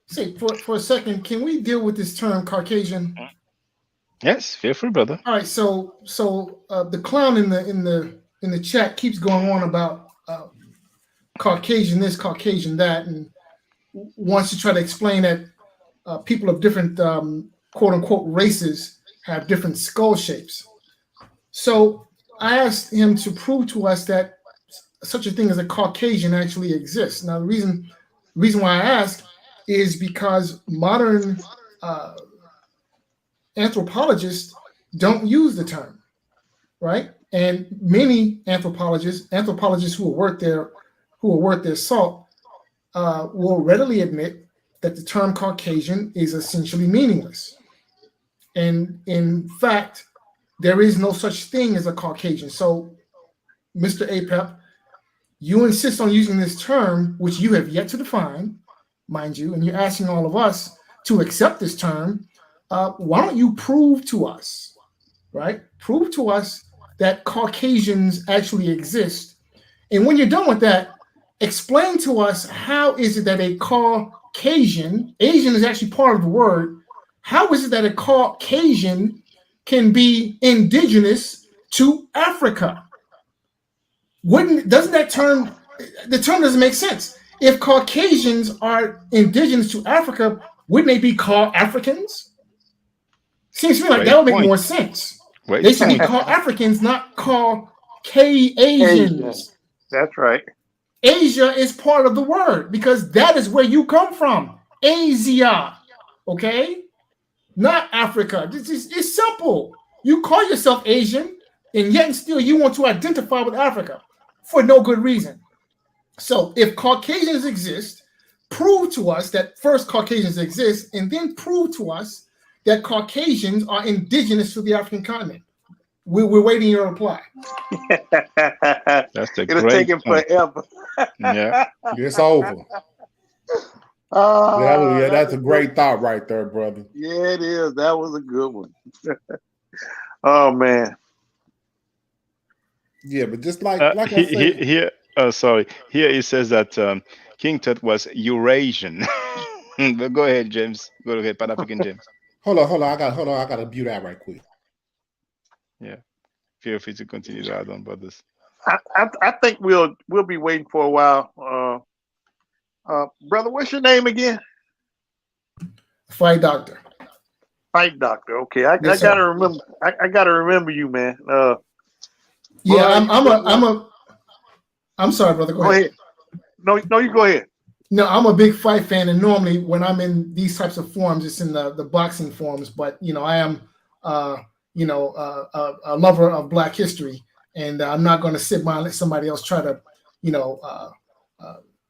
See, for a second, can we deal with this term Caucasian? Yes, feel free, brother. All right, so the clown in the chat keeps going on about Caucasian this, Caucasian that, and wants to try to explain that people of different quote unquote races have different skull shapes. So I asked him to prove to us that such a thing as a Caucasian actually exists. Now, the reason why I ask is because modern anthropologists don't use the term, right? And many anthropologists who are worth their salt will readily admit that the term Caucasian is essentially meaningless. And in fact, there is no such thing as a Caucasian. So, Mr. Apep, you insist on using this term, which you have yet to define, mind you, and you're asking all of us to accept this term. Why don't you prove to us, right? Prove to us that Caucasians actually exist. And when you're done with that, explain to us how is it that a Caucasian, Asian is actually part of the word, how is it that a Caucasian can be indigenous to Africa? Doesn't that term, the term doesn't make sense. If Caucasians are indigenous to Africa, wouldn't they be called Africans? Seems to me like that would make more sense. They should be called Africans, not called Asians. That's right. Asia is part of the word because that is where you come from. Asia, okay? Not Africa. It's simple. You call yourself Asian, and yet still you want to identify with Africa for no good reason. So if Caucasians exist, prove to us that first Caucasians exist, and then prove to us that Caucasians are indigenous to the African continent. We're waiting your reply. That's a It'll great take him point. forever. Yeah. It's over. Yeah, that's a great thought right there, brother. Yeah, it is. That was a good one. Oh man. Yeah, but just like I said, Here, sorry. Here it says that King Tut was Eurasian. But go ahead, James. Go ahead, Pan African James. hold on. I gotta view that right quick. Yeah. Feel free to continue to add on, brothers. I think we'll be waiting for a while. Brother, what's your name again? Fight Doctor. Fight Doctor. Okay, I Yes, gotta sir. remember. I gotta remember you, man. Yeah, I'm sorry, brother. Go ahead. No, you go ahead. No, I'm a big fight fan, and normally when I'm in these types of forums, it's in the boxing forums. But I am, a lover of Black history, and I'm not going to sit by and let somebody else try to,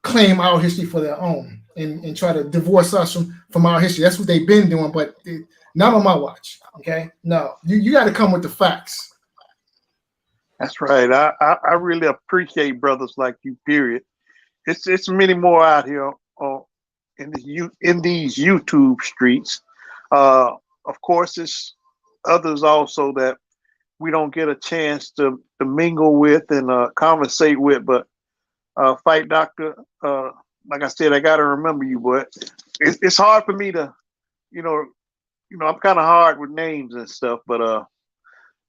claim our history for their own and try to divorce us from our history. That's what they've been doing, but not on my watch. Okay, no, you got to come with the facts. That's right. I really appreciate brothers like you. Period. It's many more out here in these YouTube streets. Of course, it's others also that we don't get a chance to mingle with and conversate with. But Fight Doctor, like I said, I got to remember you. But it's hard for me to, I'm kind of hard with names and stuff. But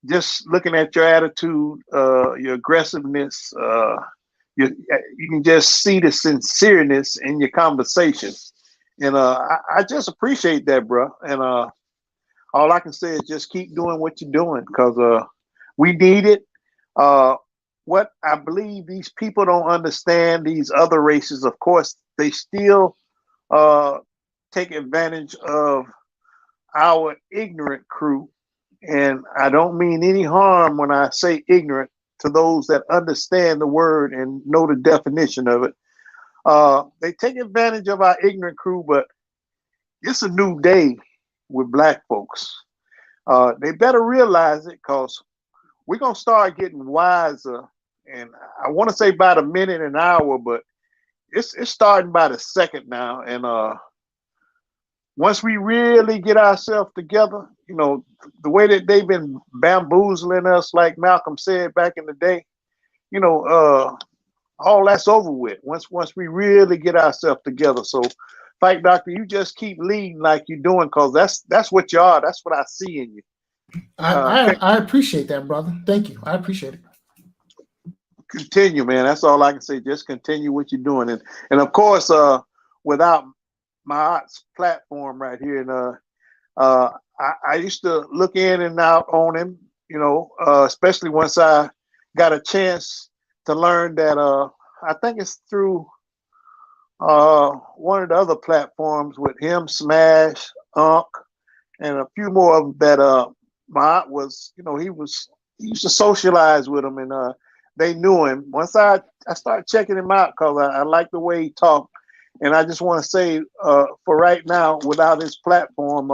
just looking at your attitude, your aggressiveness, you can just see the sincereness in your conversations, and I just appreciate that, bro. And all I can say is just keep doing what you're doing, because we need it. What I believe these people don't understand, these other races, of course, they still take advantage of our ignorant crew. And I don't mean any harm when I say ignorant to those that understand the word and know the definition of it. They take advantage of our ignorant crew, but it's a new day with Black folks. They better realize it, because we're going to start getting wiser. And I want to say by the minute and hour, but it's starting by the second now. And once we really get ourselves together, the way that they've been bamboozling us, like Malcolm said back in the day, all that's over with once we really get ourselves together. So, Fight Doctor, you just keep leading like you're doing, because that's what you are. That's what I see in you. I appreciate that, brother. Thank you. I appreciate it. Continue, man. That's all I can say. Just continue what you're doing, and of course, without my platform right here, and I used to look in and out on him, especially once I got a chance to learn that I think it's through one of the other platforms with him, Smash, Unc, and a few more of them that Mahat was, he used to socialize with them, and they knew him. Once I started checking him out, because I like the way he talked. And I just want to say, for right now, without his platform,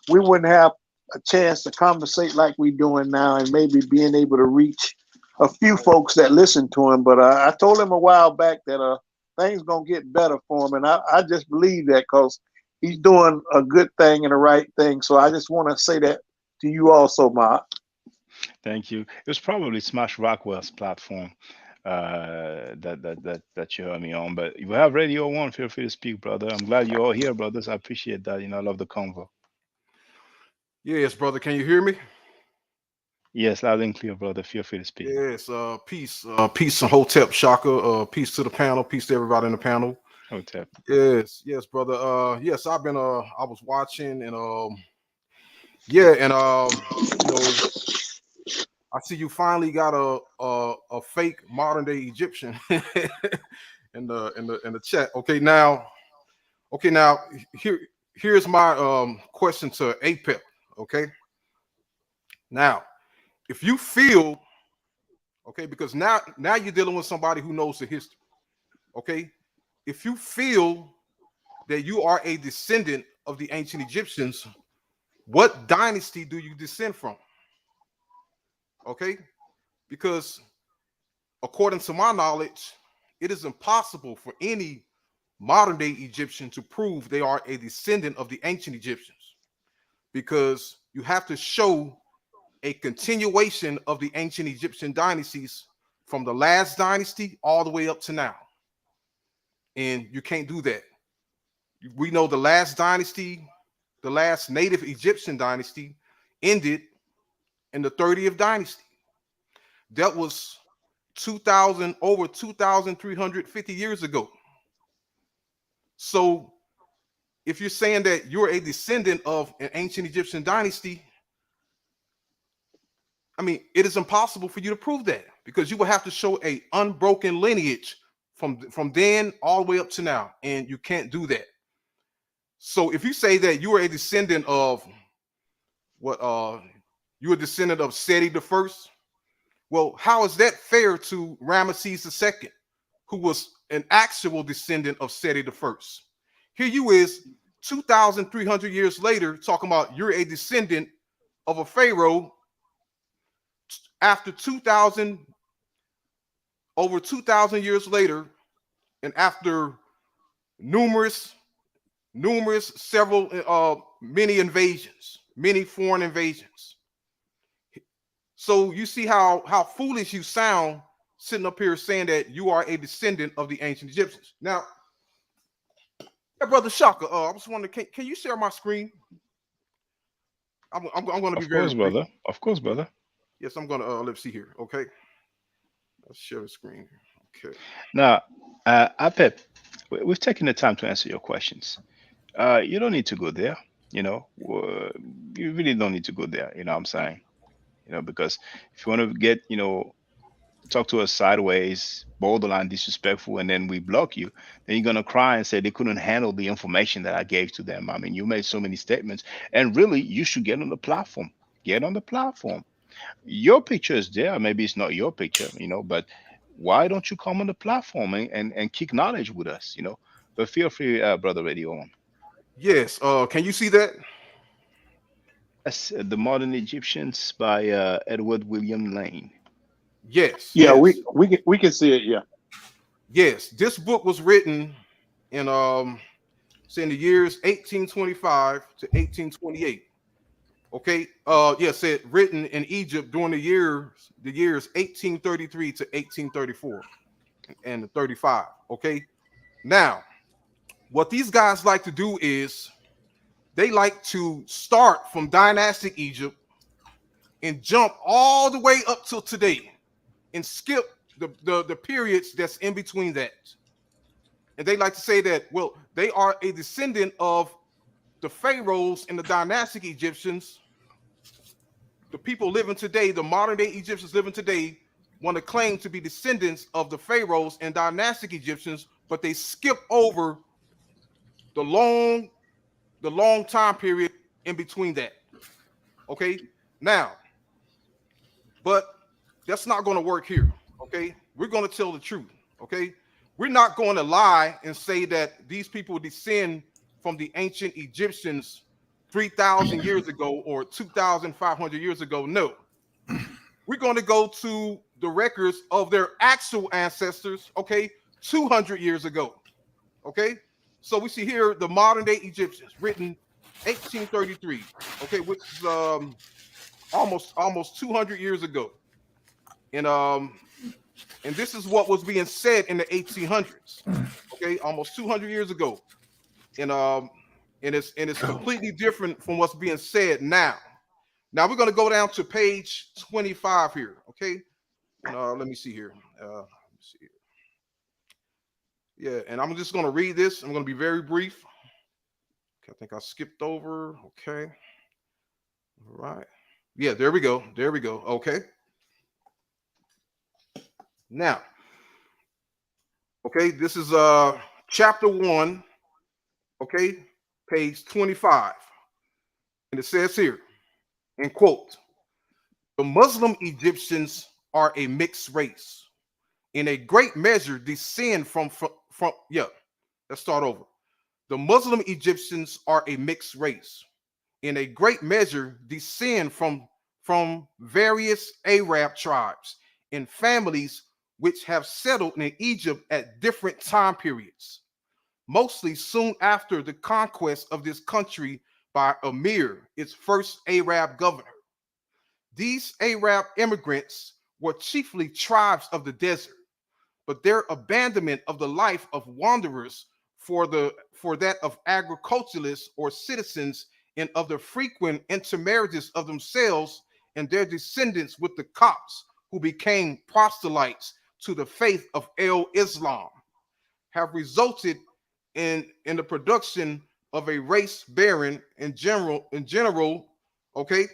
we wouldn't have a chance to conversate like we're doing now, and maybe being able to reach a few folks that listen to him. But I told him a while back that things going to get better for him. And I just believe that, because he's doing a good thing and the right thing. So I just want to say that to you also, Mark. Thank you. It was probably Smash Rockwell's platform that you heard me on. But if you have Radio One, feel free to speak, brother. I'm glad you're all here, brothers. I appreciate that. I love the convo. Yes, brother. Can you hear me? Yes, loud and clear, brother. Feel free to speak. Yes. Peace. Peace and Hotep Shaka. Peace to the panel. Peace to everybody in the panel. Hotep. Yes, brother. Yes, I've been. I was watching, and I see you finally got a fake modern day Egyptian in the chat. Okay, now Okay, now here's my question to APEP. Okay, now if you feel okay, because now you're dealing with somebody who knows the history. Okay, if you feel that you are a descendant of the ancient Egyptians, what dynasty do you descend from? Okay, because according to my knowledge, it is impossible for any modern day Egyptian to prove they are a descendant of the ancient Egyptians, because you have to show a continuation of the ancient Egyptian dynasties from the last dynasty all the way up to now. And you can't do that. We know the last dynasty, the last native Egyptian dynasty, ended in the 30th dynasty. That was 2,350 years ago. So if you're saying that you're a descendant of an ancient Egyptian dynasty, I mean, it is impossible for you to prove that, because you will have to show a unbroken lineage from then all the way up to now, and you can't do that. So if you say that you are a descendant of what you're a descendant of Seti the First, well, how is that fair to Ramesses II, who was an actual descendant of Seti the First? Here you is 2,300 years later talking about you're a descendant of a pharaoh after over 2,000 years later, and after numerous many invasions, many foreign invasions. So you see how foolish you sound sitting up here saying that you are a descendant of the ancient Egyptians. Now, brother Shaka, I was wondering, can you share my screen? I'm going to be Of very course, brief. brother. Of course, brother. Yes, I'm going to let's see here. Okay, let's share the screen. Okay. Now, Apep, we've taken the time to answer your questions. You don't need to go there. You know, you really don't need to go there. You know what I'm saying? You know, because if you want to get, talk to us sideways, borderline disrespectful, and then we block you, then you're gonna cry and say they couldn't handle the information that I gave to them. I mean, you made so many statements, and really, you should get on the platform. Get on the platform. Your picture is there. Maybe it's not your picture, but why don't you come on the platform and kick knowledge with us, But feel free, brother Radio On. Yes. Can you see that? Yes, The Modern Egyptians by Edward William Lane. Yes. Yeah, Yes. we can see it. Yeah. Yes. This book was written in say in the years 1825 to 1828. Okay. Yes, it written in Egypt during the years 1833 to 1834 and 35. Okay. Now, what these guys like to do is they like to start from dynastic Egypt and jump all the way up till today and skip the periods that's in between that. And they like to say that, well, they are a descendant of the pharaohs and the dynastic Egyptians. The people living today, the modern day Egyptians living today, want to claim to be descendants of the pharaohs and dynastic Egyptians, but they skip over the long time period in between that. Okay. Now, but that's not going to work here. Okay. We're going to tell the truth. Okay. We're not going to lie and say that these people descend from the ancient Egyptians 3,000 years ago or 2,500 years ago. No. We're going to go to the records of their actual ancestors, okay, 200 years ago. Okay. So we see here the modern day Egyptians written 1833, okay, which is almost 200 years ago. And this is what was being said in the 1800s, okay, almost 200 years ago. And it's completely different from what's being said now. Now we're going to go down to page 25 here, okay? Let me see here. Let me see here. Yeah, and I'm just going to read this. I'm going to be very brief. Okay, I think I skipped over. Okay. All right. Yeah, there we go. There we go. Okay. Now, okay, this is chapter 1, okay, page 25. And it says here, in quote, the Muslim Egyptians are a mixed race. In a great measure, descend from let's start over. The Muslim Egyptians are a mixed race. In a great measure, descend from various Arab tribes and families which have settled in Egypt at different time periods, mostly soon after the conquest of this country by Amir, its first Arab governor. These Arab immigrants were chiefly tribes of the desert, but their abandonment of the life of wanderers for that of agriculturalists or citizens, and of the frequent intermarriages of themselves and their descendants with the Copts, who became proselytes to the faith of Islam, have resulted in the production of a race barren in general, okay,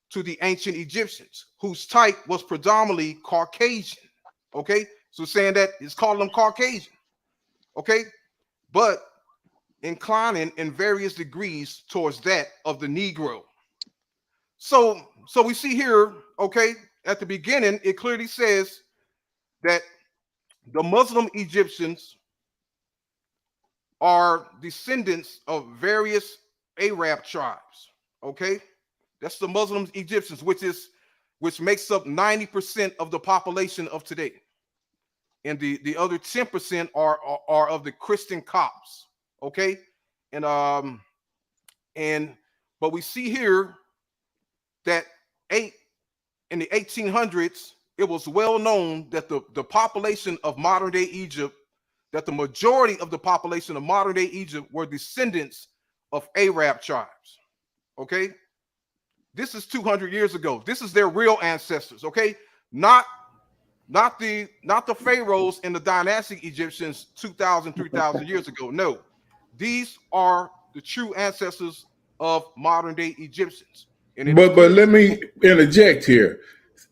to the ancient Egyptians, whose type was predominantly Caucasian. Okay, so saying that it's calling them Caucasian. Okay, but inclining in various degrees towards that of the Negro. So we see here, okay, at the beginning, it clearly says that the Muslim Egyptians are descendants of various Arab tribes. Okay, that's the Muslim Egyptians, which makes up 90% of the population of today. And the other 10% are of the Christian Copts. Okay, but we see here that in the 1800s, it was well known that the population of modern day Egypt, that the majority of the population of modern day Egypt were descendants of Arab tribes. Okay, this is 200 years ago. This is their real ancestors. Okay, not the pharaohs and the dynastic Egyptians 2,000, 3,000 years ago. No, these are the true ancestors of modern day Egyptians. And but let me interject here.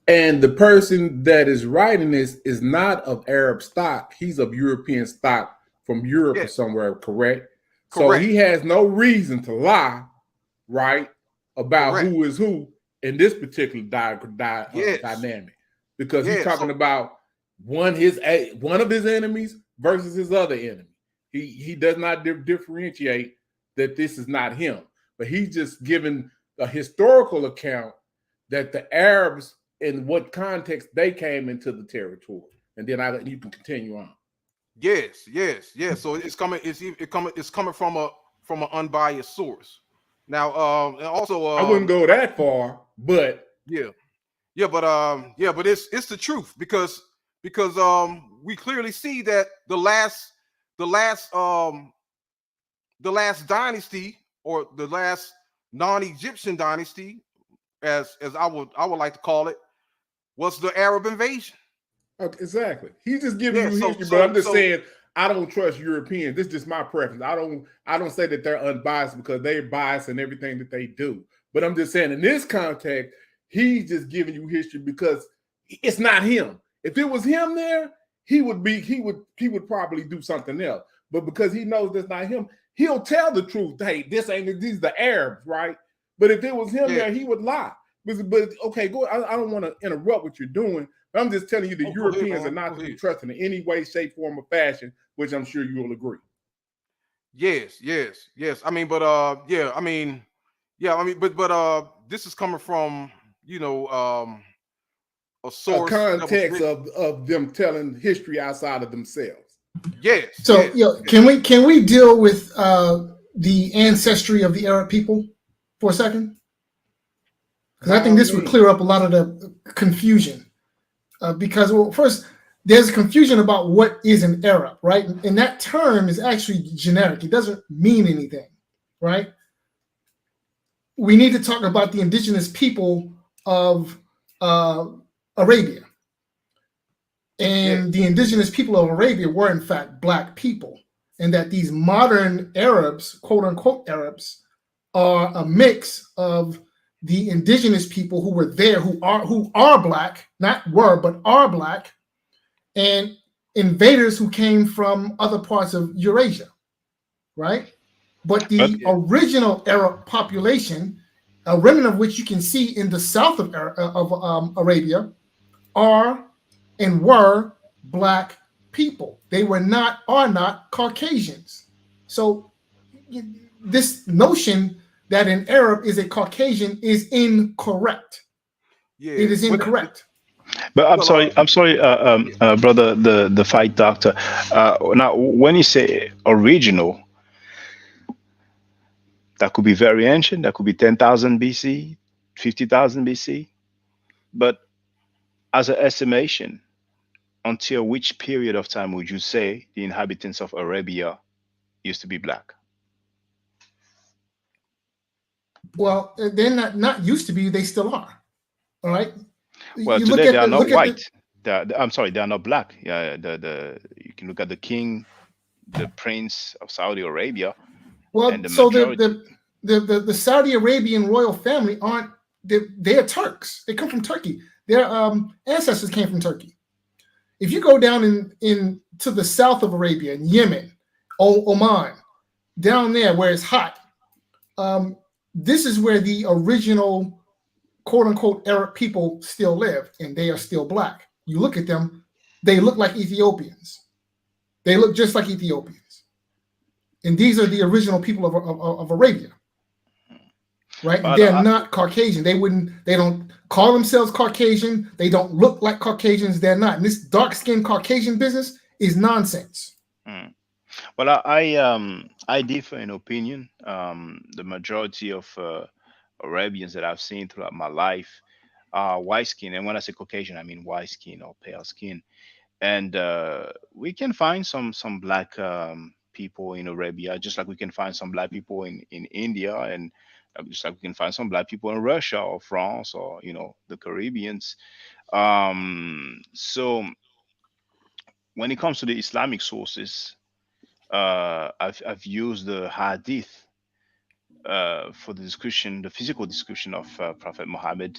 And the person that is writing this is not of Arab stock. He's of European stock from Europe or somewhere, correct? So he has no reason to lie, right, about who is who in this particular dynamic. Because he's talking about one of his enemies versus his other enemy. He does not differentiate that this is not him. But he's just giving a historical account that the Arabs, in what context they came into the territory, and then you can continue on. Yes. So it's coming from an unbiased source. Now, and also, I wouldn't go that far, but but it's the truth because we clearly see that the last dynasty, or the last non-Egyptian dynasty, as I would like to call it, was the Arab invasion. Okay, exactly. He's just giving you history, but I'm just saying I don't trust Europeans. This is just my preference. I don't say that they're unbiased because they're biased in everything that they do. But I'm just saying in this context, he's just giving you history because it's not him. If it was him there, he would probably do something else. But because he knows that's not him, he'll tell the truth. Hey, these are the Arabs, right? But if it was him there, he would lie. But okay, go. I don't want to interrupt what you're doing. But I'm just telling you the Europeans are not to be trusted in any way, shape, form, or fashion, which I'm sure you will agree. Yes. I mean, but this is coming from a source, a context of them telling history outside of themselves. Yes. So can we deal with the ancestry of the Arab people for a second? Because I think this would clear up a lot of the confusion. Because, well, first, there's confusion about what is an Arab, right? And that term is actually generic. It doesn't mean anything, right? We need to talk about the indigenous people of Arabia. And the indigenous people of Arabia were, in fact, Black people. And that these modern Arabs, quote unquote Arabs, are a mix of the indigenous people who were there, who are Black, not were, but are Black, and invaders who came from other parts of Eurasia, right? But the original Arab population, a remnant of which you can see in the south of Arabia, are and were black people. They are not Caucasians. So this notion that an Arab is a Caucasian is incorrect. Yeah, it is incorrect. But I'm sorry, brother, the fight doctor. Now, when you say original, that could be very ancient. That could be 10,000 BC, 50,000 BC. But as an estimation, until which period of time would you say the inhabitants of Arabia used to be black? Well, they're not used to be. They still are. All right. Well, You today they are not look at white. I'm sorry, they are not black. Yeah, the you can look at the king, the prince of Saudi Arabia, and the so majority. the Saudi Arabian royal family aren't. They're Turks. They come from Turkey. Their ancestors came from Turkey. If you go down in to the south of Arabia, in Yemen, Oman, down there where it's hot, this is where the original quote unquote Arab people still live, and they are still black. You look at them, they look like Ethiopians. They look just like Ethiopians. And these are the original people of Arabia. Right? And they're not Caucasian. They don't call themselves Caucasian. They don't look like Caucasians. They're not. And this dark-skinned Caucasian business is nonsense. Well, I differ in opinion. The majority of Arabians that I've seen throughout my life are white skin, and when I say Caucasian, I mean white skin or pale skin. And we can find some black people in Arabia, just like we can find some black people in India, and just like we can find some black people in Russia or France or the Caribbeans. So when it comes to the Islamic sources, I've used the Hadith for the description, the physical description of Prophet Muhammad,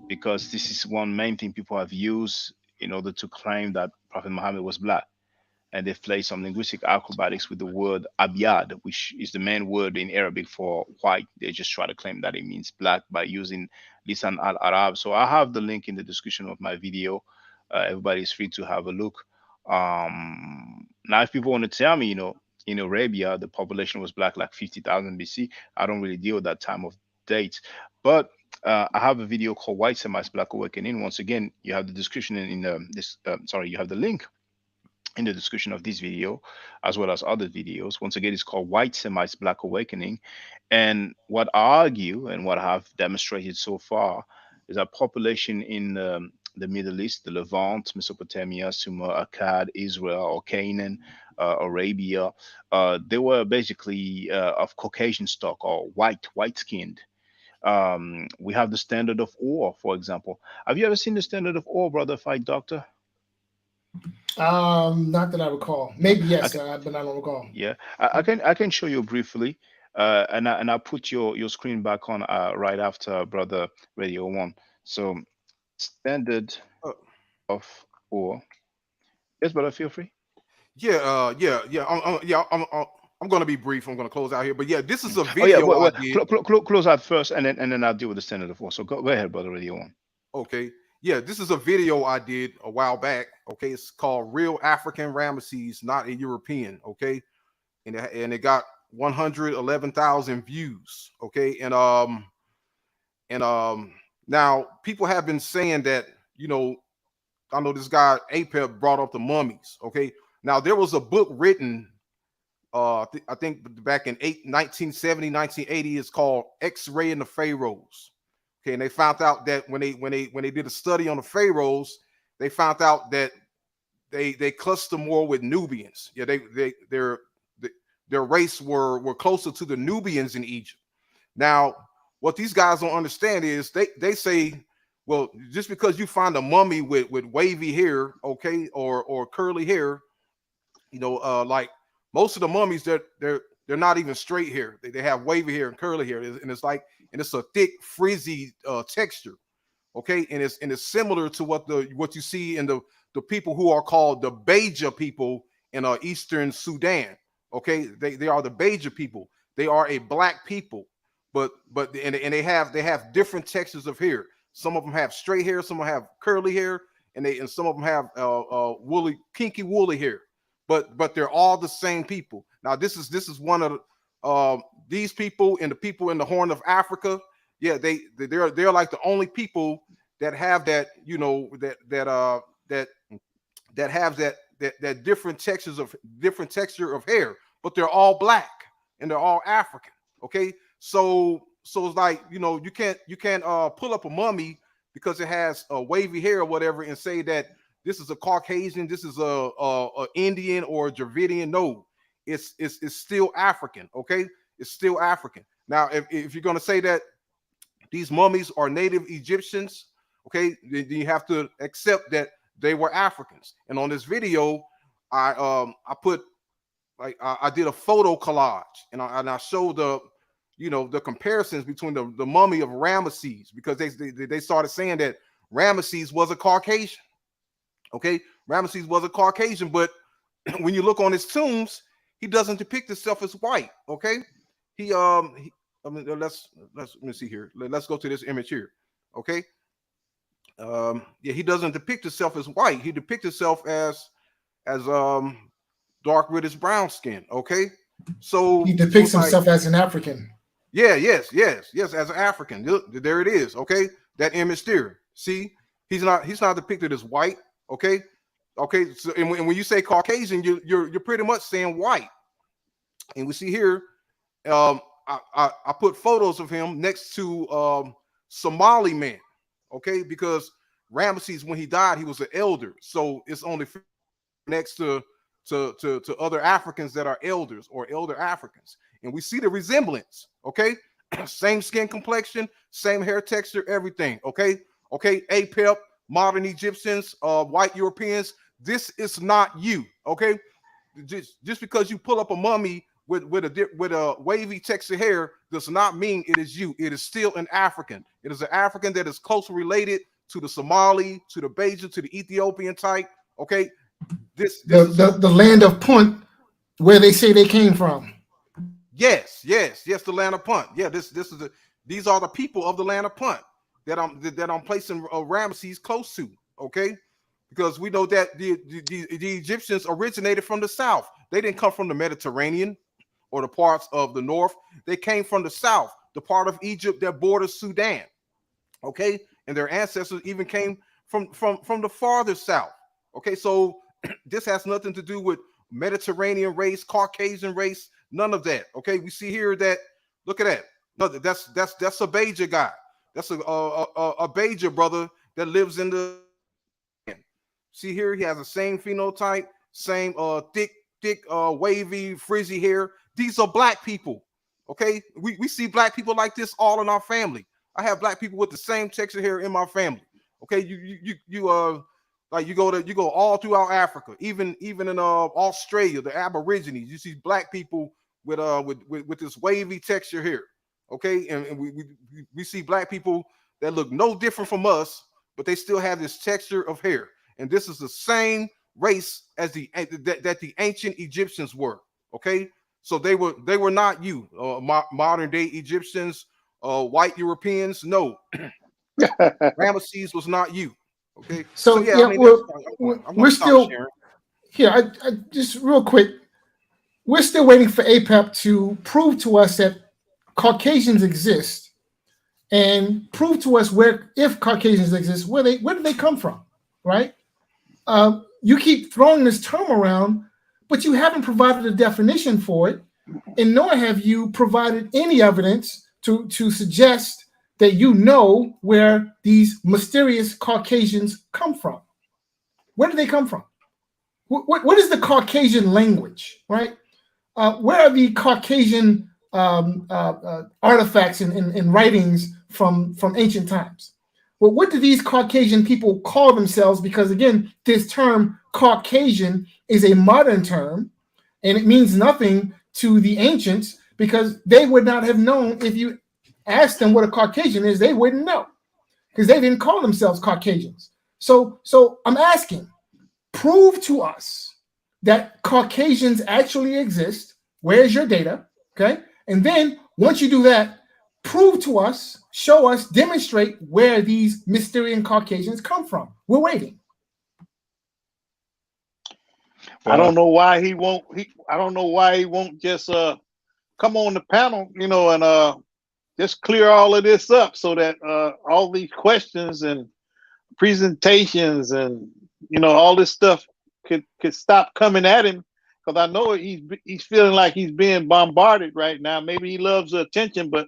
because this is one main thing people have used in order to claim that Prophet Muhammad was black. And they've played some linguistic acrobatics with the word abyad, which is the main word in Arabic for white. They just try to claim that it means black by using Lisan al Arab. So I have the link in the description of my video. Everybody is free to have a look. Now, if people want to tell me, in Arabia, the population was black like 50,000 BC, I don't really deal with that time of date. But I have a video called White Semites Black Awakening. Once again, you have the description you have the link in the description of this video, as well as other videos. Once again, it's called White Semites Black Awakening. And what I argue and what I have demonstrated so far is that population in the Middle East, the Levant, Mesopotamia, Sumer, Akkad, Israel, or Canaan, Arabia, they were basically of Caucasian stock or white skinned. We have the standard of ore, for example. Have you ever seen the standard of ore, brother Fight Doctor? Not that I recall. Maybe yes, but I don't recall. Yeah, I can show you briefly, and I'll put your screen back on right after brother Radio One. So standard of ore. Yes, brother, feel free. Yeah. I'm going to be brief. I'm going to close out here, but yeah, this is a video. Close out first, and then I'll deal with the standard of ore. So go ahead, brother Radio One. Okay. Yeah, this is a video I did a while back. Okay, it's called "Real African Ramesses, Not a European." Okay, and it got 111,000 views. Okay, and now people have been saying that I know this guy APEP brought up the mummies. Okay, now there was a book written, I think back in 1970, 1980. It's called "X-Ray and the Pharaohs." Okay, and they found out that when they did a study on the pharaohs, they found out that they cluster more with Nubians. Yeah, their race were closer to the Nubians in Egypt. Now, what these guys don't understand is they say, well, just because you find a mummy with wavy hair, okay, or curly hair, like most of the mummies, they're not even straight hair. They have wavy hair and curly hair, and it's a thick, frizzy texture, okay, and it's similar to what you see in the people who are called the Beja people in eastern Sudan, okay. They are the Beja people. They are a black people, but and they have different textures of hair. Some of them have straight hair, some of them have curly hair, and some of them have woolly, kinky woolly hair. But they're all the same people. Now this is one of these people and the people in the Horn of Africa. Yeah, they're like the only people that have that, you know, that have that different texture of hair, but they're all black and they're all African. Okay, so it's like, you know, you can't pull up a mummy because it has a wavy hair or whatever and say that this is a Caucasian, this is a Indian or a Dravidian. No, it's still African. Okay, it's still African. Now, if you're gonna say that these mummies are native Egyptians, okay, then you have to accept that they were Africans. And on this video, I put, like, I did a photo collage, and I showed the comparisons between the mummy of Ramesses, because they started saying that Ramesses was a Caucasian. Okay, Ramesses was a Caucasian, but when you look on his tombs, he doesn't depict himself as white. Okay, I mean, let me see here. Let's go to this image here. Okay. Yeah, he doesn't depict himself as white. He depicts himself as dark reddish brown skin. Okay. So he depicts himself as an African. Yeah, yes, as an African. There it is. Okay. That image there. See, he's not depicted as white. Okay. Okay. So and when you say Caucasian, you're pretty much saying white. And we see here, I put photos of him next to Somali man, okay, because Ramesses, when he died, he was an elder, so it's only next to other Africans that are elders or elder Africans, and we see the resemblance, okay, same skin complexion, same hair texture, everything, okay, APEP, modern Egyptians, white Europeans, this is not you, okay, just because you pull up a mummy with a wavy texture hair does not mean it is you. It is still an African. It is an African that is closely related to the Somali, to the Bajan, to the Ethiopian type. Okay, the land of Punt, where they say they came from. Yes, the land of Punt. Yeah, these are the people of the land of Punt that I'm placing Ramesses close to. Okay, because we know that the Egyptians originated from the south. They didn't come from the Mediterranean or the parts of the north. They came from the south, the part of Egypt that borders Sudan. Okay, and their ancestors even came from the farther south. Okay, so this has nothing to do with Mediterranean race, Caucasian race, none of that. Okay, we see here that, look at that. No, that's a Baja guy. That's a Baja brother that lives in the. See here, he has the same phenotype, same thick, wavy, frizzy hair. These are black people. Okay, we see black people like this all in our family. I have black people with the same texture hair in my family. Okay, you go all throughout Africa, even in Australia, the Aborigines. You see black people with this wavy texture hair. Okay, and we see black people that look no different from us, but they still have this texture of hair. And this is the same race as the ancient Egyptians were. Okay, so they were not you, modern day Egyptians, white Europeans. No, Ramesses was not you. Okay, so yeah, I mean, we're still here. I just real quick, we're still waiting for APEP to prove to us that Caucasians exist, and prove to us if Caucasians exist, where do they come from, right? You keep throwing this term around, but you haven't provided a definition for it, and nor have you provided any evidence to suggest that you know where these mysterious Caucasians come from. Where do they come from? What is the Caucasian language, right? Where are the Caucasian artifacts and writings from ancient times? Well, what do these Caucasian people call themselves? Because again, this term Caucasian is a modern term, and it means nothing to the ancients because they would not have known. If you asked them what a Caucasian is, they wouldn't know because they didn't call themselves Caucasians. So I'm asking, prove to us that Caucasians actually exist. Where's your data? Okay. And then once you do that, prove to us, show us, demonstrate where these Mysterian Caucasians come from. We're waiting. I don't know why he won't. I don't know why he won't just come on the panel, and just clear all of this up so that all these questions and presentations and all this stuff could stop coming at him, because I know he's feeling like he's being bombarded right now. Maybe he loves the attention, but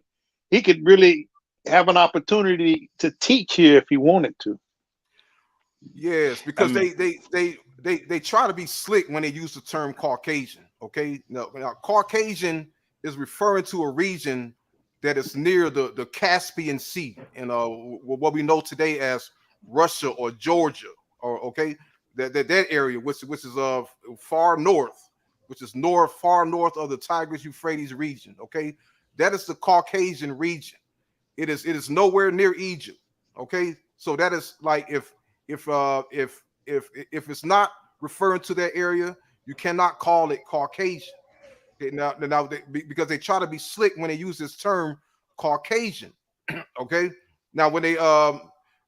he could really have an opportunity to teach here if he wanted to. Yes, because they try to be slick when they use the term Caucasian. Okay, now Caucasian is referring to a region that is near the Caspian Sea and what we know today as Russia or Georgia, or okay, that area which is far north, which is far north of the Tigris Euphrates region. Okay, that is the Caucasian region. It is nowhere near Egypt. Okay, so that is like if it's not referring to that area, you cannot call it Caucasian. Okay, now because they try to be slick when they use this term Caucasian. Okay, now when they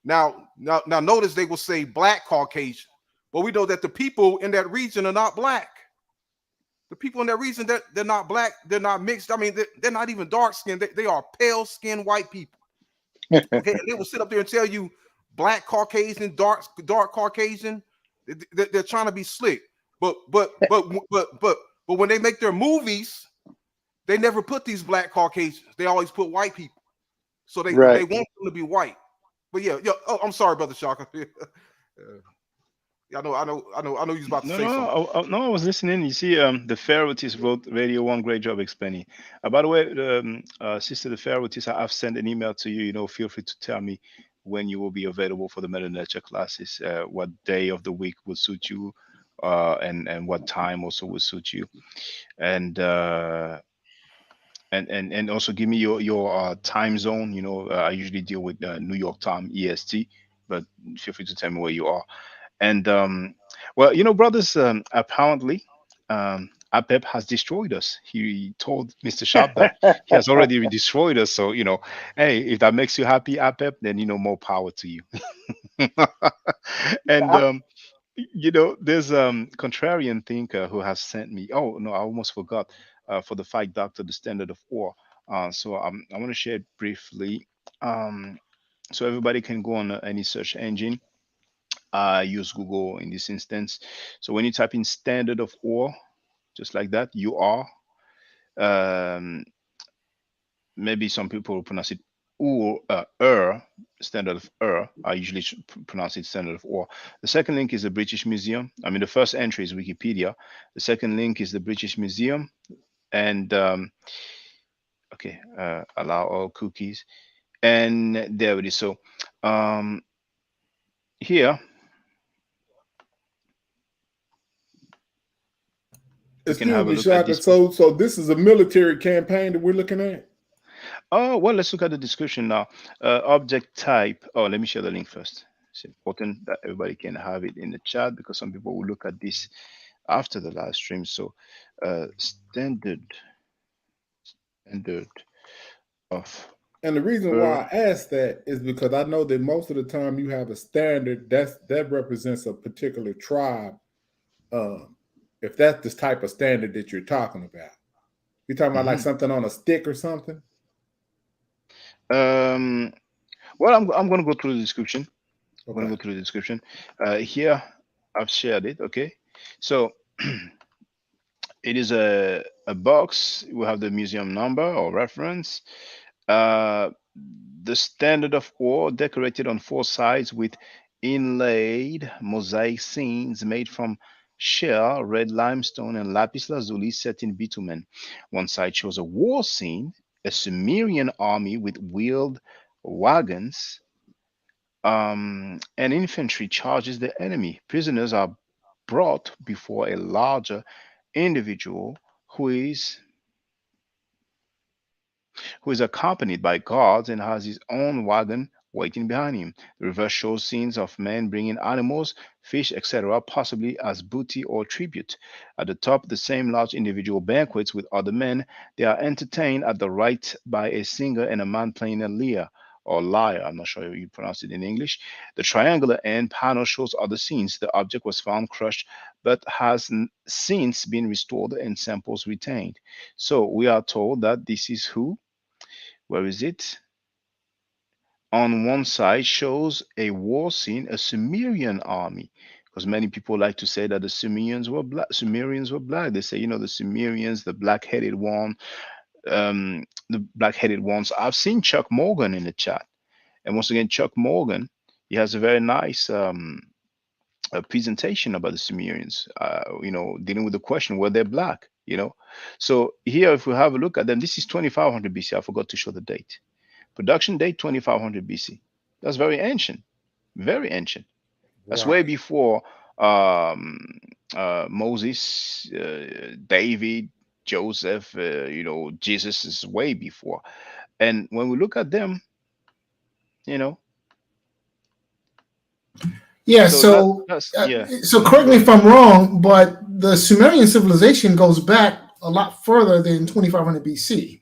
now notice they will say Black Caucasian, but we know that the people in that region are not black. The people in that region, that they're not black, they're not mixed. I mean, they're not even dark skinned. They are pale skinned white people. Okay, and they will sit up there and tell you Black Caucasian, dark Caucasian. They're trying to be slick, but when they make their movies, they never put these Black Caucasians. They always put white people, so they want them to be white. But yeah. Oh, I'm sorry, brother Shaka. I know. You was about to say something. No, I was listening. You see, the Ferrotis wrote Radio One, great job explaining. By the way, Sister the Ferrotis, I've sent an email to you. Feel free to tell me when you will be available for the meta lecture classes. What day of the week will suit you, and what time also will suit you, and also give me your time zone. I usually deal with New York time EST, but feel free to tell me where you are. And well, brothers, apparently, Apep has destroyed us. He told Mr. Sharp that he has already destroyed us. So, hey, if that makes you happy, Apep, then more power to you. And there's contrarian thinker who has sent me. Oh no, I almost forgot. For the fight doctor, the standard of war. So I want to share it briefly. So everybody can go on any search engine. Use Google in this instance. So when you type in standard of ore, just like that, you are. Maybe some people pronounce it or standard of I usually pronounce it standard of ore. The second link is the British Museum. I mean, the first entry is Wikipedia. The second link is the British Museum. And okay, allow all cookies. And there it is. So here, excuse me, Shaka. So this is a military campaign that we're looking at? Oh, well, let's look at the description now. Object type. Oh, let me share the link first. It's important that everybody can have it in the chat because some people will look at this after the live stream. So standard of. And the reason why I asked that is because I know that most of the time you have a standard that represents a particular tribe. If that's the type of standard that you're talking about, you're talking about like something on a stick or something. Well, I'm going to go through the description. I'm going to go through the description. Here, I've shared it. Okay, so it is a box. We have the museum number or reference. The standard of ore decorated on four sides with inlaid mosaic scenes made from shell, red limestone, and lapis lazuli set in bitumen. One side shows a war scene, a Sumerian army with wheeled wagons. And infantry charges the enemy. Prisoners are brought before a larger individual who is accompanied by guards and has his own wagon waiting behind him. The reverse shows scenes of men bringing animals, fish, etc., possibly as booty or tribute. At the top, the same large individual banquets with other men. They are entertained at the right by a singer and a man playing a lyre or lyre. I'm not sure how you pronounce it in English. The triangular end panel shows other scenes. The object was found crushed but has since been restored and samples retained. So we are told that this is who? Where is it? On one side shows a war scene, a Sumerian army, because many people like to say that the Sumerians were black. Sumerians were black. They say, the Sumerians, the black-headed one, the black-headed ones. I've seen Chuck Morgan in the chat, and once again, Chuck Morgan, he has a very nice a presentation about the Sumerians. Dealing with the question, were they black? So here, if we have a look at them, this is 2500 BC. I forgot to show the date. Production date 2500 BC. That's very ancient, very ancient. That's way before Moses, David, Joseph. Jesus is way before. And when we look at them, Yeah. so So correct me if I'm wrong, but the Sumerian civilization goes back a lot further than 2500 BC.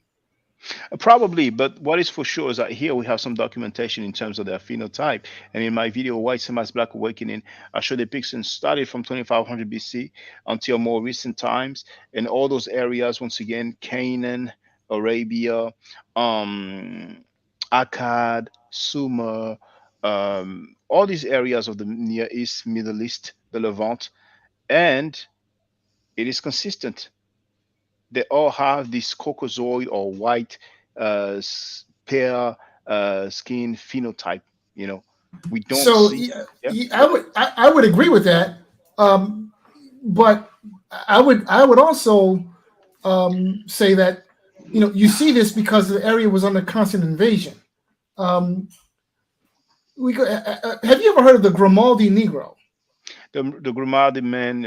Probably, but what is for sure is that here we have some documentation in terms of their phenotype. And in my video, White Semites Black Awakening, I show depictions started from 2500 BC until more recent times. And all those areas, once again, Canaan, Arabia, Akkad, Sumer, all these areas of the Near East, Middle East, the Levant, and it is consistent. They all have this Caucasoid or white pale skin phenotype. We don't see. I would agree with that, but I would also say that you see this because the area was under constant invasion. Have you ever heard of the Grimaldi Negro? The Grimaldi man,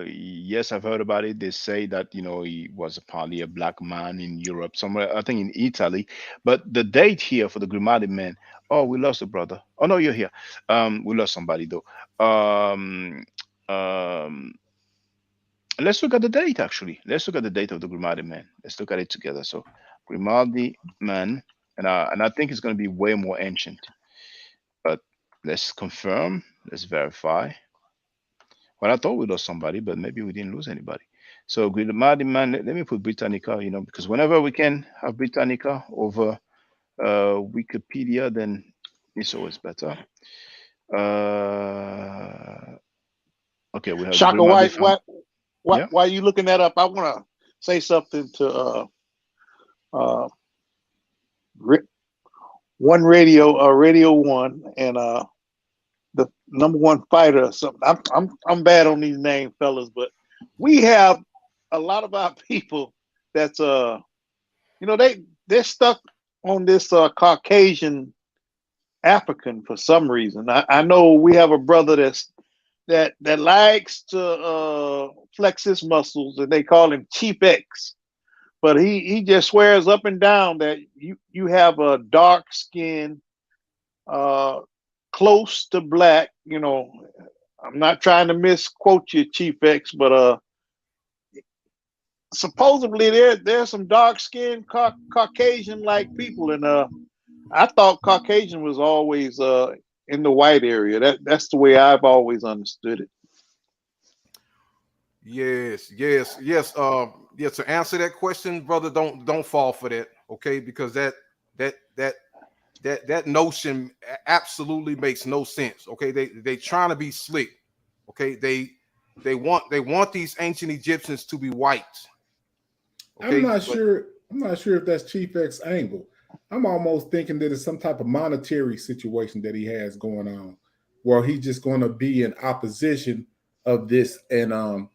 yes, I've heard about it. They say that he was apparently a black man in Europe, somewhere, I think in Italy. But the date here for the Grimaldi man, oh, we lost a brother. Oh no, you're here. We lost somebody though. Let's look at the date actually. Let's look at the date of the Grimaldi man. Let's look at it together. So Grimaldi man, and I think it's going to be way more ancient. But let's confirm. Let's verify. Well, I thought we lost somebody, but maybe we didn't lose anybody. So Grimaldi man, let me put Britannica, because whenever we can have Britannica over Wikipedia, then it's always better. Okay, we have Shaka. Why are you looking that up? I want to say something to One Radio, Radio One, and the number one fighter or something. I'm bad on these names, fellas, but we have a lot of our people that's they're stuck on this Caucasian African for some reason. I know we have a brother that likes to flex his muscles, and they call him Chief X. But he just swears up and down that you have a dark skin, close to black. I'm not trying to misquote you, Chief X, but supposedly there's some dark skinned Caucasian like people, and I thought Caucasian was always in the white area. That's the way I've always understood it. Yes. To answer that question, brother, don't fall for that, okay? Because that notion absolutely makes no sense. Okay, they trying to be slick. Okay, they want these ancient Egyptians to be white. Okay? I'm not sure if that's Chief X angle. I'm almost thinking that it's some type of monetary situation that he has going on, where he's just going to be in opposition of this, and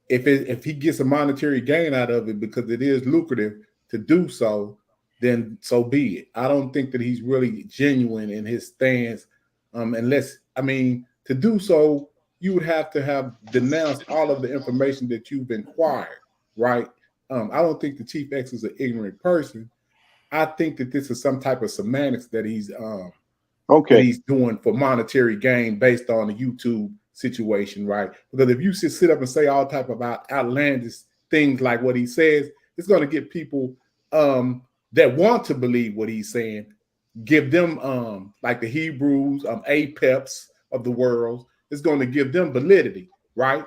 if he gets a monetary gain out of it because it is lucrative to do so, then so be it. I don't think that he's really genuine in his stance, unless, to do so, you would have to have denounced all of the information that you've acquired, right? I don't think the Chief X is an ignorant person. I think that this is some type of semantics that he's what he's doing for monetary gain based on the YouTube situation, right? Because if you sit up and say all type of outlandish things like what he says, it's going to get people that want to believe what he's saying, give them like the Hebrews, APEPs of the world. It's going to give them validity, right?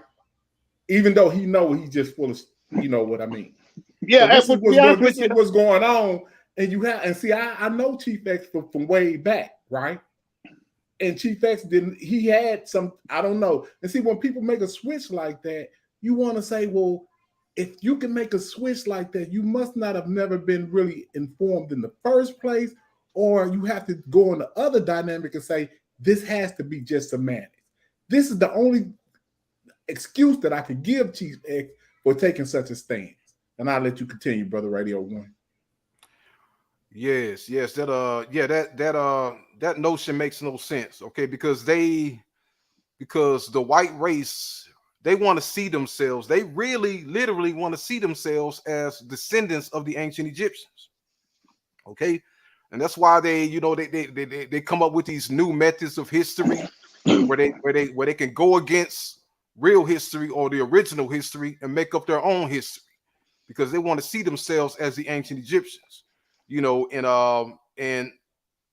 Even though he know he's just full of, you know what I mean. Yeah, so this is what's going on. And see, I know Chief X from way back, right? And Chief X he had some, I don't know. And see, when people make a switch like that, you want to say, well, if you can make a switch like that, you must not have never been really informed in the first place, or you have to go on the other dynamic and say, this has to be just semantics. This is the only excuse that I could give Chief X for taking such a stance. And I'll let you continue, Brother Radio One. Yes, that notion makes no sense, okay? Because the white race, they want to see themselves, they really literally want to see themselves as descendants of the ancient Egyptians, okay? And that's why they come up with these new methods of history where they can go against real history or the original history and make up their own history, because they want to see themselves as the ancient Egyptians,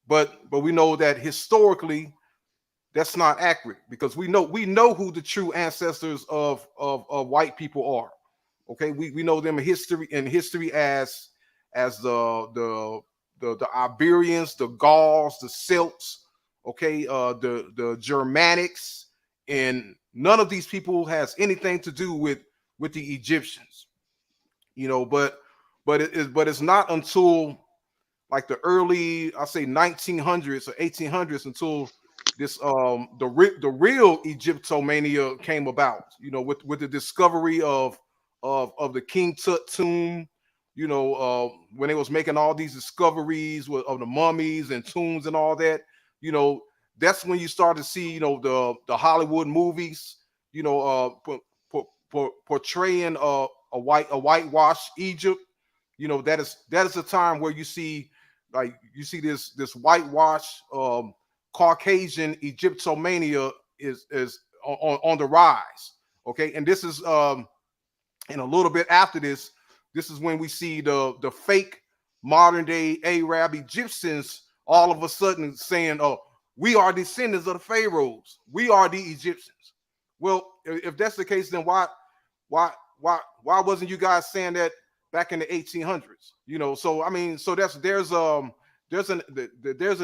but we know that historically that's not accurate, because we know who the true ancestors of white people are. Okay, we know them in history as the Iberians, the Gauls, the Celts, okay, the Germanics, and none of these people has anything to do with the Egyptians, but it's not until like the early, I say 1900s or 1800s until this the real Egyptomania came about, with the discovery of the King Tut tomb, when they was making all these discoveries of the mummies and tombs and all that, that's when you start to see, the Hollywood movies, portraying a whitewashed Egypt. That is the time where you see this whitewash Caucasian Egyptomania is on the rise. Okay, and this is and a little bit after this is when we see the fake modern day Arab Egyptians all of a sudden saying, "Oh, we are descendants of the pharaohs. We are the Egyptians." Well, if that's the case, then why wasn't you guys saying that back in the 1800s? So I mean, so there's an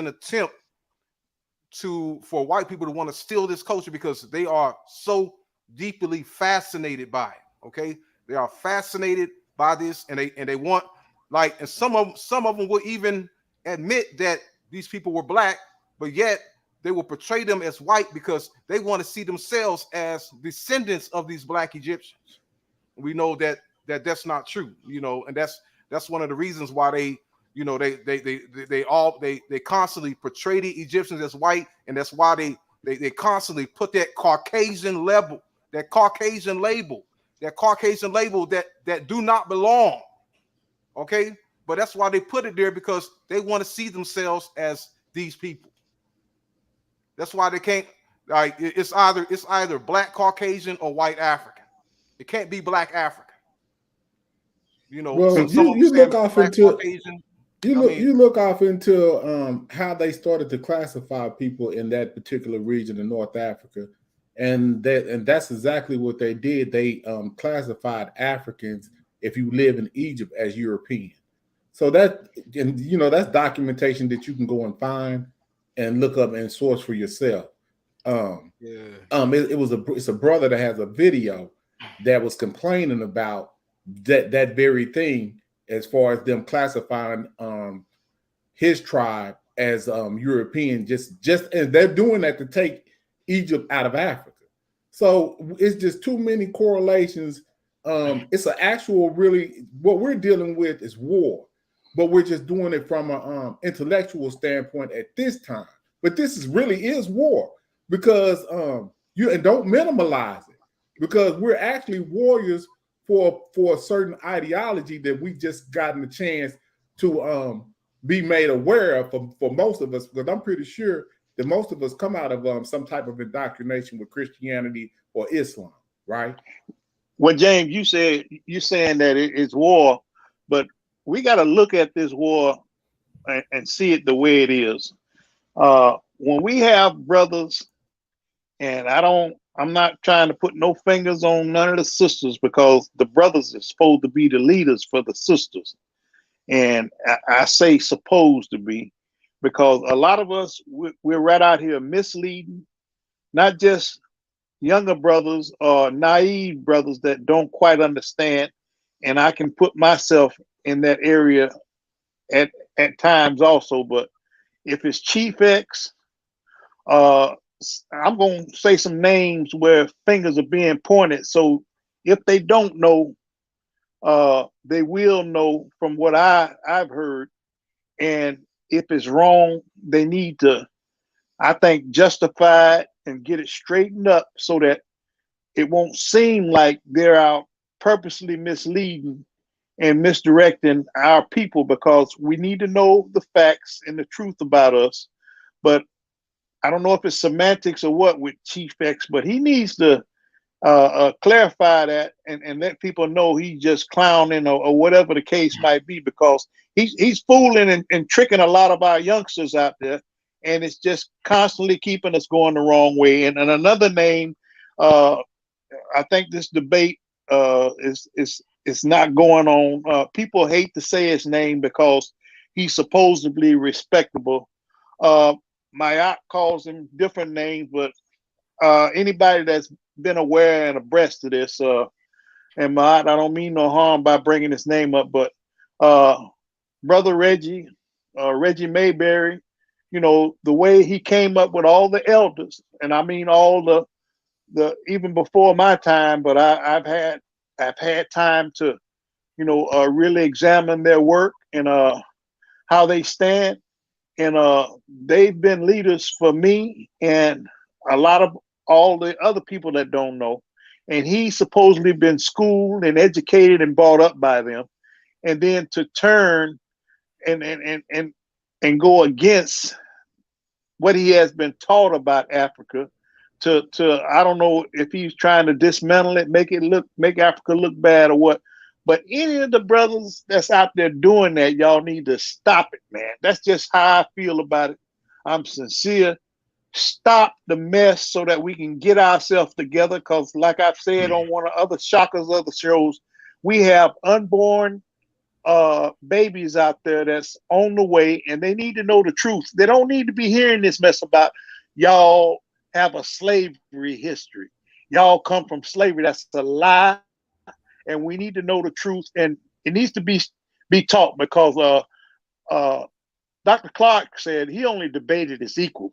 attempt for white people to want to steal this culture because they are so deeply fascinated by it. Okay, they are fascinated by this, and they want, like, and some of them will even admit that these people were black, but yet they will portray them as white because they want to see themselves as descendants of these black Egyptians. We know that that's not true, and that's one of the reasons why they constantly portray the Egyptians as white, and that's why they constantly put that Caucasian label that do not belong. Okay, but that's why they put it there, because they want to see themselves as these people. That's why they can't, like, it's either black Caucasian or white African. It can't be black African. Well, you look off into how they started to classify people in that particular region in North Africa, and that's exactly what they did. They classified Africans, if you live in Egypt, as European. So that's documentation that you can go and find and look up and source for yourself. It's a brother that has a video that was complaining about that very thing, as far as them classifying his tribe as European, just and they're doing that to take Egypt out of Africa. So it's just too many correlations. It's an actual, really, what we're dealing with is war, but we're just doing it from an intellectual standpoint at this time. But this really is war, because and don't minimalize it, because we're actually warriors for a certain ideology that we just gotten a chance to be made aware of for most of us, because I'm pretty sure that most of us come out of some type of indoctrination with Christianity or Islam, right? Well, James, you're saying that it's war, but we got to look at this war and see it the way it is. When we have brothers, and I'm not trying to put no fingers on none of the sisters, because the brothers are supposed to be the leaders for the sisters. And I say supposed to be, because a lot of us, we're right out here misleading, not just younger brothers or naive brothers that don't quite understand. And I can put myself in that area at times also. But if it's Chief X, I'm going to say some names where fingers are being pointed. So if they don't know, they will know from what I've heard. And if it's wrong, they need to, I think, justify it and get it straightened up so that it won't seem like they're out purposely misleading and misdirecting our people, because we need to know the facts and the truth about us. But I don't know if it's semantics or what with Chief X, but he needs to clarify that and let people know he's just clowning or whatever the case might be, because he's fooling and tricking a lot of our youngsters out there, and it's just constantly keeping us going the wrong way. And another name, I think this debate is not going on. People hate to say his name because he's supposedly respectable. My aunt calls him different names, but anybody that's been aware and abreast of this, and my aunt, I don't mean no harm by bringing his name up, but Brother Reggie Mayberry, you know, the way he came up with all the elders, and I mean all the even before my time, but I've had time to, you know, really examine their work and how they stand. And they've been leaders for me and a lot of all the other people that don't know. And he's supposedly been schooled and educated and brought up by them. And then to turn and go against what he has been taught about Africa, to I don't know if he's trying to dismantle it, make Africa look bad or what. But any of the brothers that's out there doing that, y'all need to stop it, man. That's just how I feel about it. I'm sincere. Stop the mess so that we can get ourselves together. Because like I've said on one of other shockers, other shows, we have unborn babies out there that's on the way, and they need to know the truth. They don't need to be hearing this mess about y'all have a slavery history. Y'all come from slavery. That's a lie. And we need to know the truth, and it needs to be taught, because Dr. Clark said he only debated his equals,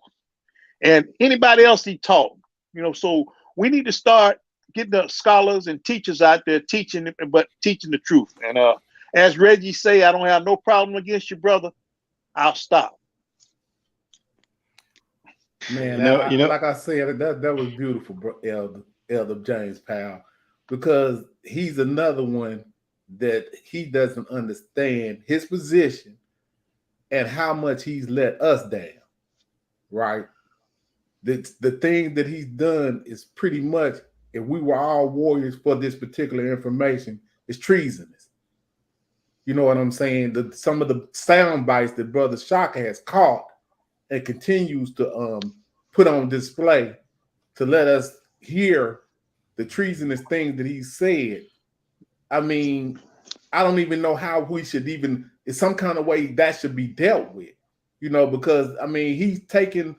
and anybody else he taught. You know, so we need to start getting the scholars and teachers out there teaching the truth. And as Reggie say, I don't have no problem against you, brother. I'll stop. Man, like I said, that was beautiful, bro, Elder James Powell, because he's another one that he doesn't understand his position and how much he's let us down, right? The thing that he's done is pretty much, if we were all warriors for this particular information, is treasonous. You know what I'm saying? Some of the sound bites that Brother Shaka has caught and continues to put on display to let us hear the treasonous things that he said. I mean, I don't even know how we should even, in some kind of way, that should be dealt with, you know, because I mean, he's taking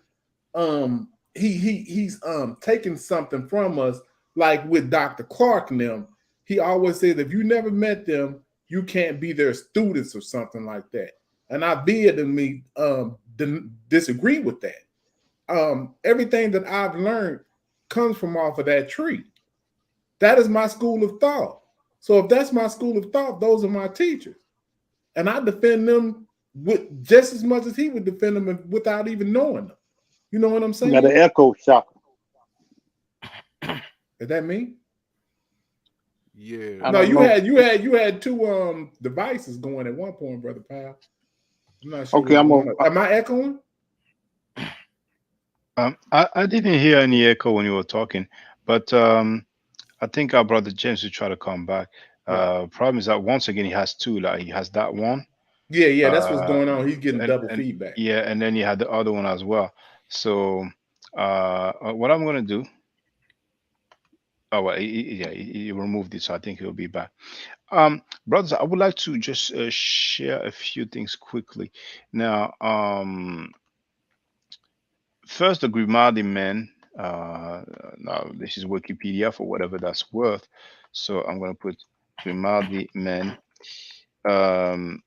he's taking something from us, like with Dr. Clark and them. He always says, if you never met them, you can't be their students or something like that. And I vehemently disagree with that. Everything that I've learned comes from off of that tree. That is my school of thought. So if that's my school of thought, those are my teachers. And I defend them with just as much as he would defend them without even knowing them. You know what I'm saying? You got an echo, Shaka. Is that me? Yeah. No, you had two devices going at one point, Brother Powell. I'm not sure. Okay, am I echoing? I didn't hear any echo when you were talking, but I think our brother James will try to come back. Right. Problem is that once again he has two. Like he has that one, Yeah, yeah, that's what's uh, going on. He's getting double and feedback. yeah, and then you had the other one as well. So what I'm gonna do? Oh, well, yeah, he removed it, so I think he'll be back. Brothers, I would like to just share a few things quickly. Now, first, the Grimaldi man. Now, this is Wikipedia for whatever that's worth. So I'm going to put Grimaldi man. Um,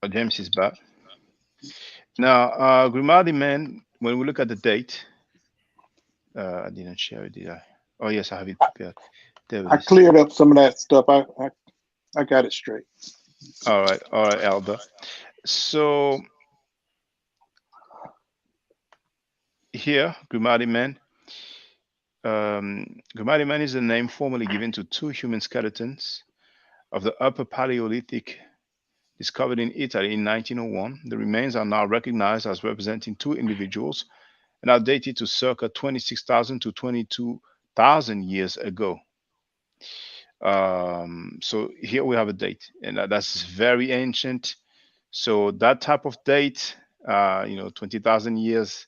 James is back. Now, Grimaldi man, when we look at the date, I didn't share it, did I? Oh, yes, I have it prepared. There it I is. cleared up some of that stuff. I got it straight. All right, Elder. So here, Grimaldi man. Grimaldi man is a name formally given to two human skeletons of the Upper Paleolithic discovered in Italy in 1901. The remains are now recognized as representing two individuals and are dated to circa 26,000 to 22,000 years ago. So here we have a date, and that's very ancient. So that type of date, 20,000 years.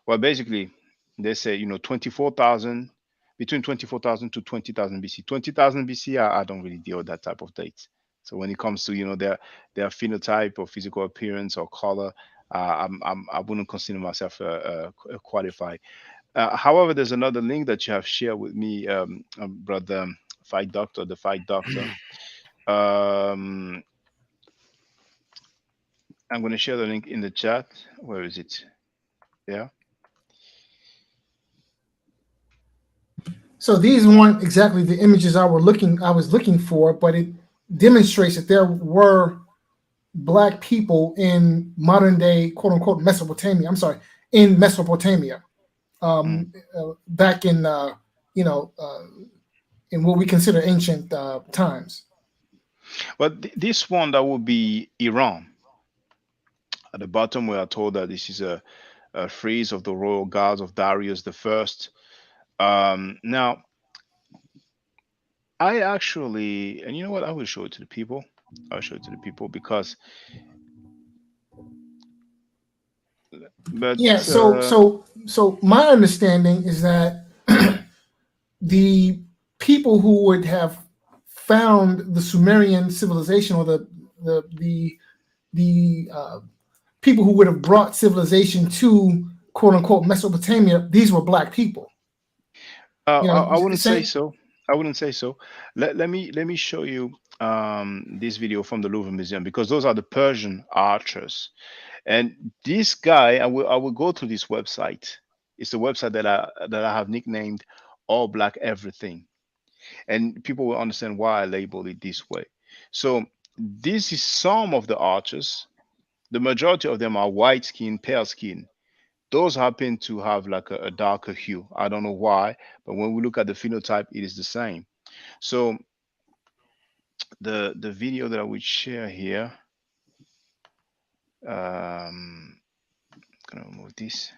Well, basically, they say 24,000 between 24,000 to 20,000 BC. 20,000 BC, I don't really deal with that type of dates. So when it comes to their phenotype or physical appearance or color, I wouldn't consider myself qualified. However, there's another link that you have shared with me, brother Fight Doctor, the Fight Doctor. Um, I'm going to share the link in the chat. Where is it? Yeah. So these weren't exactly the images I was looking for, but it demonstrates that there were black people in modern day quote unquote Mesopotamia. I'm sorry, in Mesopotamia, back in in what we consider ancient times. Well, this one that would be Iran. At the bottom, we are told that this is a frieze of the royal guards of Darius the First. Now, I actually, and you know what? I will show it to the people. I'll show it to the people because, but Yeah. So my understanding is that the people who would have found the Sumerian civilization, or the people who would have brought civilization to quote unquote Mesopotamia, these were black people. I wouldn't say Same. so. I wouldn't say so. Let me show you this video from the Louvre Museum because those are the Persian archers. And this guy, I will go to this website. It's a website that I have nicknamed All Black Everything, and people will understand why I label it this way. So this is some of the archers. The majority of them are white skin, pale skin. Those happen to have like a darker hue. I don't know why, but when we look at the phenotype, it is the same. So the video that I would share here, gonna remove this.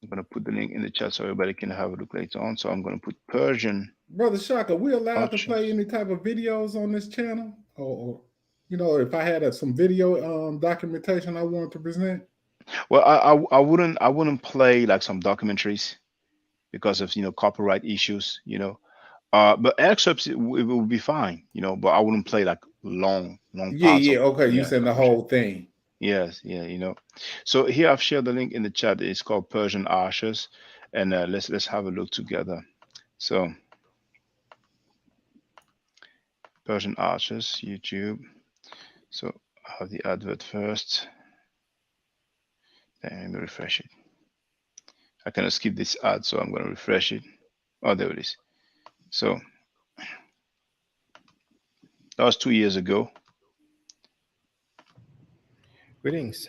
I'm gonna put the link in the chat so everybody can have a look later on. So I'm gonna put Persian Brother Shaka, we allowed to archer. play any type of videos on this channel? Or if I had some video documentation I wanted to present? Well, I wouldn't play like some documentaries because of copyright issues. But excerpts it will be fine. But I wouldn't play like long Yeah, parts yeah. of Okay, you said the documentary. whole thing. Yes, yeah. So here I've shared the link in the chat. It's called Persian Archers, and let's have a look together. So Persian Archers, YouTube. So I have the advert first. Then let me refresh it. I cannot skip this ad, so I'm going to refresh it. Oh, there it is. So that was 2 years ago. Greetings.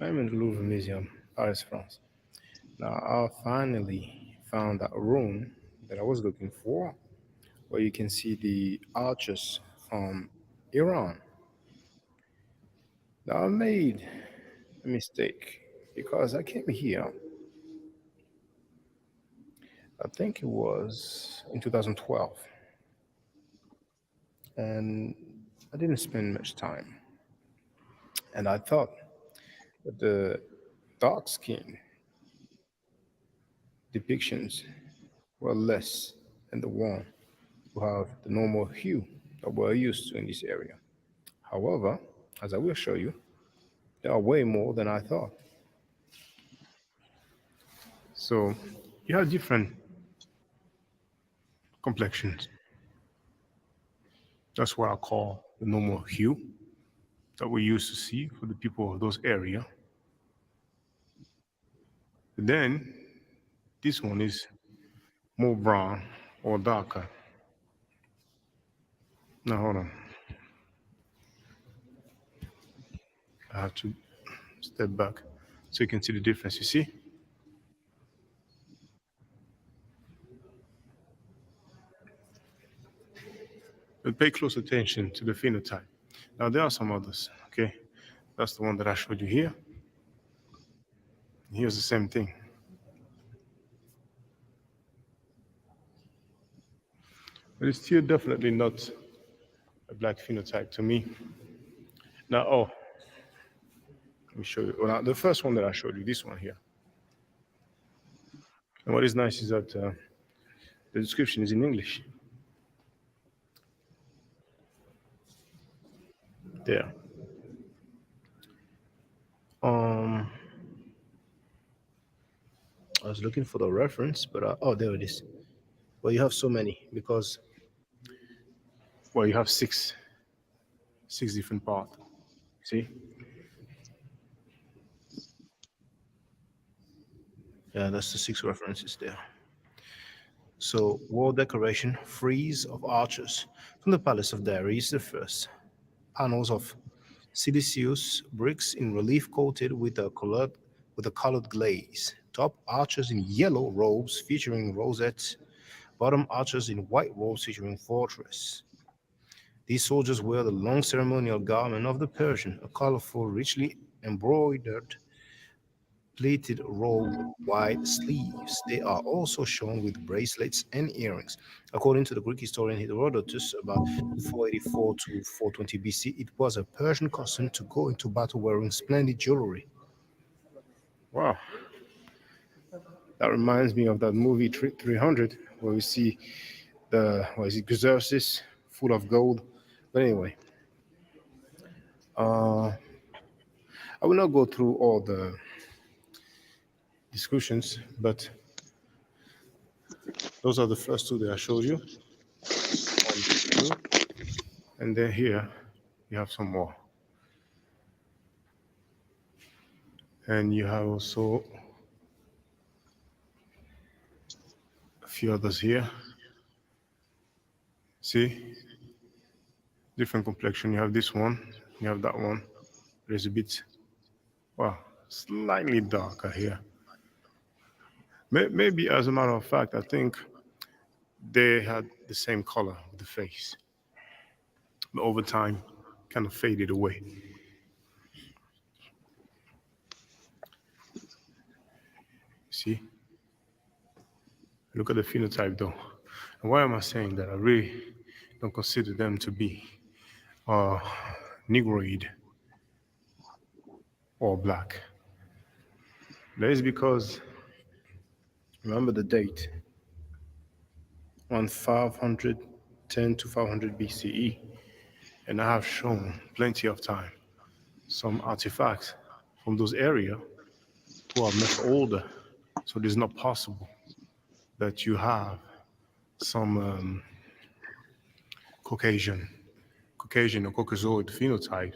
I'm in the Louvre Museum, Paris, France. Now, I finally found that room that I was looking for, where you can see the archers from Iran. Now I made a mistake because I came here, I think it was in 2012, and I didn't spend much time. And I thought that the dark skin depictions were less than the one who have the normal hue that we're used to in this area. However, as I will show you, there are way more than I thought. So you have different complexions. That's what I call the normal hue that we used to see for the people of those area. Then this one is more brown or darker. Now hold on. I have to step back so you can see the difference. You see? But pay close attention to the phenotype. Now there are some others, okay? That's the one that I showed you here. Here's the same thing. But it's still definitely not a black phenotype to me. Now, oh, let me show you. Well, now, the first one that I showed you, this one here. And what is nice is that the description is in English. There. Um, I was looking for the reference, but oh, there it is. Well, you have so many because well, you have six different parts. See? Yeah, that's the six references there. So, wall decoration, frieze of arches from the Palace of Darius the First. Panels of siliceous bricks in relief coated with a colored glaze. Top arches in yellow robes featuring rosettes. Bottom arches in white robes featuring fortress. These soldiers wear the long ceremonial garment of the Persian, a colorful, richly embroidered pleated robe with wide sleeves. They are also shown with bracelets and earrings. According to the Greek historian Herodotus, about 484 to 420 BC, it was a Persian custom to go into battle wearing splendid jewelry. Wow. That reminds me of that movie 300, where we see the, what is it, Xerxes full of gold. But anyway, I will not go through all the descriptions, but those are the first two that I showed you. One, two, and then here you have some more. And you have also a few others here. See? Different complexion. You have this one, you have that one. There's a bit, well, slightly darker here. Maybe, as a matter of fact, I think they had the same color with the face. But over time, kind of faded away. See? Look at the phenotype though. And why am I saying that? I really don't consider them to be Negroid or black. That is because, remember the date, on 510 to 500 BCE, and I have shown plenty of time some artifacts from those areas who are much older. So it is not possible that you have some Caucasian or Caucasoid phenotype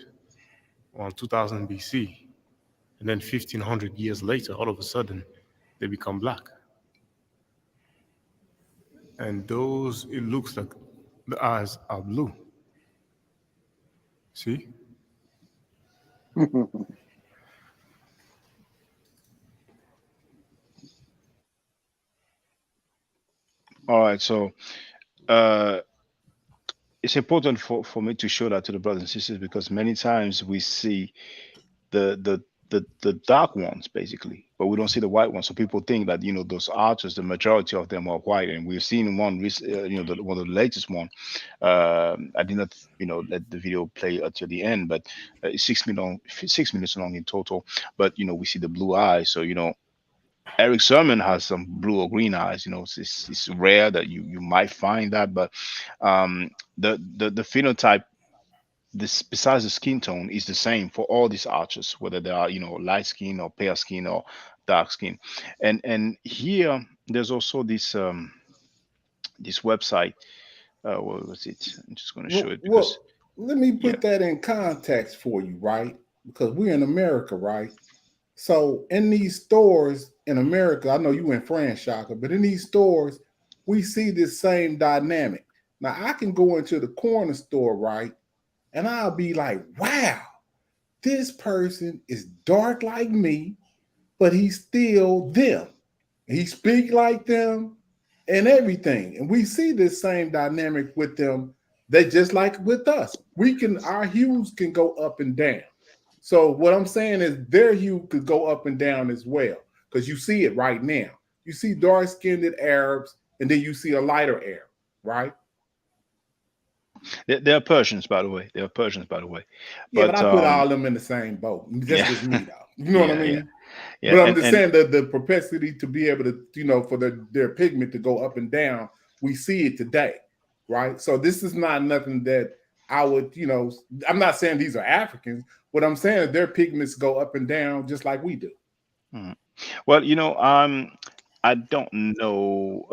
on 2000 BC, and then 1500 years later, all of a sudden, they become black. And those, it looks like the eyes are blue. See? All right, so uh, it's important for me to show that to the brothers and sisters, because many times we see the the the dark ones basically, but we don't see the white ones. So people think that those archers, the majority of them are white, and we've seen one, one of the latest one. I did not let the video play until the end, but it's 6 minutes long in total. But we see the blue eyes. So Eric Sermon has some blue or green eyes. It's rare that you might find that, but the phenotype, this besides the skin tone, is the same for all these archers, whether they are light skin or pale skin or dark skin. And here there's also this website. What was it? I'm just going to show it because Well, let me yeah. put that in context for you, right? Because we're in America, right? So in these stores in America, I know you in France, Shaka, but in these stores, we see this same dynamic. Now I can go into the corner store, right? And I'll be like, wow, this person is dark like me, but he's still them. He speak like them and everything. And we see this same dynamic with them. They just like with us. Our hues can go up and down. So what I'm saying is their hue could go up and down as well, because you see it right now. You see dark-skinned Arabs, and then you see a lighter Arab, right? They're Persians, by the way. They're Persians, by the way. Yeah, but But I put all of them in the same boat. That's yeah, just me, though. You know what I yeah, yeah, mean? yeah. But I'm just And saying that the propensity to be able to, for their pigment to go up and down, we see it today, right? So this is not nothing that I would, I'm not saying these are Africans. What I'm saying is their pigments go up and down just like we do. well, I don't know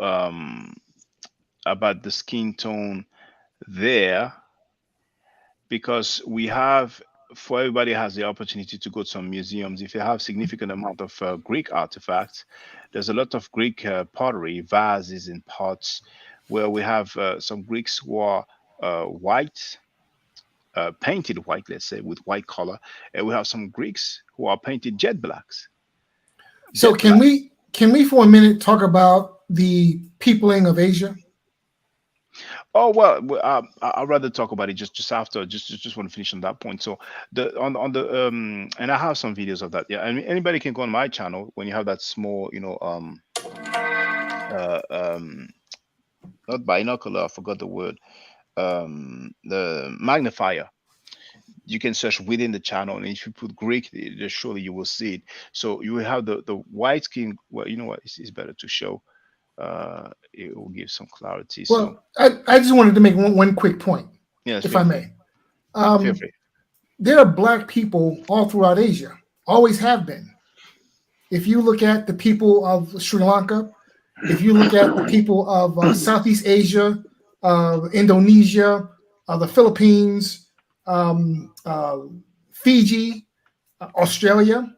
about the skin tone there, because we have, for everybody has the opportunity to go to some museums. If you have significant amount of Greek artifacts, there's a lot of Greek pottery, vases and pots, where we have some Greeks who are white, painted white, let's say, with white color, and we have some Greeks who are painted jet blacks. So can we for a minute talk about the peopling of Asia? Oh well, I'd rather talk about it just after. Just want to finish on that point. So the on the and I have some videos of that. Yeah, I mean anybody can go on my channel when you have that small, uh, um, not binocular. I forgot the word. The magnifier. You can search within the channel, and if you put Greek, surely you will see it. So you will have the white skin. Well, you know what? It's better to show. It will give some clarity. So Well, I just wanted to make one quick point, yes, if feel I free. may. Feel free. There are black people all throughout Asia, always have been. If you look at the people of Sri Lanka, if you look at the people of Southeast Asia, Indonesia, the Philippines, Fiji, Australia,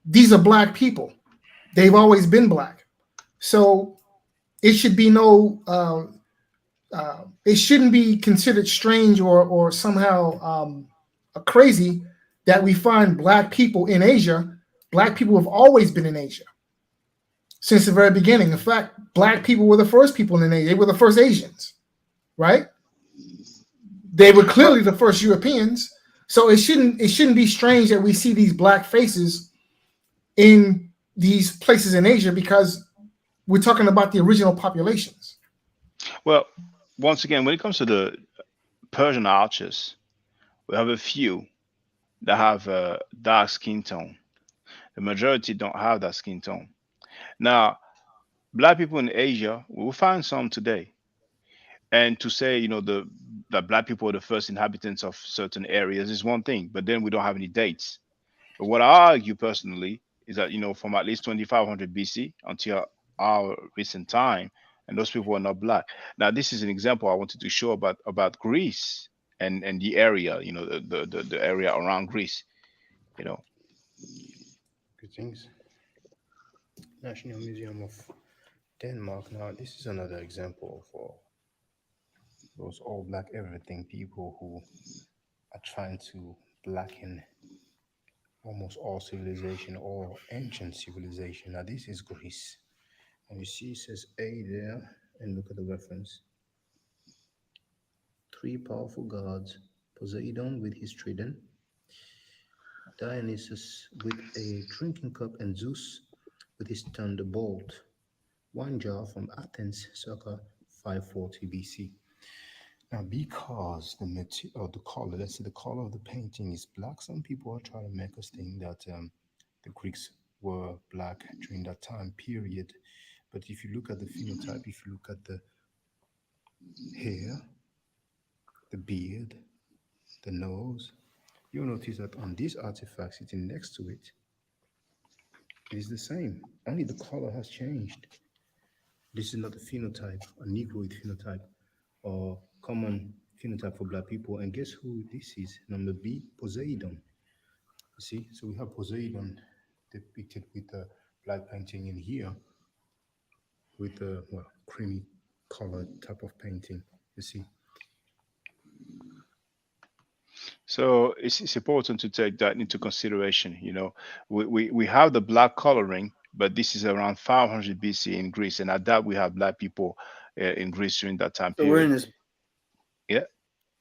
these are black people. They've always been black. So it should be it shouldn't be considered strange or somehow crazy that we find black people in Asia. Black people have always been in Asia since the very beginning. In fact, black people were the first people in Asia. They were the first Asians, right? They were clearly the first Europeans. So it shouldn't be strange that we see these black faces in these places in Asia, because we're talking about the original populations. Well, once again, when it comes to the Persian archers, we have a few that have a dark skin tone. The majority don't have that skin tone. Now, black people in Asia, we will find some today. And to say, that black people are the first inhabitants of certain areas is one thing, but then we don't have any dates. But what I argue personally is that, from at least 2500 BC until our recent time, and those people are not black. Now, this is an example I wanted to show about Greece and the area, the area around Greece, you know. Greetings. National Museum of Denmark. Now, this is another example for those all black everything people who are trying to blacken almost all civilization or ancient civilization. Now, this is Greece. And you see it says A there, and look at the reference. three powerful gods: Poseidon with his trident, Dionysus with a drinking cup, and Zeus with his thunderbolt. One jar from Athens, circa 540 BC. Now, because the material or the color, let's say the color of the painting is black, some people are trying to make us think that the Greeks were black during that time period. But if you look at the phenotype, if you look at the hair, the beard, the nose, you'll notice that on these artifacts sitting next to it, it is the same. Only the color has changed. This is not a phenotype, a Negroid phenotype, or common phenotype for black people. And guess who this is? Number B, Poseidon. You see, so we have Poseidon depicted with a black painting in here with a creamy colored type of painting. You see. So it's important to take that into consideration. We have the black coloring, but this is around 500 BC in Greece, and at that we have black people in Greece during that time So we're in period. this. Yeah,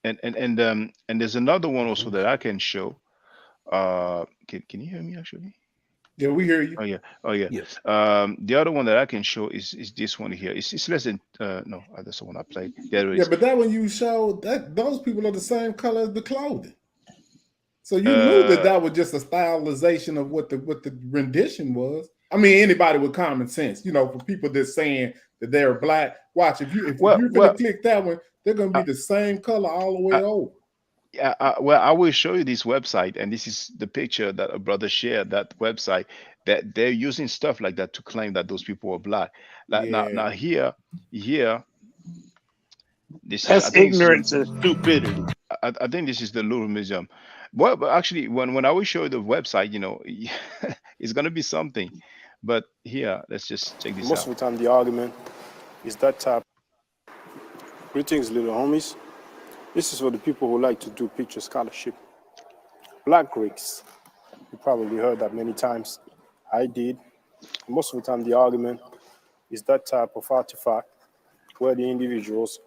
and there's another one also that I can show. Can you hear me actually? Yeah, we hear you. Oh yeah, oh yeah. Yes. The other one that I can show is this one here. It's less than no, that's the one I played. There it Yeah, is. but that one you showed, that those people are the same color as the clothing. So you knew that that was just a stylization of what the rendition was. I mean, anybody with common sense, for people that's saying that they're black, watch if you're gonna click that one, they're gonna be the same color all the way over. Yeah, well, I will show you this website, and this is the picture that a brother shared. That website that they're using stuff like that to claim that those people are black. Like now here, this is I That's think this is ignorance and stupidity. I think this is the Louvre Museum. Well, but actually, when I will show you the website, it's gonna be something. But here, let's just check this Most out. of the time, the argument is that type. Greetings, little homies. This is for the people who like to do picture scholarship. Black Greeks. You probably heard that many times. I did. Most of the time, the argument is that type of artifact where the individuals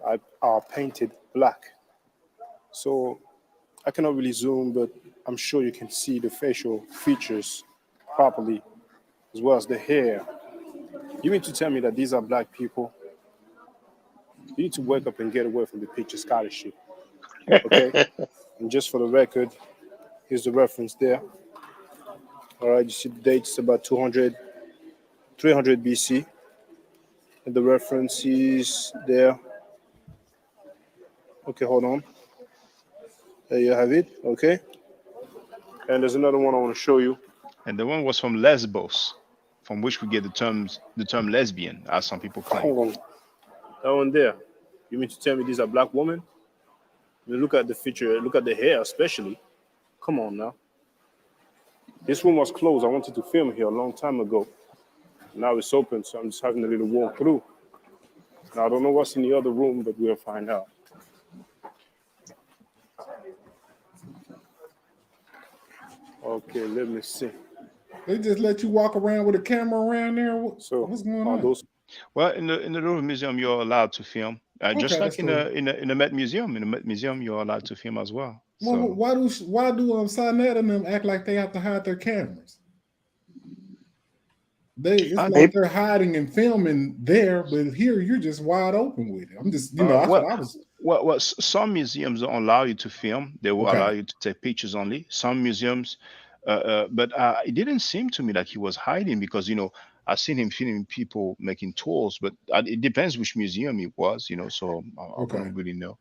are painted black. So I cannot really zoom, but I'm sure you can see the facial features properly, as well as the hair. You mean to tell me that these are black people? You need to wake up and get away from the picture scholarship. Okay? And just for the record, here's the reference there. All right, you see the dates about 300 BC. And the reference is there. Okay, hold on. There you have it. Okay. And there's another one I want to show you. And the one was from Lesbos, from which we get the term lesbian, as some people claim. Hold on. That one there. You mean to tell me these are black women? I mean, look at the feature, look at the hair especially. Come on now. This room was closed. I wanted to film here a long time ago. Now it's open, so I'm just having a little walk through. Now I don't know what's in the other room, but we'll find out. Okay, let me see. They just let you walk around with a camera around there. So what's going on? Well, in the Louvre Museum, you're allowed to film, just Okay, like that's in cool. the Met Museum. In the Met Museum, you're allowed to film as well. Well, So why do Sinette and them act like they have to hide their cameras? It's like they're hiding and filming there, but here you're just wide open with it. I'm just, some museums don't allow you to film. They will allow you to take pictures only. Some museums, but it didn't seem to me like he was hiding because I've seen him filming people making tours, but it depends which museum it was. So I don't really know.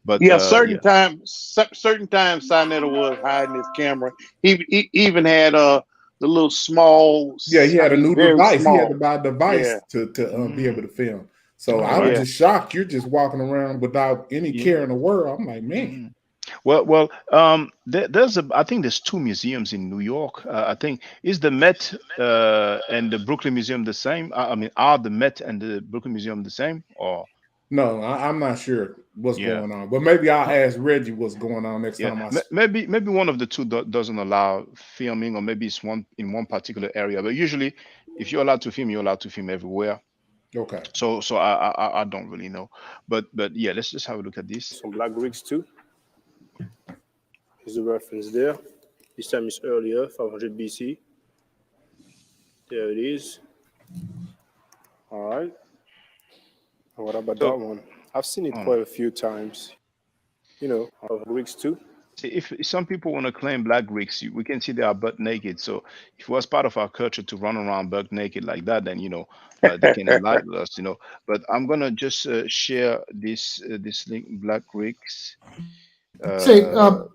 But certain times Sinetta was hiding his camera. He even had the little small. Yeah, he had a new device. He had to buy a device Yeah. to be able to film. So I Right. was just shocked. You're just walking around without any care in the world. I'm like, man. Well, I think there's two museums in New York. I think is the Met and the Brooklyn Museum the same? I mean, are the Met and the Brooklyn Museum the same? Or no, I'm not sure what's going on. But maybe I'll ask Reggie what's going on next time. Maybe one of the two doesn't allow filming, or maybe it's in one particular area. But usually, if you're allowed to film, you're allowed to film everywhere. Okay. So I don't really know, but yeah, let's just have a look at this. Some Black Greeks too. Here's the reference there. This time is earlier, 500 BC. There it is. All right. And what about that So one? I've seen it hold on. quite a few times. Of Greeks too. See, if some people want to claim Black Greeks, we can see they are butt naked. So if it was part of our culture to run around butt naked like that, then they can enlighten us. But I'm gonna just share this link, Black Greeks. Say, Uh,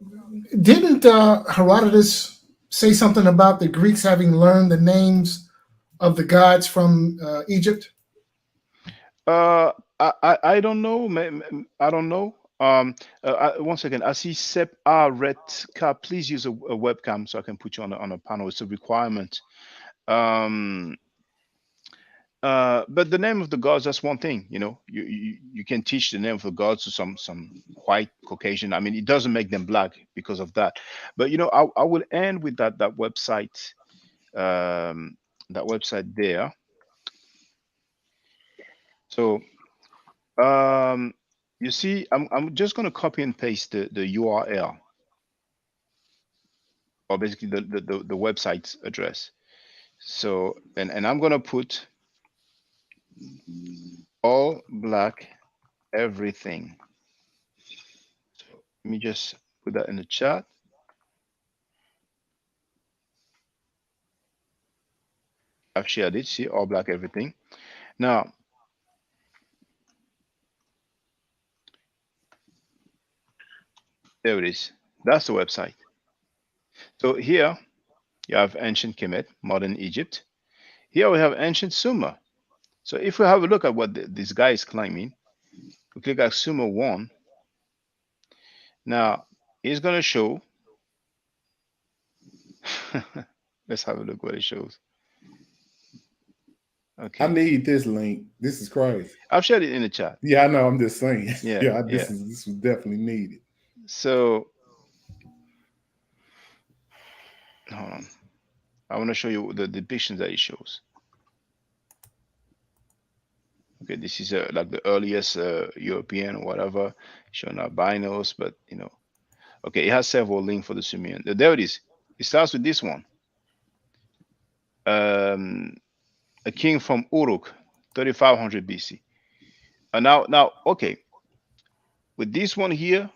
didn't Herodotus say something about the Greeks having learned the names of the gods from Egypt? I don't know. I don't know. One second. I see Sep Redka. Please use a webcam so I can put you on a panel. It's a requirement. Um, but the name of the gods, that's one thing. You can teach the name of the gods to some white Caucasian. I mean, it doesn't make them black because of that. But I will end with that website. That website there. So you see, I'm just gonna copy and paste the URL, or basically the website's address. So and I'm gonna put all black everything. So let me just put that in the chat. I've shared it. See, all black everything. Now, there it is. That's the website. So here you have ancient Kemet, modern Egypt. Here we have ancient Sumer. So if we have a look at what this guy is claiming, we click at Sumer 1. Now, he's going to show. Let's have a look what it shows. I Okay. need this link. This is crazy. I've shared it in the chat. Yeah, I know. I'm just saying. Yeah. Yeah, Yeah. this was definitely needed. So, hold on. I want to show you the depictions that it shows. Okay, this is like the earliest European or whatever, showing albinos, but okay, it has several links for the Sumerian. There it is. It starts with this one. A king from Uruk, 3500 BC. Now, okay, with this one here,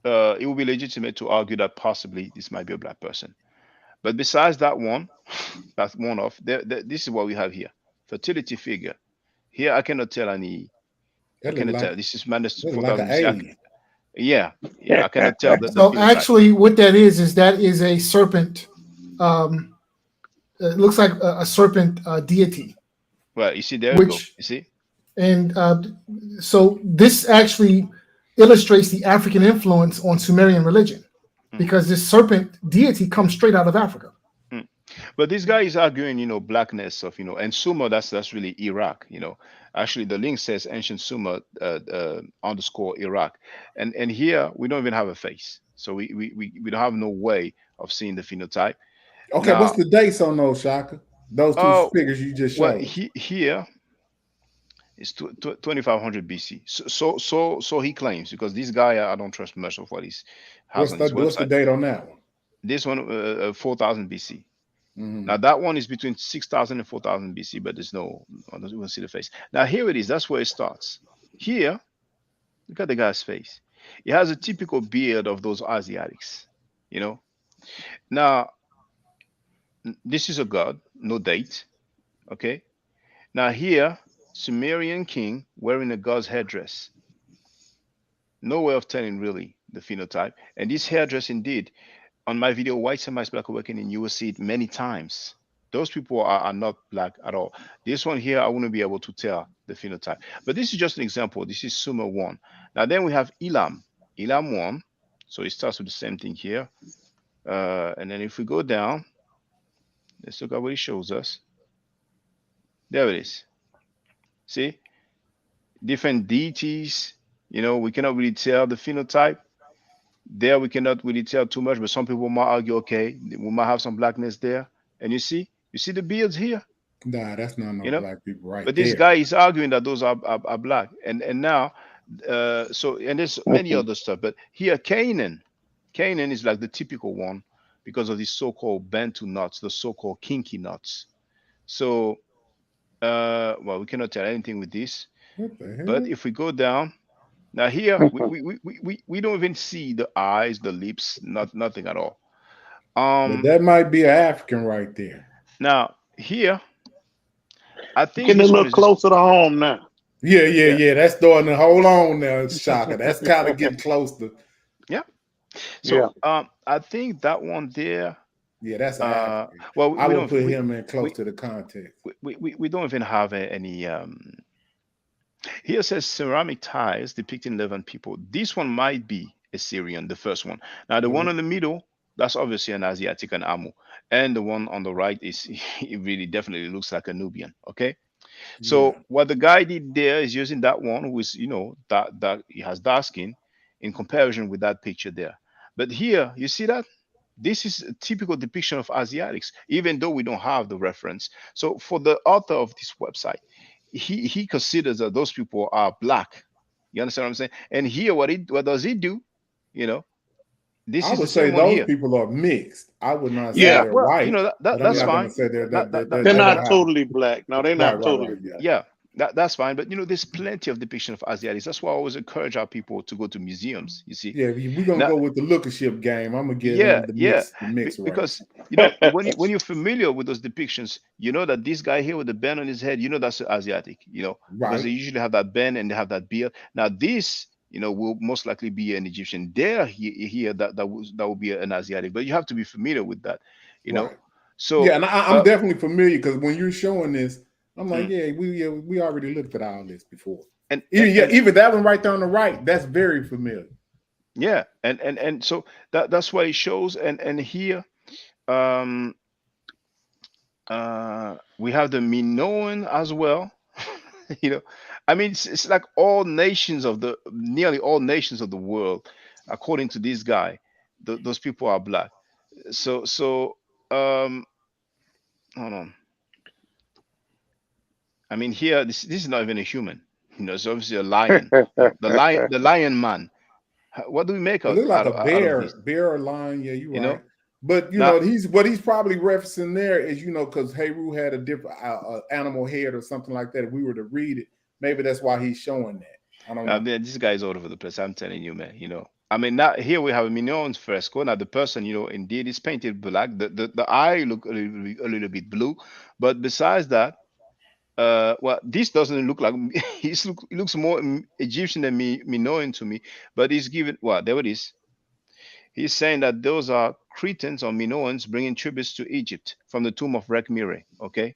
it will be legitimate to argue that possibly this might be a black person. But besides that one, that's one off. This is what we have here: fertility figure. Here, I cannot tell any. I That look cannot like tell. This is minus that look like 4000 an BC. alien. Yeah, I cannot tell the So phenotype. actually, what that is a serpent. It looks like a serpent deity. Well, you see, there you go. Which You see? and so this actually illustrates the African influence on Sumerian religion, because this serpent deity comes straight out of Africa. But this guy is arguing, blackness of, and Sumer, that's really Iraq, Actually, the link says ancient Sumer underscore Iraq. And here, we don't even have a face. So we don't have no way of seeing the phenotype. Okay, what's Now, the dates on those, Shaka? Those two figures you just well, showed. here is 2500 BC. So he claims, because this guy, I don't trust much of what he has on his website. What's the date on that one? This one, 4000 BC. Mm-hmm. Now that one is between 6000 and 4000 BC, but there's no, I don't even see the face. Now here it is. That's where it starts. Here, look at the guy's face. He has a typical beard of those Asiatics. Now this is a god, no date. Okay. Now here, Sumerian king wearing a god's headdress. No way of telling really the phenotype. And this headdress, indeed, on my video, White Semites Black Awakening, you will see it many times. Those people are not black at all. This one here, I wouldn't be able to tell the phenotype. But this is just an example. This is Sumer 1. Now then we have Elam. Elam 1. So it starts with the same thing here. And then if we go down, let's look at what it shows us. There it is. See? Different deities. We cannot really tell the phenotype. There we cannot really tell too much, but some people might argue, okay, we might have some blackness there. And you see the beards here. Nah, that's not no You know, black people right but this there. guy is arguing that those are black, and now, so and there's many other stuff. But here, Canaan is like the typical one because of these so-called Bantu nuts, the so-called kinky nuts. So, well, we cannot tell anything with this. What the But hell? if we go down now here, we don't even see the eyes, the lips, nothing at all. But Um, that might be an African right there. now here, I think Getting a this one little is just closer to home now. Yeah, yeah, yeah, yeah. That's starting to hold on now, Shaka. That's kind of getting close to. yeah. So Yeah. I think that one there. Yeah, that's an Uh, African. well, I would put him in close we to the context. we don't even have any. Here says ceramic tiles depicting 11 people. This one might be Assyrian, the first one. Now the one The- in the middle, that's obviously an Asiatic, an Amu, and the one on the right is it really definitely looks like a Nubian. Okay. yeah. So what the guy did there is using that one who is, that he has dark skin in comparison with that picture there. But here, you see that? This is a typical depiction of Asiatics, even though we don't have the reference. So for the author of this website, he considers that those people are black. You understand what I'm saying? And here, what does he do? You know, this I is the would say same one those here. people are mixed. I would not say Yeah, Yeah. they're well, white, but I'm that's not going to fine. say they're They're they not don't That have. totally black. No, they're Right, not right, totally right. Yeah. black. yeah, that's fine. But there's plenty of depiction of Asiatics. That's why I always encourage our people to go to museums. You see, Yeah, we're gonna now, go with the lookership game. I'm gonna give yeah, him the yeah, mix race. because when you're familiar with those depictions, you know that this guy here with the band on his head, that's Asiatic. Because Right. they usually have that band and they have that beard. Now this, will most likely be an Egyptian. There, here that will be an Asiatic. But you have to be familiar with that. You know, Right. Yeah, so and I'm definitely familiar because when you're showing this, I'm like, mm, we already looked at all this before. and and Even and even that one right there on the right, that's very familiar. yeah, and so that's why it shows. And here, um, we have the Minoan as well. you know, I mean, it's like nearly all nations of the world, according to this guy, those people are black. So um, hold on. I mean, here this is not even a human. It's obviously a lion. The lion man. What do we make It out looks like out a of, out of this? bear or lion. Yeah, you're You know, right. But now he's what he's probably referencing there is because Heru had a different animal head or something like that. If we were to read it, maybe that's why he's showing that. I don't know. this guy is all over the place. I'm telling you, man. I mean, now here we have a Mignon's fresco. Now the person, indeed is painted black. The eye look a little bit blue, but besides that, well, this doesn't look like it looks more Egyptian than Minoan to me. But he's given well, there it is. He's saying that those are Cretans or Minoans bringing tributes to Egypt from the tomb of Rekhmire. Okay,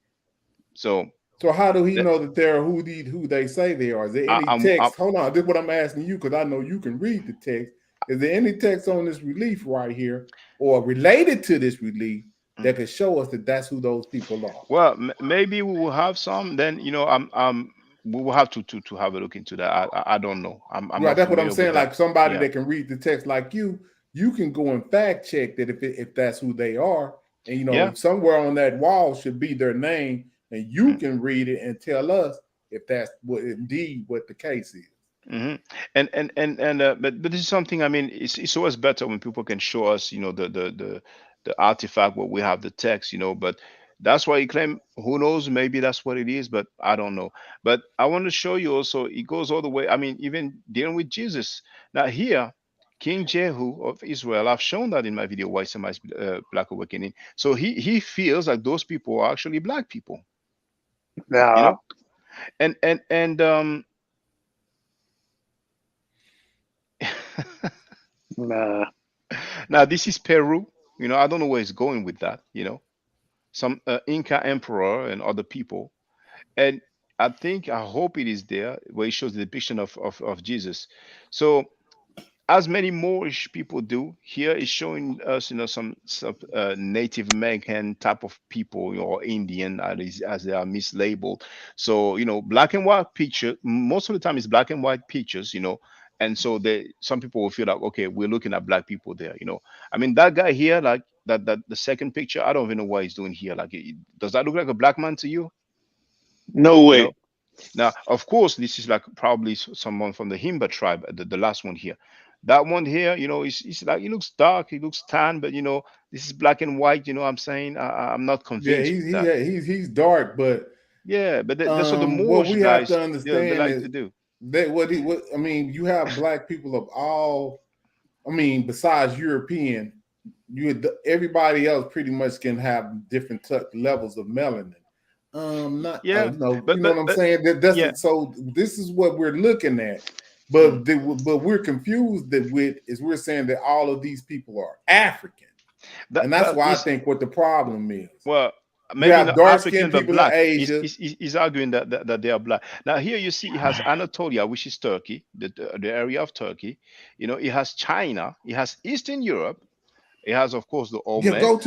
so So how do he that, know that they're who they say they are? Is there I, any I'm text? Hold on, this is what I'm asking you because I know you can read the text. Is there any text on this relief right here or related to this relief that could show us that that's who those people are? well, maybe we will have some. Then we will have to have a look into that. I don't know. I'm Right, not that's what I'm familiar with saying. that. Like somebody Yeah, that can read the text like you can go and fact check that if that's who they are, and yeah. somewhere on that wall should be their name, and you Mm. can read it and tell us if that's what the case is. hmm and but this is something. I mean, it's always better when people can show us, the artifact where we have the text, But that's why he claim. Who knows? Maybe that's what it is, but I don't know. But I want to show you also. It goes all the way. I mean, even dealing with Jesus. Now here, King Jehu of Israel. I've shown that in my video, Why Somebody's Black Awakening. So he feels like those people are actually black people, you Nah, know. And nah. now this is Peru. I don't know where it's going with that. Some Inca emperor and other people. And I hope it is there where it shows the depiction of Jesus. So as many Moorish people do, here is showing us, some Native American type of people, or Indian, as they are mislabeled. So, black and white picture. Most of the time, it's black and white pictures. And so some people will feel like, okay, we're looking at black people there. I mean, that guy here, like that the second picture, I don't even know what he's doing here. Like, does that look like a black man to you? No You way. know. Now, of course, this is like probably someone from the Himba tribe, the last one here. That one here, it's like he looks dark, he looks tan, but this is black and white. You know what I'm saying? I'm not Yeah, convinced with that. he's dark, but Yeah, but that's what the what Moorish we have guys to they understand like is to do. that what I mean, you have black people of all, I mean, besides European, everybody else pretty much can have different levels of melanin. Not Yeah, you know what I'm saying? yeah. So this is what we're looking at, Mm. but we're confused that we're saying that all of these people are African, and that's Well, why I think what the problem is. well, You maybe have not dark African skinned but people in black. Asia. He's arguing that they are black. Now here you see he has Anatolia, which is Turkey, the area of Turkey. He has China, he has Eastern Europe, he has of course the Yeah, Olmec. go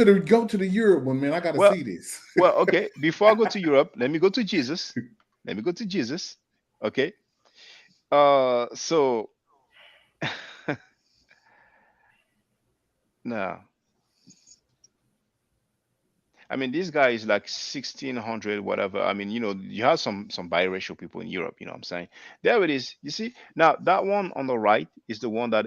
to the Europe one, man. I got to Well, see this. well, okay. Before I go to Europe, let me go to Jesus. Let me go to Jesus. Okay. So now, I mean, this guy is like 1600, whatever. I mean, you have some biracial people in Europe. You know what I'm saying? There it is. You see, now that one on the right is the one that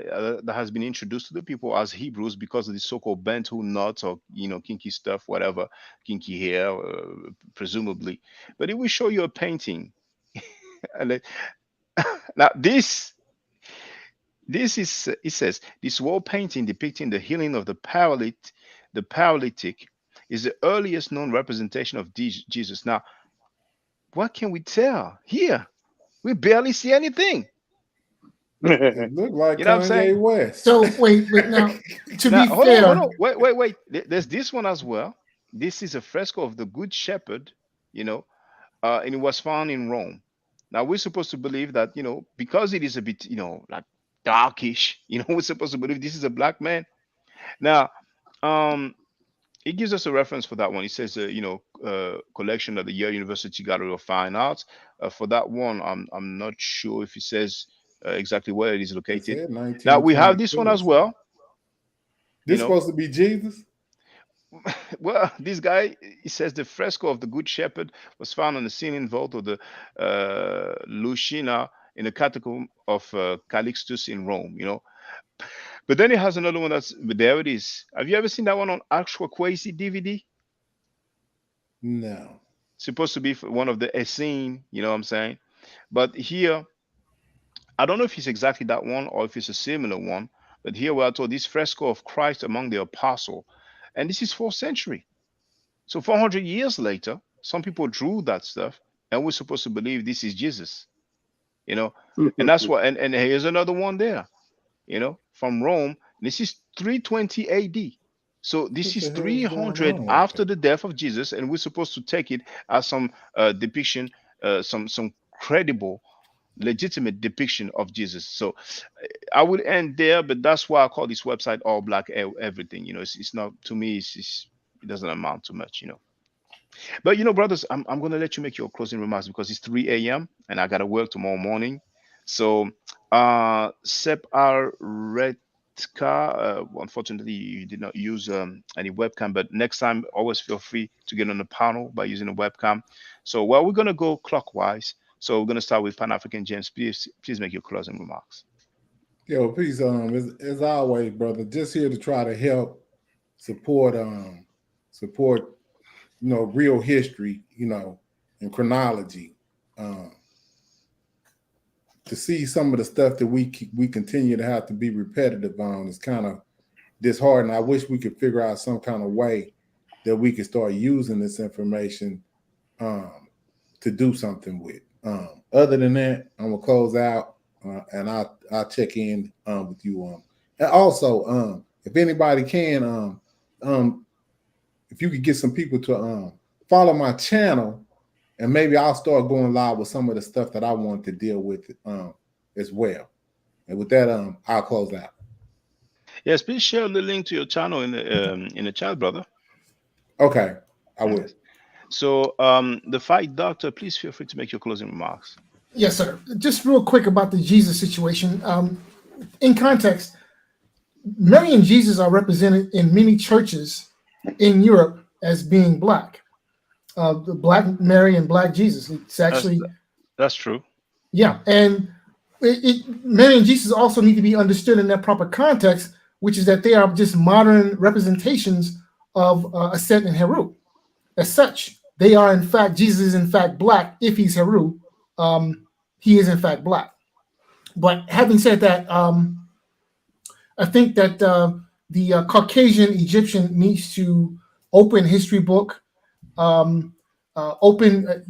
has been introduced to the people as Hebrews because of the so-called Bantu knots or kinky stuff, whatever, kinky hair, presumably. But it will show you a painting, and now this is it says this wall painting depicting the healing of the paralytic is the earliest known representation of Jesus. Now, what can we tell here? We barely see anything. It looked like You know what I'm saying? Kanye West. So wait, but now to Now, be hold fair, on, wait. There's this one as well. This is a fresco of the Good Shepherd, you know, and it was found in Rome. Now we're supposed to believe that, because it is a bit, like darkish, we're supposed to believe this is a black man. Now, um, it gives us a reference for that one. It says, collection of the Yale University Gallery of Fine Arts. For that one, I'm not sure if it says exactly where it is It located. said Now we have this 1922 one or as something. well. This supposed to be Jesus? Well, this guy, he says the fresco of the Good Shepherd was found on the ceiling vault of the Lucina in the catacomb of Calixtus in Rome. But then he has another one but there it is. Have you ever seen that one on Actual Crazy DVD? No. Supposed to be one of the Essene, you know what I'm saying? But here, I don't know if it's exactly that one or if it's a similar one. But here we are told this fresco of Christ among the apostle, and this is 4th century. So 400 years later, some people drew that stuff, and we're supposed to believe this is Jesus, and that's what. And here's another one there, from Rome. This is 320 A.D. So this What is the hell is going 300 on with after that? the death of Jesus, and we're supposed to take it as some depiction, some credible, legitimate depiction of Jesus. So I would end there, but that's why I call this website All Black Everything. It's not, to me. It doesn't amount to much. But brothers, I'm gonna let you make your closing remarks because it's 3 a.m. and I gotta work tomorrow morning. So Sep R Redka, unfortunately you did not use any webcam, but next time always feel free to get on the panel by using a webcam. So we're gonna go clockwise. So we're gonna start with Pan African James. Please make your closing remarks. Yo, peace. As always, brother, just here to try to help support, real history, and chronology. To see some of the stuff that we continue to have to be repetitive on is kind of disheartening. I wish we could figure out some kind of way that we could start using this information to do something with. Other than that, I'm gonna close out and I'll check in with you. And also, if anybody can, if you could get some people to follow my channel, and maybe I'll start going live with some of the stuff that I want to deal with as well. And with that, I'll close out. Yes, please share the link to your channel in the chat, brother. Okay, I will. Yes. So the Fight Doctor, please feel free to make your closing remarks. yes, sir. Just real quick about the Jesus situation. In context, Mary and Jesus are represented in many churches in Europe as being black. the Black Mary and Black Jesus. It's actually that's true. Yeah, and Mary and Jesus also need to be understood in their proper context, which is that they are just modern representations of Aset and Heru. As such, they are in fact, Jesus is in fact black. If he's Heru, he is in fact black. But having said that, I think that the Caucasian Egyptian needs to open history book,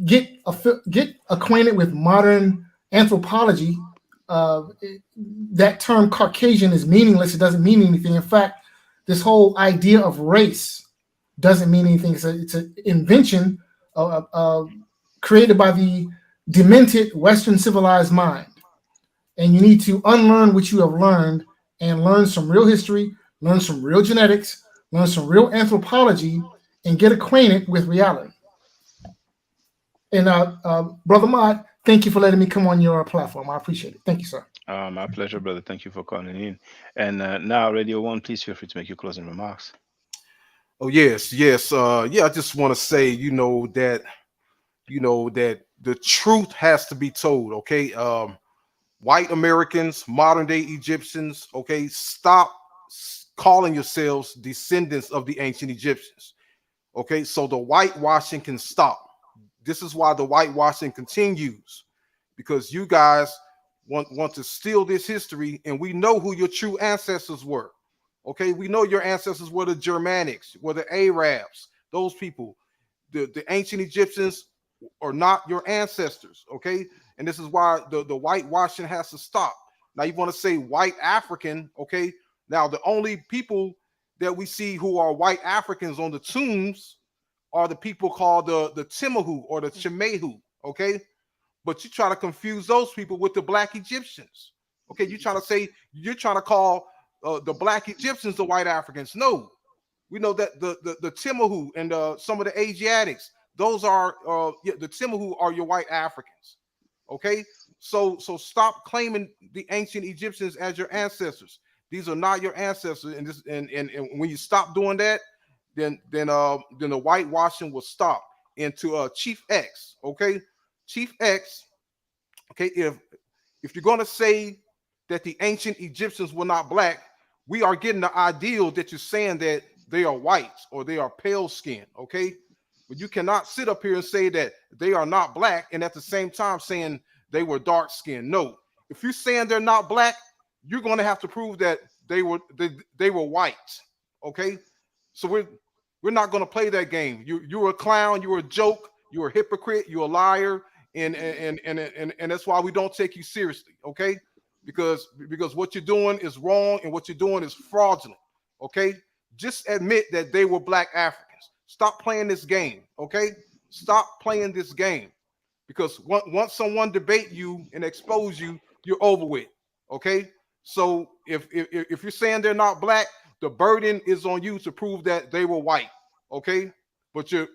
get acquainted with modern anthropology. That term Caucasian is meaningless. It doesn't mean anything. In fact, this whole idea of race doesn't mean anything. It's an invention created by the demented Western civilized mind. And you need to unlearn what you have learned and learn some real history, learn some real genetics, learn some real anthropology, and get acquainted with reality. And Brother Mott, thank you for letting me come on your platform. I appreciate it. Thank you, sir. My pleasure, brother. Thank you for calling in. And now, Radio One, please feel free to make your closing remarks. Oh yes, yes. Yeah, I just want to say, that the truth has to be told. Okay, white Americans, modern day Egyptians. Okay, stop calling yourselves descendants of the ancient Egyptians. Okay, so the whitewashing can stop. This is why the whitewashing continues, because you guys want to steal this history, and we know who your true ancestors were. Okay, we know your ancestors were the Germanics, were the Arabs, those people. The ancient Egyptians are not your ancestors. Okay, and this is why the whitewashing has to stop. Now you want to say white African. Okay, now the only people that we see who are white Africans on the tombs are the people called the Timahu or the Chemehu. Okay, but you try to confuse those people with the black Egyptians. Okay, you're trying to call the black Egyptians the white Africans. No, we know that the Timahu and some of the Asiatics, those are the Timahu are your white Africans. Okay, so stop claiming the ancient Egyptians as your ancestors. These are not your ancestors, and when you stop doing that, then the whitewashing will stop. And to Chief X, okay, Chief X, okay, if you're gonna say that the ancient Egyptians were not black, we are getting the ideal that you're saying that they are white or they are pale skinned, okay? But you cannot sit up here and say that they are not black and at the same time saying they were dark skinned. No, if you're saying they're not black, you're going to have to prove that they were white, okay? So we're not going to play that game. You're a clown, you're a joke, you're a hypocrite, you're a liar, and that's why we don't take you seriously, okay? Because what you're doing is wrong and what you're doing is fraudulent, okay? Just admit that they were black Africans. Stop playing this game, okay? Stop playing this game, because once someone debate you and expose you, you're over with, okay? So if you're saying they're not black, the burden is on you to prove that they were white, okay? But you're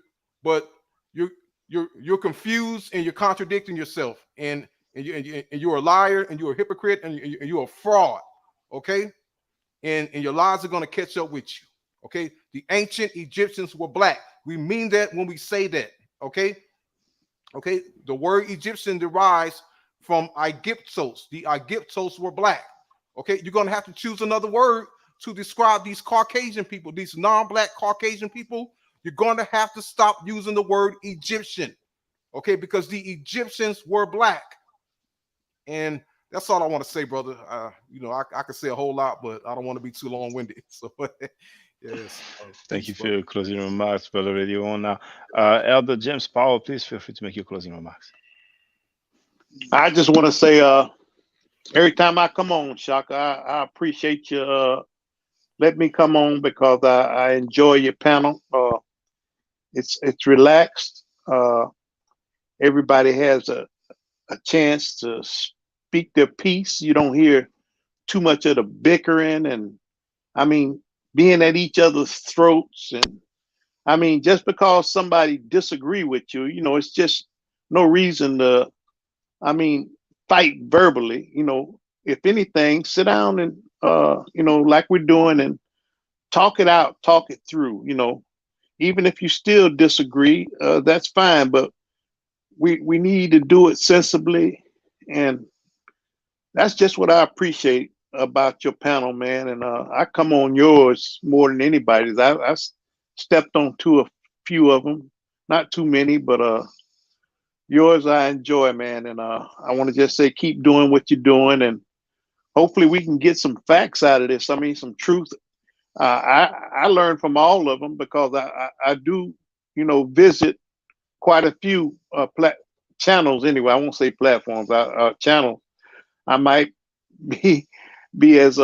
confused and you're contradicting yourself, and you're a liar and you're a hypocrite and you're a fraud, okay? And your lies are going to catch up with you, okay? The ancient Egyptians were black. We mean that when we say that, okay? Okay, the word Egyptian derives from Aegyptos. The Aegyptos were black. Okay, you're going to have to choose another word to describe these Caucasian people, these non-black Caucasian people. You're going to have to stop using the word Egyptian, okay, because the Egyptians were black. And that's all I want to say, brother. I could say a whole lot, but I don't want to be too long-winded. So, yes. Thank you for your closing remarks, brother Radio On. Now, Elder James Powell, please feel free to make your closing remarks. I just want to say, every time I come on, Shaka, I appreciate you let me come on, because I enjoy your panel. It's relaxed. Everybody has a chance to speak their piece. You don't hear too much of the bickering and, I mean, being at each other's throats. And I mean, just because somebody disagree with you, it's just no reason to, fight verbally. If anything, sit down and, like we're doing, and talk it out, talk it through. even if you still disagree, that's fine. But we need to do it sensibly, and that's just what I appreciate about your panel, man. And I come on yours more than anybody's. I stepped on a few of them, not too many, but yours I enjoy, man. And I want to just say keep doing what you're doing, and hopefully we can get some facts out of this. I mean, some truth. I learned from all of them because I do, visit quite a few channels anyway. I won't say platforms, channels. I might be as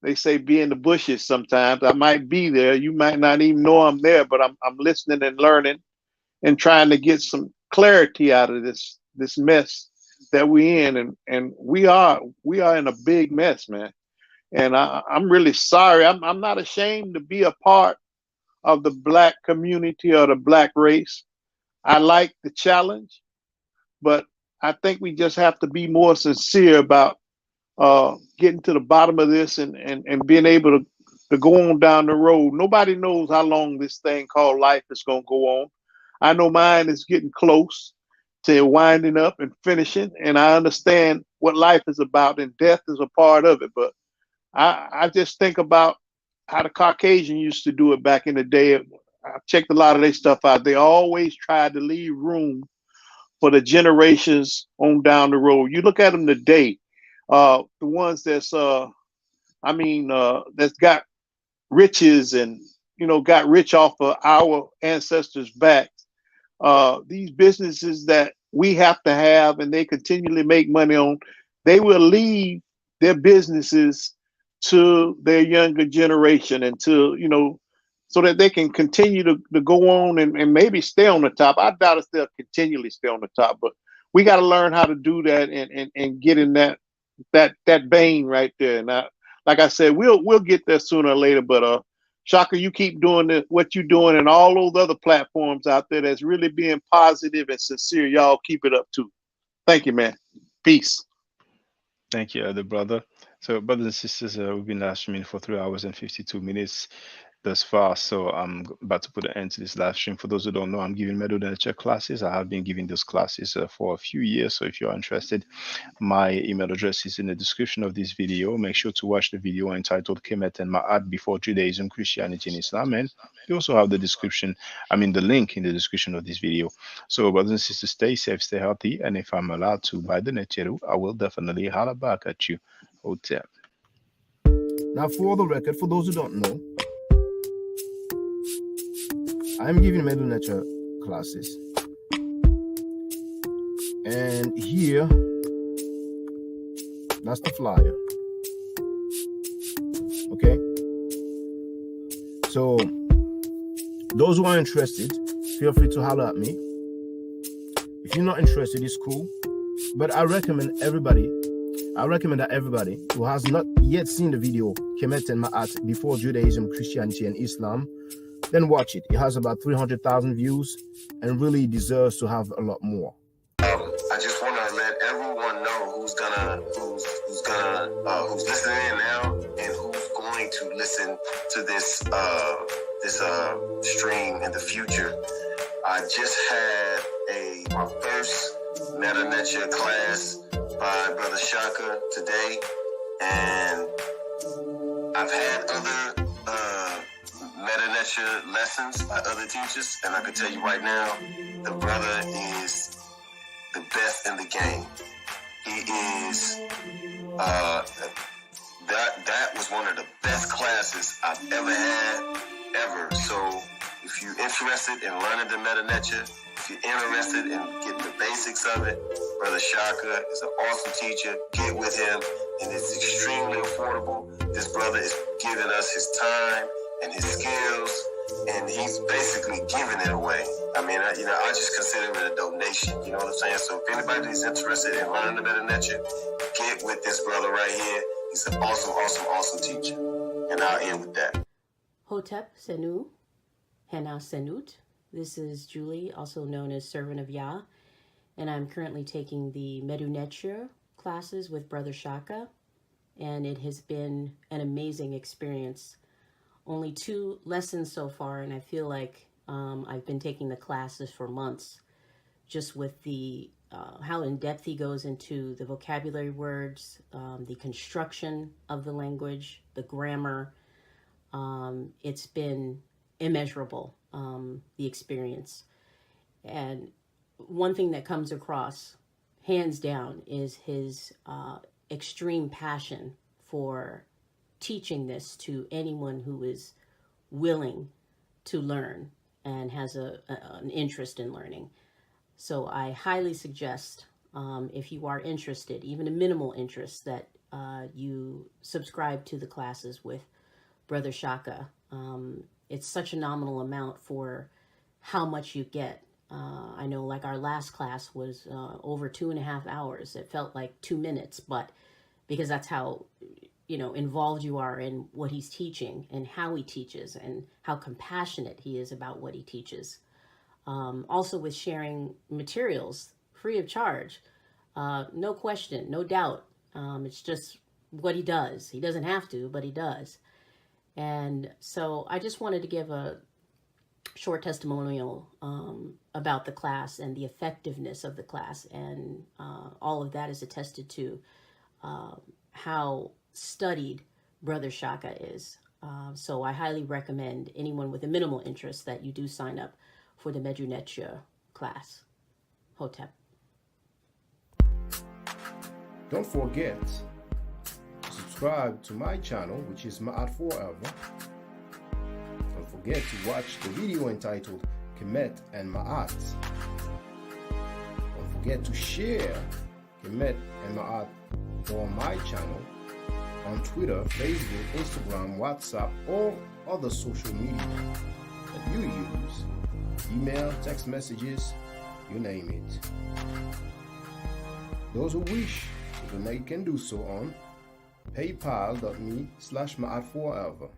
they say, be in the bushes sometimes. I might be there. You might not even know I'm there, but I'm listening and learning and trying to get some clarity out of this mess that we in, and we are in a big mess, man. And I'm really sorry. I'm not ashamed to be a part of the Black community or the Black race. I like the challenge, but I think we just have to be more sincere about getting to the bottom of this and being able to go on down the road. Nobody knows how long this thing called life is going to go on. I know mine is getting close to winding up and finishing, and I understand what life is about, and death is a part of it. But I just think about how the Caucasian used to do it back in the day. I checked a lot of their stuff out. They always tried to leave room for the generations on down the road. You look at them today, the ones that's that's got riches and got rich off of our ancestors' backs. These businesses that we have to have and they continually make money on, they will leave their businesses to their younger generation and so that they can continue to go on and maybe stay on the top. I doubt if they'll continually stay on the top, but we got to learn how to do that and get in that vein right there. And like I said, we'll get there sooner or later. But Shaka, you keep doing what you're doing, and all those other platforms out there that's really being positive and sincere. Y'all keep it up too. Thank you, man. Peace. Thank you, other brother. So, brothers and sisters, we've been live streaming for 3 hours and 52 minutes thus far. So I'm about to put an end to this live stream. For those who don't know, I'm giving metadata classes. I have been giving those classes for a few years. So if you're interested, my email address is in the description of this video. Make sure to watch the video entitled Kemet and Ma'at Before Judaism, Christianity, and Islam. And you also have the link in the description of this video. So brothers and sisters, stay safe, stay healthy. And if I'm allowed to buy the Neteru, I will definitely holler back at you. Hotel. Now, for the record, for those who don't know, I'm giving middle nature classes, and here, that's the flyer. Okay, so those who are interested, feel free to holler at me. If you're not interested, it's cool, but I recommend that everybody who has not yet seen the video Kemet and Ma'at Before Judaism, Christianity, and Islam, then watch it. It has about 300,000 views and really deserves to have a lot more. I just want to let everyone know who's listening in now and who's going to listen to this stream in the future. I just had my first Meta Nature class by Brother Shaka today, and I've had other Meta Nature lessons by other teachers, and I can tell you right now, the brother is the best in the game. He is that was one of the best classes I've ever had, ever. So if you're interested in learning the Meta Nature, if you're interested in getting the basics of it, Brother Shaka is an awesome teacher. Get with him, and it's extremely affordable. This brother is giving us his time and his skills, and he's basically giving it away. I mean, I just consider it a donation. You know what I'm saying? So if anybody is interested in learning the Meta Nature, get with this brother right here. He's an awesome, awesome, awesome teacher. And I'll end with that. Hotep Senu, Hana Senut. This is Julie, also known as Servant of Yah, and I'm currently taking the Medu Neture classes with Brother Shaka, and it has been an amazing experience. only 2 lessons so far, and I feel like I've been taking the classes for months, just with the how in depth he goes into the vocabulary words, the construction of the language, the grammar. It's been immeasurable, the experience. And one thing that comes across, hands down, is his extreme passion for teaching this to anyone who is willing to learn and has an interest in learning. So I highly suggest, if you are interested, even a minimal interest, that you subscribe to the classes with Brother Shaka. It's such a nominal amount for how much you get. I know, like, our last class was over 2.5 hours. It felt like 2 minutes, but because that's how, involved you are in what he's teaching and how he teaches and how compassionate he is about what he teaches. Also with sharing materials free of charge, no question, no doubt. It's just what he does. He doesn't have to, but he does. And so I just wanted to give a short testimonial about the class and the effectiveness of the class. And all of that is attested to how studied Brother Shaka is. So I highly recommend anyone with a minimal interest that you do sign up for the Medu Netia class. Hotep. Don't forget to subscribe to my channel, which is Ma'at Forever. Don't forget to watch the video entitled Kemet and Ma'at. Don't forget to share Kemet and Ma'at on my channel on Twitter, Facebook, Instagram, WhatsApp, or other social media that you use. Email, text messages, you name it. Those who wish to donate can do so on paypal.me/ma'atforever.